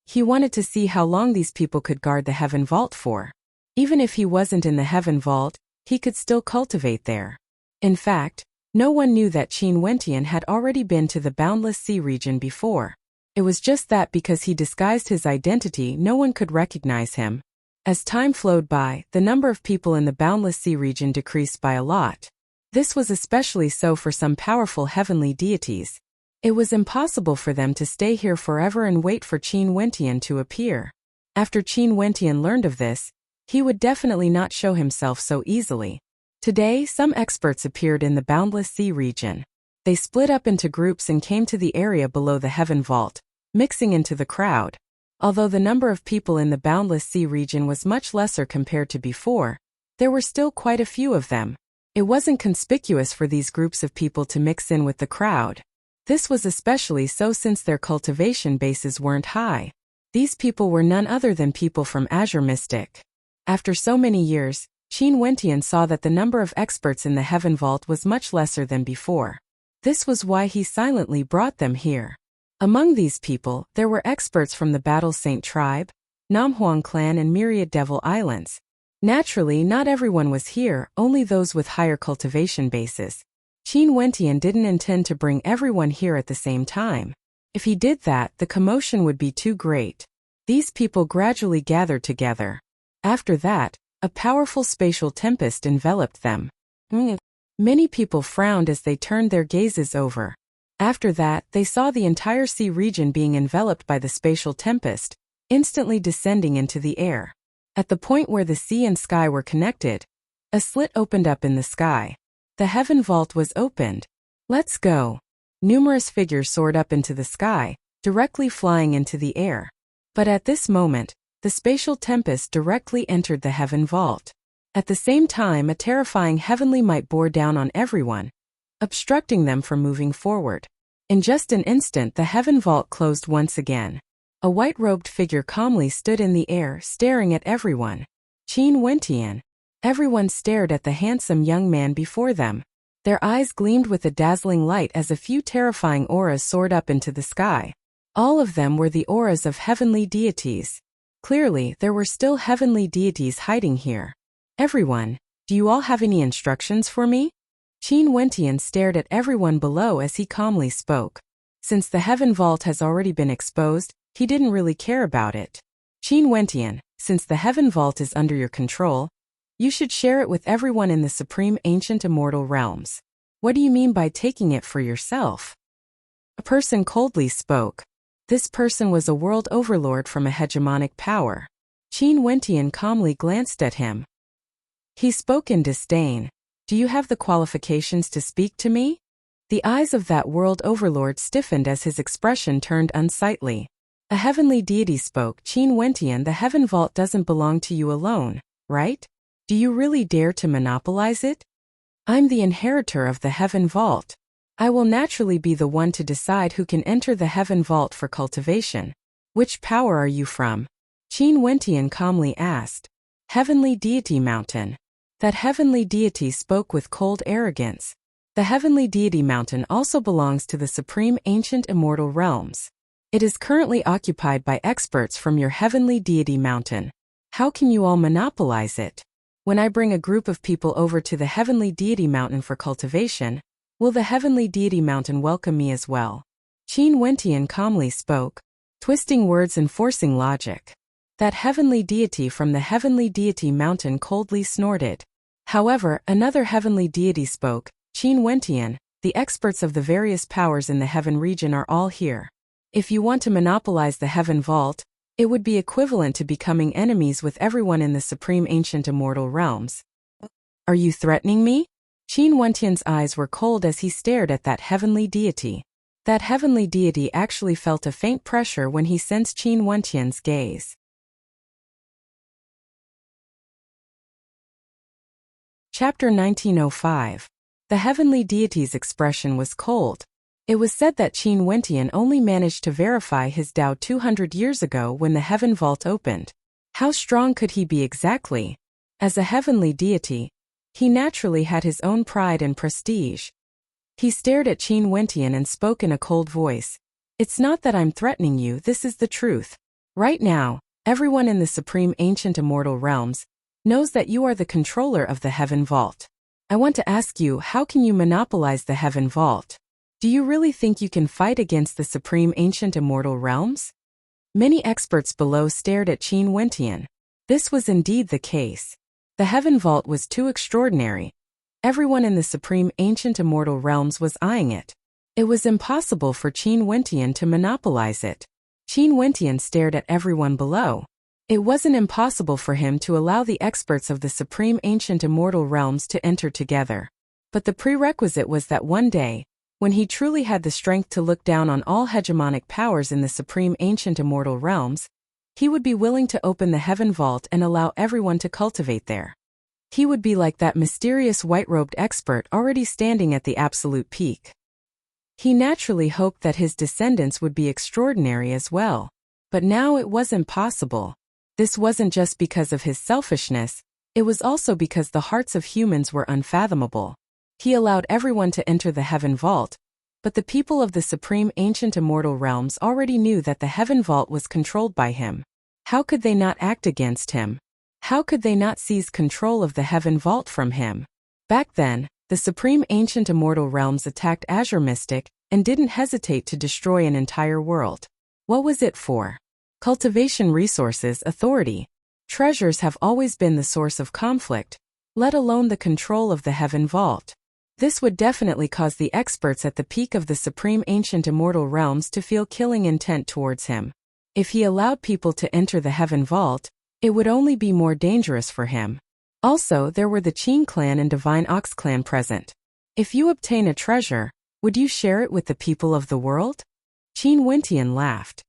A: He wanted to see how long these people could guard the heaven vault for. Even if he wasn't in the heaven vault, he could still cultivate there. In fact, no one knew that Qin Wentian had already been to the Boundless Sea region before. It was just that because he disguised his identity, no one could recognize him. As time flowed by, the number of people in the boundless sea region decreased by a lot. This was especially so for some powerful heavenly deities. It was impossible for them to stay here forever and wait for Qin Wentian to appear. After Qin Wentian learned of this, he would definitely not show himself so easily. Today, some experts appeared in the boundless sea region. They split up into groups and came to the area below the heaven vault, mixing into the crowd. Although the number of people in the boundless sea region was much lesser compared to before, there were still quite a few of them. It wasn't conspicuous for these groups of people to mix in with the crowd. This was especially so since their cultivation bases weren't high. These people were none other than people from Azure Mystic. After so many years, Qin Wentian saw that the number of experts in the heaven vault was much lesser than before. This was why he silently brought them here. Among these people, there were experts from the Battle Saint tribe, Namhuang clan and myriad Devil Islands. Naturally, not everyone was here, only those with higher cultivation bases. Qin Wentian didn't intend to bring everyone here at the same time. If he did that, the commotion would be too great. These people gradually gathered together. After that, a powerful spatial tempest enveloped them. Many people frowned as they turned their gazes over. After that, they saw the entire sea region being enveloped by the spatial tempest, instantly descending into the air. At the point where the sea and sky were connected, a slit opened up in the sky. The heaven vault was opened. Let's go. Numerous figures soared up into the sky, directly flying into the air. But at this moment, the spatial tempest directly entered the heaven vault. At the same time, a terrifying heavenly might bore down on everyone, obstructing them from moving forward. In just an instant, the heaven vault closed once again. A white-robed figure calmly stood in the air, staring at everyone. Qin Wentian. Everyone stared at the handsome young man before them. Their eyes gleamed with a dazzling light as a few terrifying auras soared up into the sky. All of them were the auras of heavenly deities. Clearly, there were still heavenly deities hiding here. Everyone, do you all have any instructions for me? Qin Wentian stared at everyone below as he calmly spoke. Since the heaven vault has already been exposed, he didn't really care about it. Qin Wentian, since the heaven vault is under your control, you should share it with everyone in the supreme ancient immortal realms. What do you mean by taking it for yourself? A person coldly spoke. This person was a world overlord from a hegemonic power. Qin Wentian calmly glanced at him. He spoke in disdain. Do you have the qualifications to speak to me? The eyes of that world overlord stiffened as his expression turned unsightly. A heavenly deity spoke. Qin Wentian, the heaven vault doesn't belong to you alone, right? Do you really dare to monopolize it? I'm the inheritor of the heaven vault. I will naturally be the one to decide who can enter the heaven vault for cultivation. Which power are you from? Qin Wentian calmly asked. Heavenly Deity Mountain. That heavenly deity spoke with cold arrogance. The heavenly deity mountain also belongs to the supreme ancient immortal realms. It is currently occupied by experts from your heavenly deity mountain. How can you all monopolize it? When I bring a group of people over to the heavenly deity mountain for cultivation, will the heavenly deity mountain welcome me as well? Qin Wentian calmly spoke, twisting words and forcing logic. That heavenly deity from the heavenly deity mountain coldly snorted. However, another heavenly deity spoke. Qin Wentian, the experts of the various powers in the heaven region are all here. If you want to monopolize the heaven vault, it would be equivalent to becoming enemies with everyone in the supreme ancient immortal realms. Are you threatening me? Qin Wentian's eyes were cold as he stared at that heavenly deity. That heavenly deity actually felt a faint pressure when he sensed Qin Wentian's gaze. Chapter 1905. The heavenly deity's expression was cold. It was said that Qin Wentian only managed to verify his Tao 200 years ago when the heaven vault opened. How strong could he be exactly? As a heavenly deity, he naturally had his own pride and prestige. He stared at Qin Wentian and spoke in a cold voice. It's not that I'm threatening you, this is the truth. Right now, everyone in the supreme ancient immortal realms knows that you are the controller of the heaven vault. I want to ask you, how can you monopolize the heaven vault? Do you really think you can fight against the supreme ancient immortal realms? Many experts below stared at Qin Wentian. This was indeed the case. The heaven vault was too extraordinary. Everyone in the supreme ancient immortal realms was eyeing it. It was impossible for Qin Wentian to monopolize it. Qin Wentian stared at everyone below. It wasn't impossible for him to allow the experts of the supreme ancient immortal realms to enter together. But the prerequisite was that one day, when he truly had the strength to look down on all hegemonic powers in the supreme ancient immortal realms, he would be willing to open the heaven vault and allow everyone to cultivate there. He would be like that mysterious white-robed expert already standing at the absolute peak. He naturally hoped that his descendants would be extraordinary as well. But now it wasn't possible. This wasn't just because of his selfishness, it was also because the hearts of humans were unfathomable. He allowed everyone to enter the heaven vault, but the people of the supreme ancient immortal realms already knew that the heaven vault was controlled by him. How could they not act against him? How could they not seize control of the heaven vault from him? Back then, the supreme ancient immortal realms attacked Azure Mystic and didn't hesitate to destroy an entire world. What was it for? Cultivation resources, authority. Treasures have always been the source of conflict, let alone the control of the heaven vault. This would definitely cause the experts at the peak of the supreme ancient immortal realms to feel killing intent towards him. If he allowed people to enter the heaven vault, it would only be more dangerous for him. Also, there were the Qin clan and Divine Ox clan present. If you obtain a treasure, would you share it with the people of the world? Qin Wentian laughed.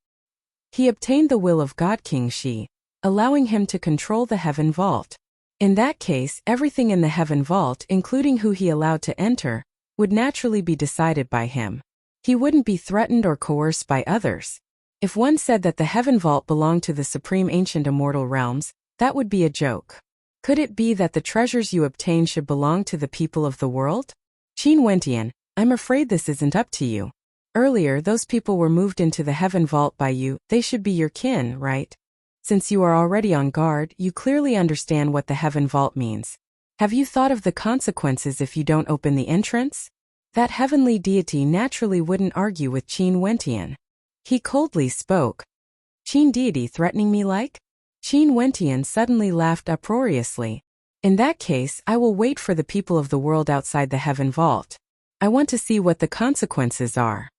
A: He obtained the will of God King Shi, allowing him to control the heaven vault. In that case, everything in the heaven vault, including who he allowed to enter, would naturally be decided by him. He wouldn't be threatened or coerced by others. If one said that the heaven vault belonged to the supreme ancient immortal realms, that would be a joke. Could it be that the treasures you obtain should belong to the people of the world? Qin Wentian, I'm afraid this isn't up to you. Earlier, those people were moved into the heaven vault by you, they should be your kin, right? Since you are already on guard, you clearly understand what the heaven vault means. Have you thought of the consequences if you don't open the entrance? That heavenly deity naturally wouldn't argue with Qin Wentian. He coldly spoke. Qin deity threatening me like? Qin Wentian suddenly laughed uproariously. In that case, I will wait for the people of the world outside the heaven vault. I want to see what the consequences are.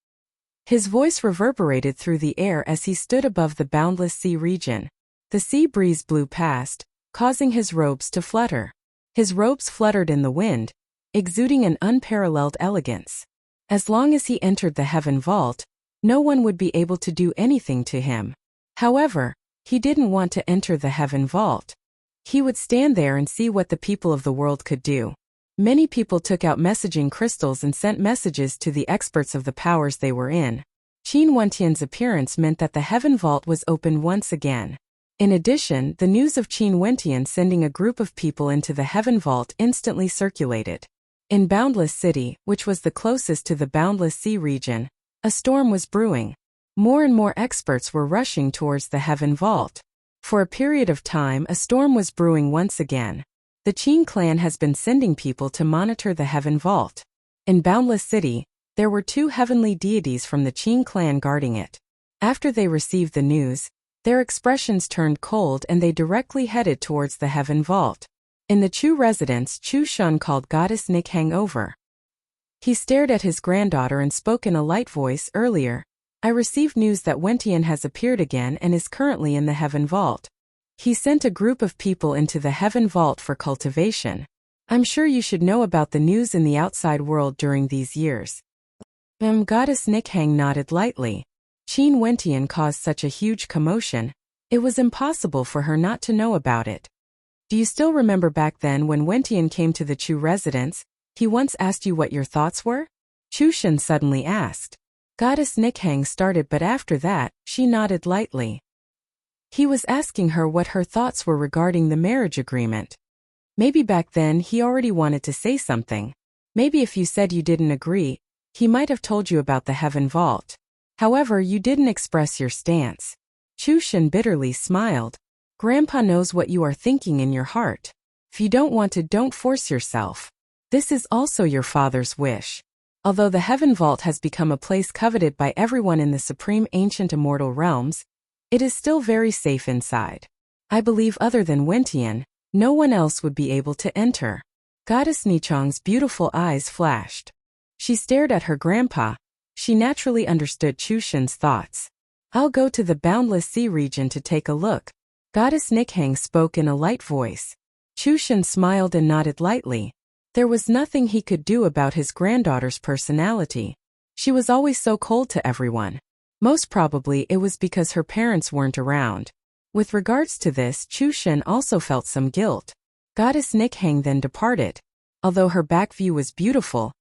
A: His voice reverberated through the air as he stood above the boundless sea region. The sea breeze blew past, causing his robes to flutter. His robes fluttered in the wind, exuding an unparalleled elegance. As long as he entered the heaven vault, no one would be able to do anything to him. However, he didn't want to enter the heaven vault. He would stand there and see what the people of the world could do. Many people took out messaging crystals and sent messages to the experts of the powers they were in. Qin Wentian's appearance meant that the heaven vault was opened once again. In addition, the news of Qin Wentian sending a group of people into the heaven vault instantly circulated. In Boundless City, which was the closest to the Boundless Sea region, a storm was brewing. More and more experts were rushing towards the heaven vault. For a period of time, a storm was brewing once again. The Qin clan has been sending people to monitor the heaven vault. In Boundless City, there were 2 heavenly deities from the Qin clan guarding it. After they received the news, their expressions turned cold and they directly headed towards the heaven vault. In the Chu residence, Chu Shun called Goddess Nikhang over. He stared at his granddaughter and spoke in a light voice. Earlier, I received news that Wentian has appeared again and is currently in the heaven vault. He sent a group of people into the heaven vault for cultivation. I'm sure you should know about the news in the outside world during these years. Goddess Nikhang nodded lightly. Qin Wentian caused such a huge commotion, it was impossible for her not to know about it. Do you still remember back then when Wentian came to the Chu residence, he once asked you what your thoughts were? Chu Shen suddenly asked. Goddess Nikhang started, but after that, she nodded lightly. He was asking her what her thoughts were regarding the marriage agreement. Maybe back then he already wanted to say something. Maybe if you said you didn't agree, he might have told you about the heaven vault. However, you didn't express your stance. Chu Shen bitterly smiled. Grandpa knows what you are thinking in your heart. If you don't want to, don't force yourself. This is also your father's wish. Although the Heaven Vault has become a place coveted by everyone in the supreme ancient immortal realms, it is still very safe inside. I believe other than Wentian, no one else would be able to enter. Goddess Nichong's beautiful eyes flashed. She stared at her grandpa. She naturally understood Chushin's thoughts. I'll go to the Boundless Sea region to take a look. Goddess Nikhang spoke in a light voice. Chushin smiled and nodded lightly. There was nothing he could do about his granddaughter's personality. She was always so cold to everyone. Most probably it was because her parents weren't around. With regards to this, Chushin also felt some guilt. Goddess Nikhang then departed. Although her back view was beautiful,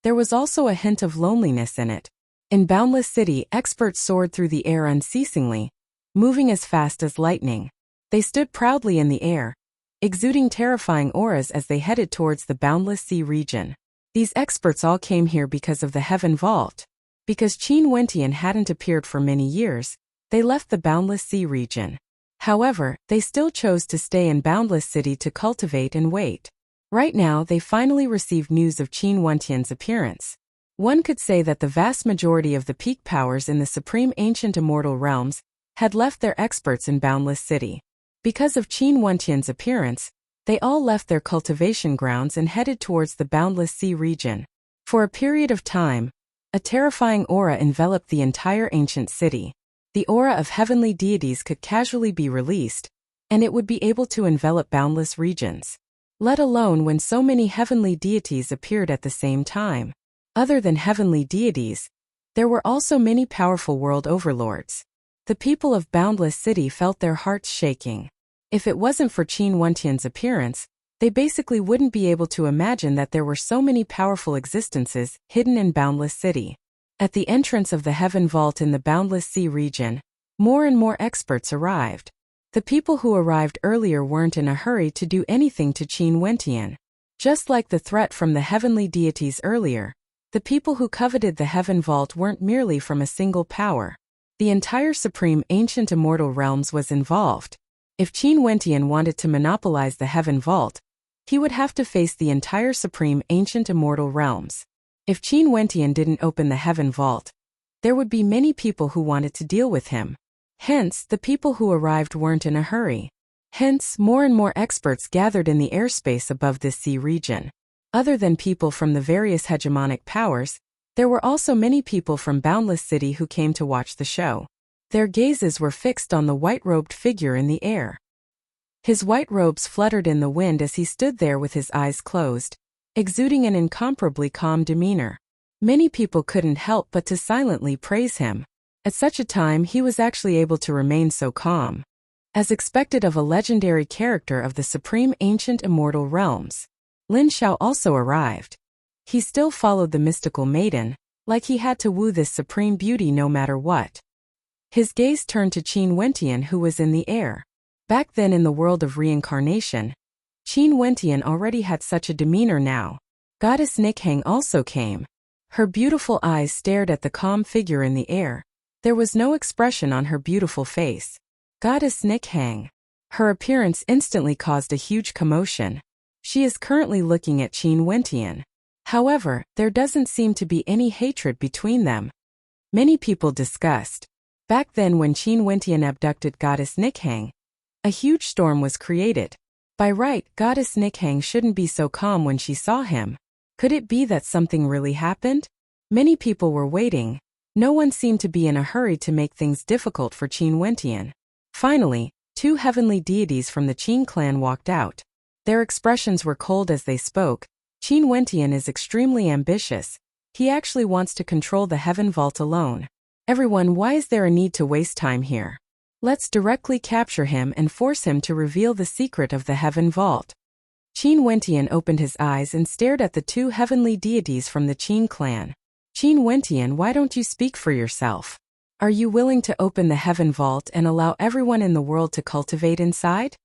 A: there was also a hint of loneliness in it. In Boundless City, experts soared through the air unceasingly, moving as fast as lightning. They stood proudly in the air, exuding terrifying auras as they headed towards the Boundless Sea region. These experts all came here because of the Heaven Vault. Because Qin Wentian hadn't appeared for many years, they left the Boundless Sea region. However, they still chose to stay in Boundless City to cultivate and wait. Right now they finally received news of Qin Wentian's appearance. One could say that the vast majority of the peak powers in the supreme ancient immortal realms had left their experts in Boundless City. Because of Qin Wentian's appearance, they all left their cultivation grounds and headed towards the Boundless Sea region. For a period of time, a terrifying aura enveloped the entire ancient city. The aura of heavenly deities could casually be released, and it would be able to envelop boundless regions. Let alone when so many heavenly deities appeared at the same time. Other than heavenly deities, there were also many powerful world overlords. The people of Boundless City felt their hearts shaking. If it wasn't for Qin Wentian's appearance, they basically wouldn't be able to imagine that there were so many powerful existences hidden in Boundless City. At the entrance of the Heaven Vault in the Boundless Sea region, more and more experts arrived. The people who arrived earlier weren't in a hurry to do anything to Qin Wentian. Just like the threat from the heavenly deities earlier, the people who coveted the Heaven Vault weren't merely from a single power. The entire supreme ancient immortal realms was involved. If Qin Wentian wanted to monopolize the Heaven Vault, he would have to face the entire supreme ancient immortal realms. If Qin Wentian didn't open the Heaven Vault, there would be many people who wanted to deal with him. Hence, the people who arrived weren't in a hurry. Hence, more and more experts gathered in the airspace above this sea region. Other than people from the various hegemonic powers, there were also many people from Boundless City who came to watch the show. Their gazes were fixed on the white-robed figure in the air. His white robes fluttered in the wind as he stood there with his eyes closed, exuding an incomparably calm demeanor. Many people couldn't help but to silently praise him. At such a time he was actually able to remain so calm. As expected of a legendary character of the supreme ancient immortal realms, Lin Xiao also arrived. He still followed the mystical maiden, like he had to woo this supreme beauty no matter what. His gaze turned to Qin Wentian, who was in the air. Back then in the world of reincarnation, Qin Wentian already had such a demeanor now. Goddess Nikhang also came. Her beautiful eyes stared at the calm figure in the air. There was no expression on her beautiful face. Goddess Nikhang. Her appearance instantly caused a huge commotion. She is currently looking at Qin Wentian. However, there doesn't seem to be any hatred between them. Many people discussed. Back then when Qin Wentian abducted Goddess Nikhang, a huge storm was created. By right, Goddess Nikhang shouldn't be so calm when she saw him. Could it be that something really happened? Many people were waiting. No one seemed to be in a hurry to make things difficult for Qin Wentian. Finally, two heavenly deities from the Qin clan walked out. Their expressions were cold as they spoke. Qin Wentian is extremely ambitious. He actually wants to control the Heaven Vault alone. Everyone, why is there a need to waste time here? Let's directly capture him and force him to reveal the secret of the Heaven Vault. Qin Wentian opened his eyes and stared at the two heavenly deities from the Qin clan. Qin Wentian, why don't you speak for yourself? Are you willing to open the Heaven Vault and allow everyone in the world to cultivate inside?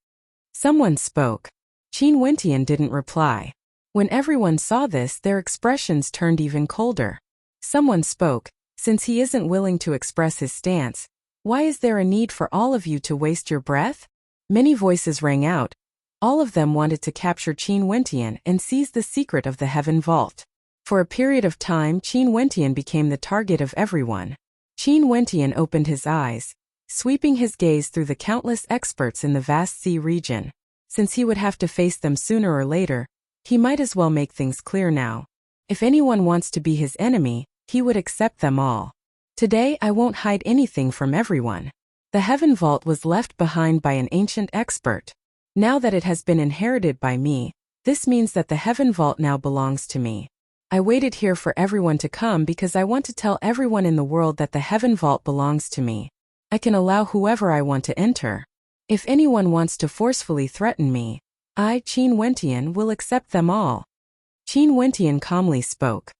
A: Someone spoke. Qin Wentian didn't reply. When everyone saw this, their expressions turned even colder. Someone spoke. Since he isn't willing to express his stance, why is there a need for all of you to waste your breath? Many voices rang out. All of them wanted to capture Qin Wentian and seize the secret of the Heaven Vault. For a period of time, Qin Wentian became the target of everyone. Qin Wentian opened his eyes, sweeping his gaze through the countless experts in the vast sea region. Since he would have to face them sooner or later, he might as well make things clear now. If anyone wants to be his enemy, he would accept them all. Today I won't hide anything from everyone. The Heaven Vault was left behind by an ancient expert. Now that it has been inherited by me, this means that the Heaven Vault now belongs to me. I waited here for everyone to come because I want to tell everyone in the world that the Heaven Vault belongs to me. I can allow whoever I want to enter. If anyone wants to forcefully threaten me, I, Qin Wentian, will accept them all. Qin Wentian calmly spoke.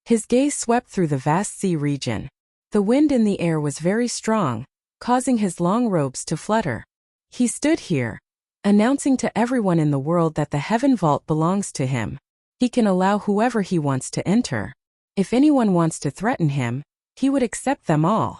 A: His gaze swept through the vast sea region. The wind in the air was very strong, causing his long robes to flutter. He stood here, announcing to everyone in the world that the Heaven Vault belongs to him. He can allow whoever he wants to enter. If anyone wants to threaten him, he would accept them all.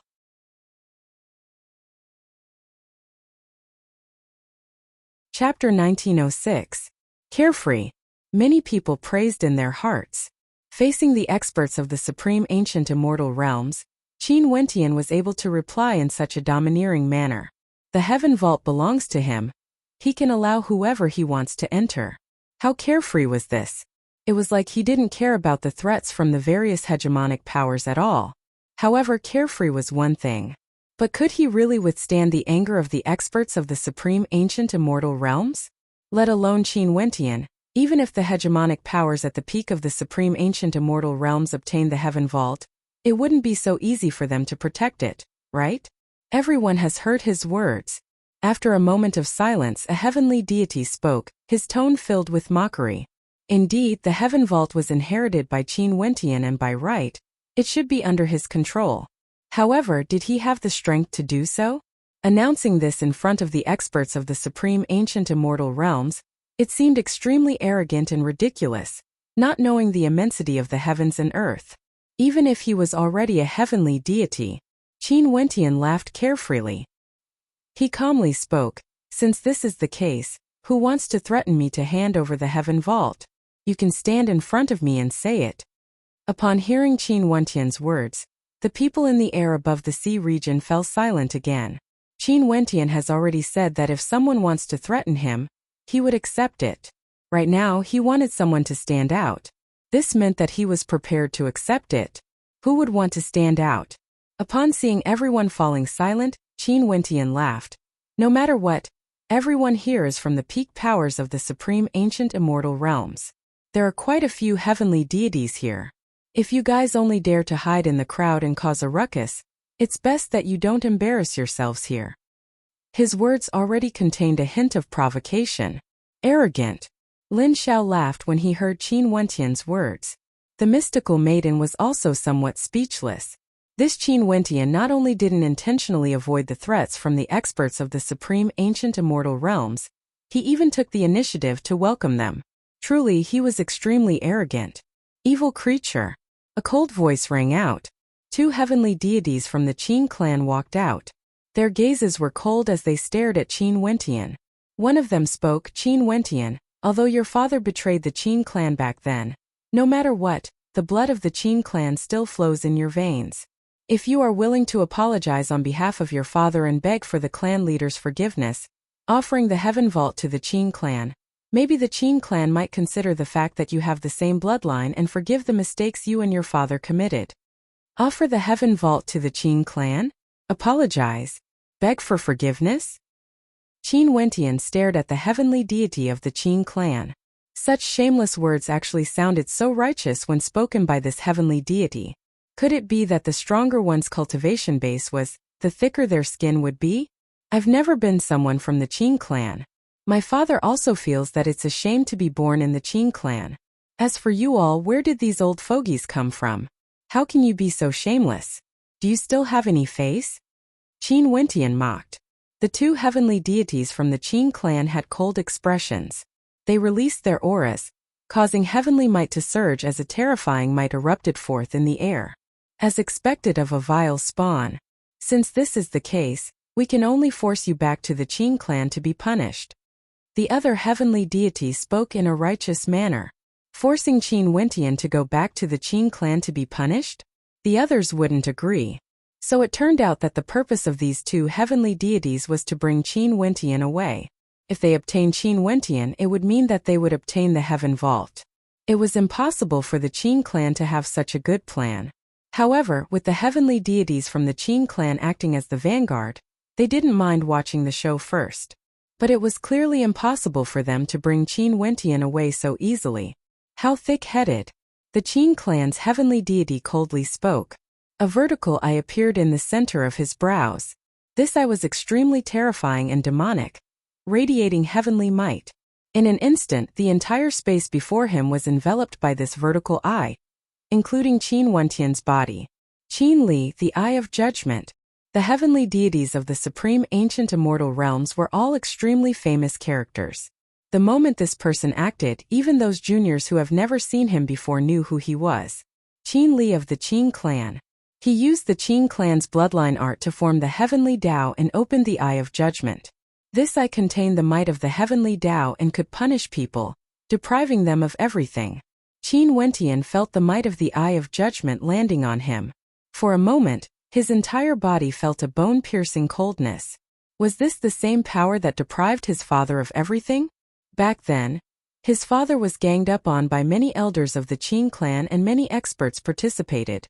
A: Chapter 1906. Carefree. Many people praised in their hearts. Facing the experts of the supreme ancient immortal realms, Qin Wentian was able to reply in such a domineering manner. The Heaven Vault belongs to him. He can allow whoever he wants to enter. How carefree was this? It was like he didn't care about the threats from the various hegemonic powers at all. However, carefree was one thing. But could he really withstand the anger of the experts of the supreme ancient immortal realms? Let alone Qin Wentian, even if the hegemonic powers at the peak of the supreme ancient immortal realms obtained the Heaven Vault, it wouldn't be so easy for them to protect it, right? Everyone has heard his words. After a moment of silence, a heavenly deity spoke, his tone filled with mockery. Indeed, the Heaven Vault was inherited by Qin Wentian and by right, it should be under his control. However, did he have the strength to do so? Announcing this in front of the experts of the supreme ancient immortal realms, it seemed extremely arrogant and ridiculous, not knowing the immensity of the heavens and earth. Even if he was already a heavenly deity, Qin Wentian laughed carefreely. He calmly spoke, "Since this is the case, who wants to threaten me to hand over the Heaven Vault? You can stand in front of me and say it." Upon hearing Qin Wentian's words, the people in the air above the sea region fell silent again. Qin Wentian has already said that if someone wants to threaten him, he would accept it. Right now, he wanted someone to stand out. This meant that he was prepared to accept it. Who would want to stand out? Upon seeing everyone falling silent, Qin Wentian laughed. No matter what, everyone here is from the peak powers of the supreme ancient immortal realms. There are quite a few heavenly deities here. If you guys only dare to hide in the crowd and cause a ruckus, it's best that you don't embarrass yourselves here. His words already contained a hint of provocation. Arrogant. Lin Xiao laughed when he heard Qin Wentian's words. The mystical maiden was also somewhat speechless. This Qin Wentian not only didn't intentionally avoid the threats from the experts of the supreme ancient immortal realms, he even took the initiative to welcome them. Truly, he was extremely arrogant. Evil creature. A cold voice rang out. Two heavenly deities from the Qin clan walked out. Their gazes were cold as they stared at Qin Wentian. One of them spoke, "Qin Wentian, although your father betrayed the Qin clan back then, no matter what, the blood of the Qin clan still flows in your veins. If you are willing to apologize on behalf of your father and beg for the clan leader's forgiveness, offering the Heaven Vault to the Qin clan, maybe the Qin clan might consider the fact that you have the same bloodline and forgive the mistakes you and your father committed." Offer the Heaven Vault to the Qin clan? Apologize? Beg for forgiveness? Qin Wentian stared at the heavenly deity of the Qin clan. Such shameless words actually sounded so righteous when spoken by this heavenly deity. Could it be that the stronger one's cultivation base was, the thicker their skin would be? I've never been someone from the Qin clan. My father also feels that it's a shame to be born in the Qin clan. As for you all, where did these old fogies come from? How can you be so shameless? Do you still have any face? Qin Wentian mocked. The two heavenly deities from the Qin clan had cold expressions. They released their auras, causing heavenly might to surge as a terrifying might erupted forth in the air. As expected of a vile spawn. Since this is the case, we can only force you back to the Qin clan to be punished. The other heavenly deity spoke in a righteous manner. forcing Qin Wentian to go back to the Qin clan to be punished? The others wouldn't agree. So it turned out that the purpose of these two heavenly deities was to bring Qin Wentian away. If they obtained Qin Wentian, it would mean that they would obtain the Heaven Vault. It was impossible for the Qin clan to have such a good plan. However, with the heavenly deities from the Qin clan acting as the vanguard, they didn't mind watching the show first. But it was clearly impossible for them to bring Qin Wentian away so easily. How thick-headed! The Qin clan's heavenly deity coldly spoke. A vertical eye appeared in the center of his brows. This eye was extremely terrifying and demonic, radiating heavenly might. In an instant, the entire space before him was enveloped by this vertical eye, including Qin Wentian's body. Qin Li, the Eye of Judgment. The heavenly deities of the supreme ancient immortal realms were all extremely famous characters. The moment this person acted, even those juniors who have never seen him before knew who he was. Qin Li of the Qin clan. He used the Qin clan's bloodline art to form the heavenly Tao and opened the Eye of Judgment. This eye contained the might of the heavenly Tao and could punish people, depriving them of everything. Qin Wentian felt the might of the Eye of Judgment landing on him. For a moment, his entire body felt a bone-piercing coldness. Was this the same power that deprived his father of everything? Back then, his father was ganged up on by many elders of the Qin clan and many experts participated.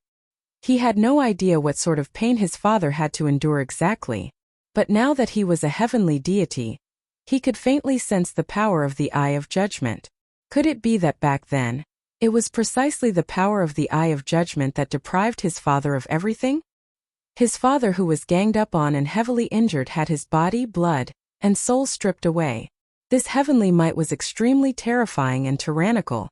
A: He had no idea what sort of pain his father had to endure exactly. But now that he was a heavenly deity, he could faintly sense the power of the Eye of Judgment. Could it be that back then, it was precisely the power of the Eye of Judgment that deprived his father of everything? His father, who was ganged up on and heavily injured, had his body, blood, and soul stripped away. This heavenly might was extremely terrifying and tyrannical,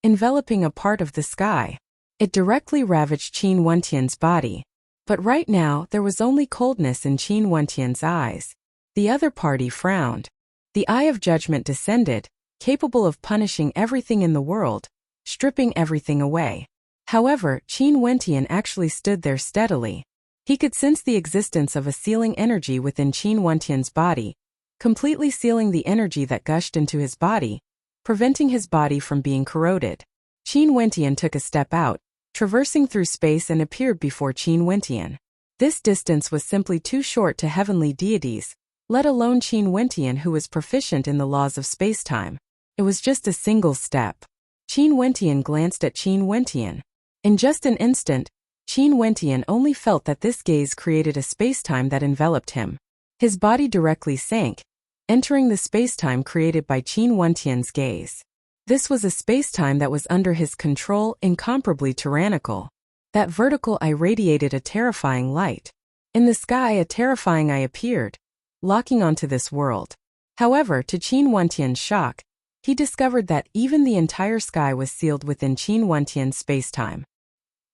A: enveloping a part of the sky. It directly ravaged Qin Wentian's body. But right now, there was only coldness in Qin Wentian's eyes. The other party frowned. The Eye of Judgment descended, capable of punishing everything in the world, stripping everything away. However, Qin Wentian actually stood there steadily. He could sense the existence of a sealing energy within Qin Wentian's body, completely sealing the energy that gushed into his body, preventing his body from being corroded. Qin Wentian took a step out, traversing through space, and appeared before Qin Wentian. This distance was simply too short to heavenly deities, let alone Qin Wentian, who was proficient in the laws of space-time. It was just a single step. Qin Wentian glanced at Qin Wentian. In just an instant, Qin Wentian only felt that this gaze created a space-time that enveloped him. His body directly sank, entering the space-time created by Qin Wentian's gaze. This was a space-time that was under his control, incomparably tyrannical. That vertical eye radiated a terrifying light. In the sky, a terrifying eye appeared, locking onto this world. However, to Qin Wentian's shock, he discovered that even the entire sky was sealed within Qin Wentian's space-time.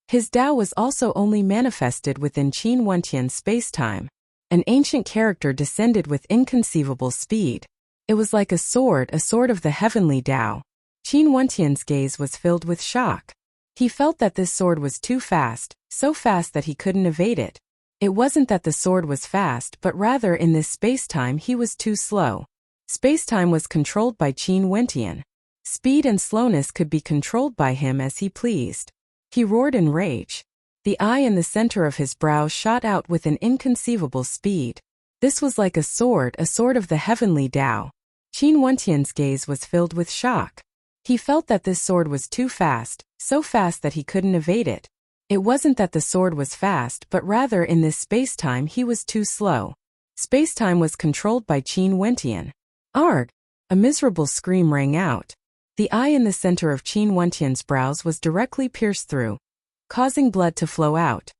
A: His Tao was also only manifested within Qin Wentian's space-time. An ancient character descended with inconceivable speed. It was like a sword of the heavenly Tao. Qin Wentian's gaze was filled with shock. He felt that this sword was too fast, so fast that he couldn't evade it. It wasn't that the sword was fast, but rather in this space-time he was too slow. Space-time was controlled by Qin Wentian. Speed and slowness could be controlled by him as he pleased. He roared in rage. The eye in the center of his brow shot out with an inconceivable speed. This was like a sword of the heavenly Tao. Qin Wentian's gaze was filled with shock. He felt that this sword was too fast, so fast that he couldn't evade it. It wasn't that the sword was fast, but rather in this space-time he was too slow. Space-time was controlled by Qin Wentian. Arg! A miserable scream rang out. The eye in the center of Qin Wentian's brows was directly pierced through, causing blood to flow out.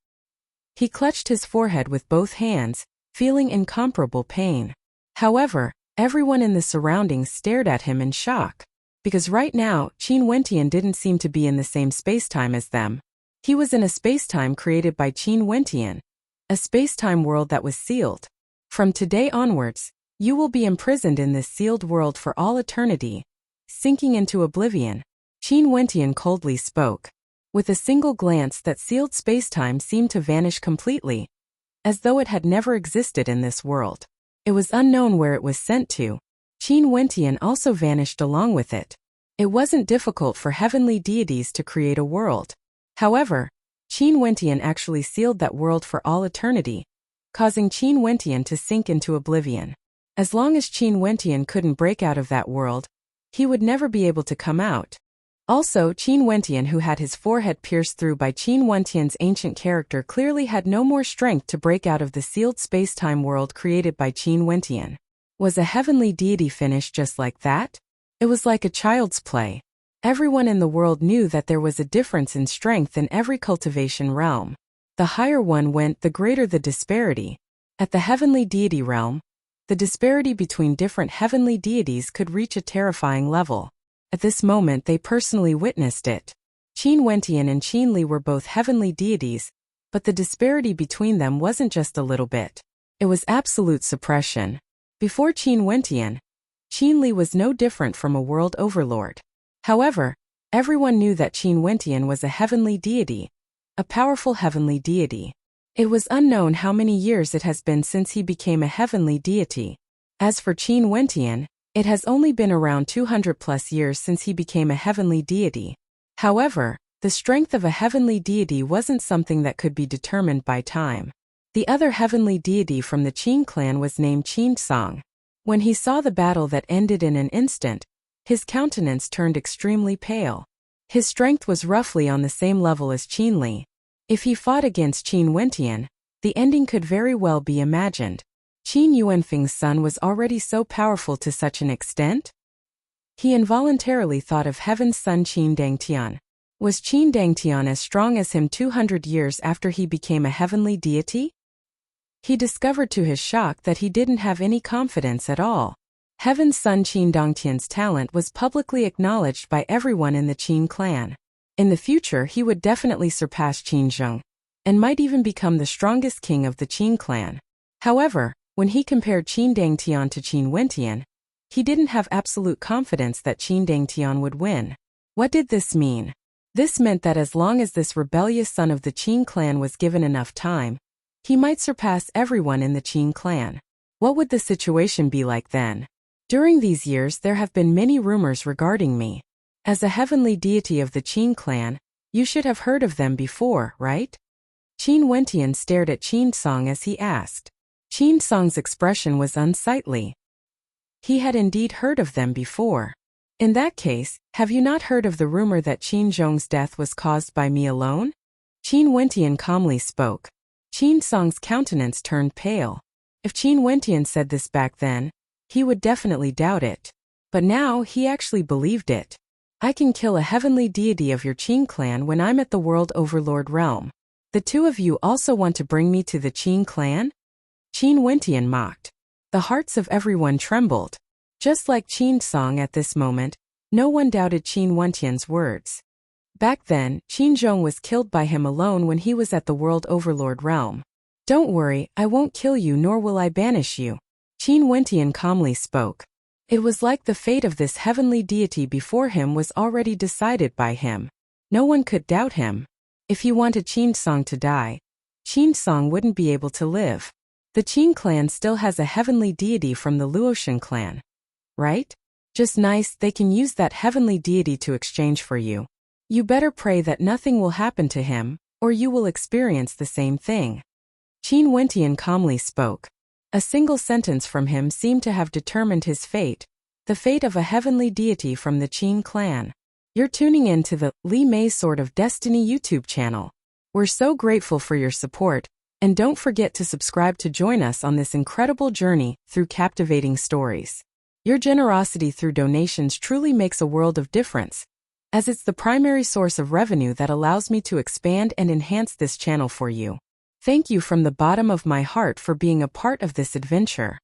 A: He clutched his forehead with both hands, feeling incomparable pain. However, everyone in the surroundings stared at him in shock. Because right now, Qin Wentian didn't seem to be in the same space-time as them. He was in a space-time created by Qin Wentian, a space-time world that was sealed. From today onwards, you will be imprisoned in this sealed world for all eternity, sinking into oblivion. Qin Wentian coldly spoke. With a single glance, that sealed space-time seemed to vanish completely, as though it had never existed in this world. It was unknown where it was sent to. Qin Wentian also vanished along with it. It wasn't difficult for heavenly deities to create a world. However, Qin Wentian actually sealed that world for all eternity, causing Qin Wentian to sink into oblivion. As long as Qin Wentian couldn't break out of that world, he would never be able to come out. Also, Qin Wentian, who had his forehead pierced through by Qin Wentian's ancient character, clearly had no more strength to break out of the sealed space-time world created by Qin Wentian. Was a heavenly deity finished just like that? It was like a child's play. Everyone in the world knew that there was a difference in strength in every cultivation realm. The higher one went, the greater the disparity. At the heavenly deity realm, the disparity between different heavenly deities could reach a terrifying level. At this moment they personally witnessed it. Qin Wentian and Qin Li were both heavenly deities, but the disparity between them wasn't just a little bit. It was absolute suppression. Before Qin Wentian, Qin Li was no different from a world overlord. However, everyone knew that Qin Wentian was a heavenly deity, a powerful heavenly deity. It was unknown how many years it has been since he became a heavenly deity. As for Qin Wentian, it has only been around 200 plus years since he became a heavenly deity. However, the strength of a heavenly deity wasn't something that could be determined by time. The other heavenly deity from the Qin clan was named Qin Song. When he saw the battle that ended in an instant, his countenance turned extremely pale. His strength was roughly on the same level as Qin Li. If he fought against Qin Wentian, the ending could very well be imagined. Qin Yuanfeng's son was already so powerful to such an extent? He involuntarily thought of heaven's son Qin Dangtian. Was Qin Dangtian as strong as him 200 years after he became a heavenly deity? He discovered to his shock that he didn't have any confidence at all. Heaven's son Qin Dangtian's talent was publicly acknowledged by everyone in the Qin clan. In the future he would definitely surpass Qin Zheng, and might even become the strongest king of the Qin clan. However, when he compared Qin Dangtian to Qin Wentian, he didn't have absolute confidence that Qin Dangtian would win. What did this mean? This meant that as long as this rebellious son of the Qin clan was given enough time, he might surpass everyone in the Qin clan. What would the situation be like then? During these years there have been many rumors regarding me. As a heavenly deity of the Qin clan, you should have heard of them before, right? Qin Wentian stared at Qin Song as he asked. Qin Song's expression was unsightly. He had indeed heard of them before. In that case, have you not heard of the rumor that Qin Zhong's death was caused by me alone? Qin Wentian calmly spoke. Qin Song's countenance turned pale. If Qin Wentian said this back then, he would definitely doubt it. But now he actually believed it. I can kill a heavenly deity of your Qin clan when I'm at the world overlord realm. The two of you also want to bring me to the Qin clan? Qin Wentian mocked. The hearts of everyone trembled. Just like Qin Song at this moment, no one doubted Qin Wentian's words. Back then, Qin Zhong was killed by him alone when he was at the world overlord realm. Don't worry, I won't kill you nor will I banish you. Qin Wentian calmly spoke. It was like the fate of this heavenly deity before him was already decided by him. No one could doubt him. If he wanted Qin Song to die, Qin Song wouldn't be able to live. The Qin clan still has a heavenly deity from the Luotian clan. Right? Just nice, they can use that heavenly deity to exchange for you. You better pray that nothing will happen to him, or you will experience the same thing. Qin Wentian calmly spoke. A single sentence from him seemed to have determined his fate, the fate of a heavenly deity from the Qin clan. You're tuning in to the Li Mei Sword of Destiny YouTube channel. We're so grateful for your support, and don't forget to subscribe to join us on this incredible journey through captivating stories. Your generosity through donations truly makes a world of difference, as it's the primary source of revenue that allows me to expand and enhance this channel for you. Thank you from the bottom of my heart for being a part of this adventure.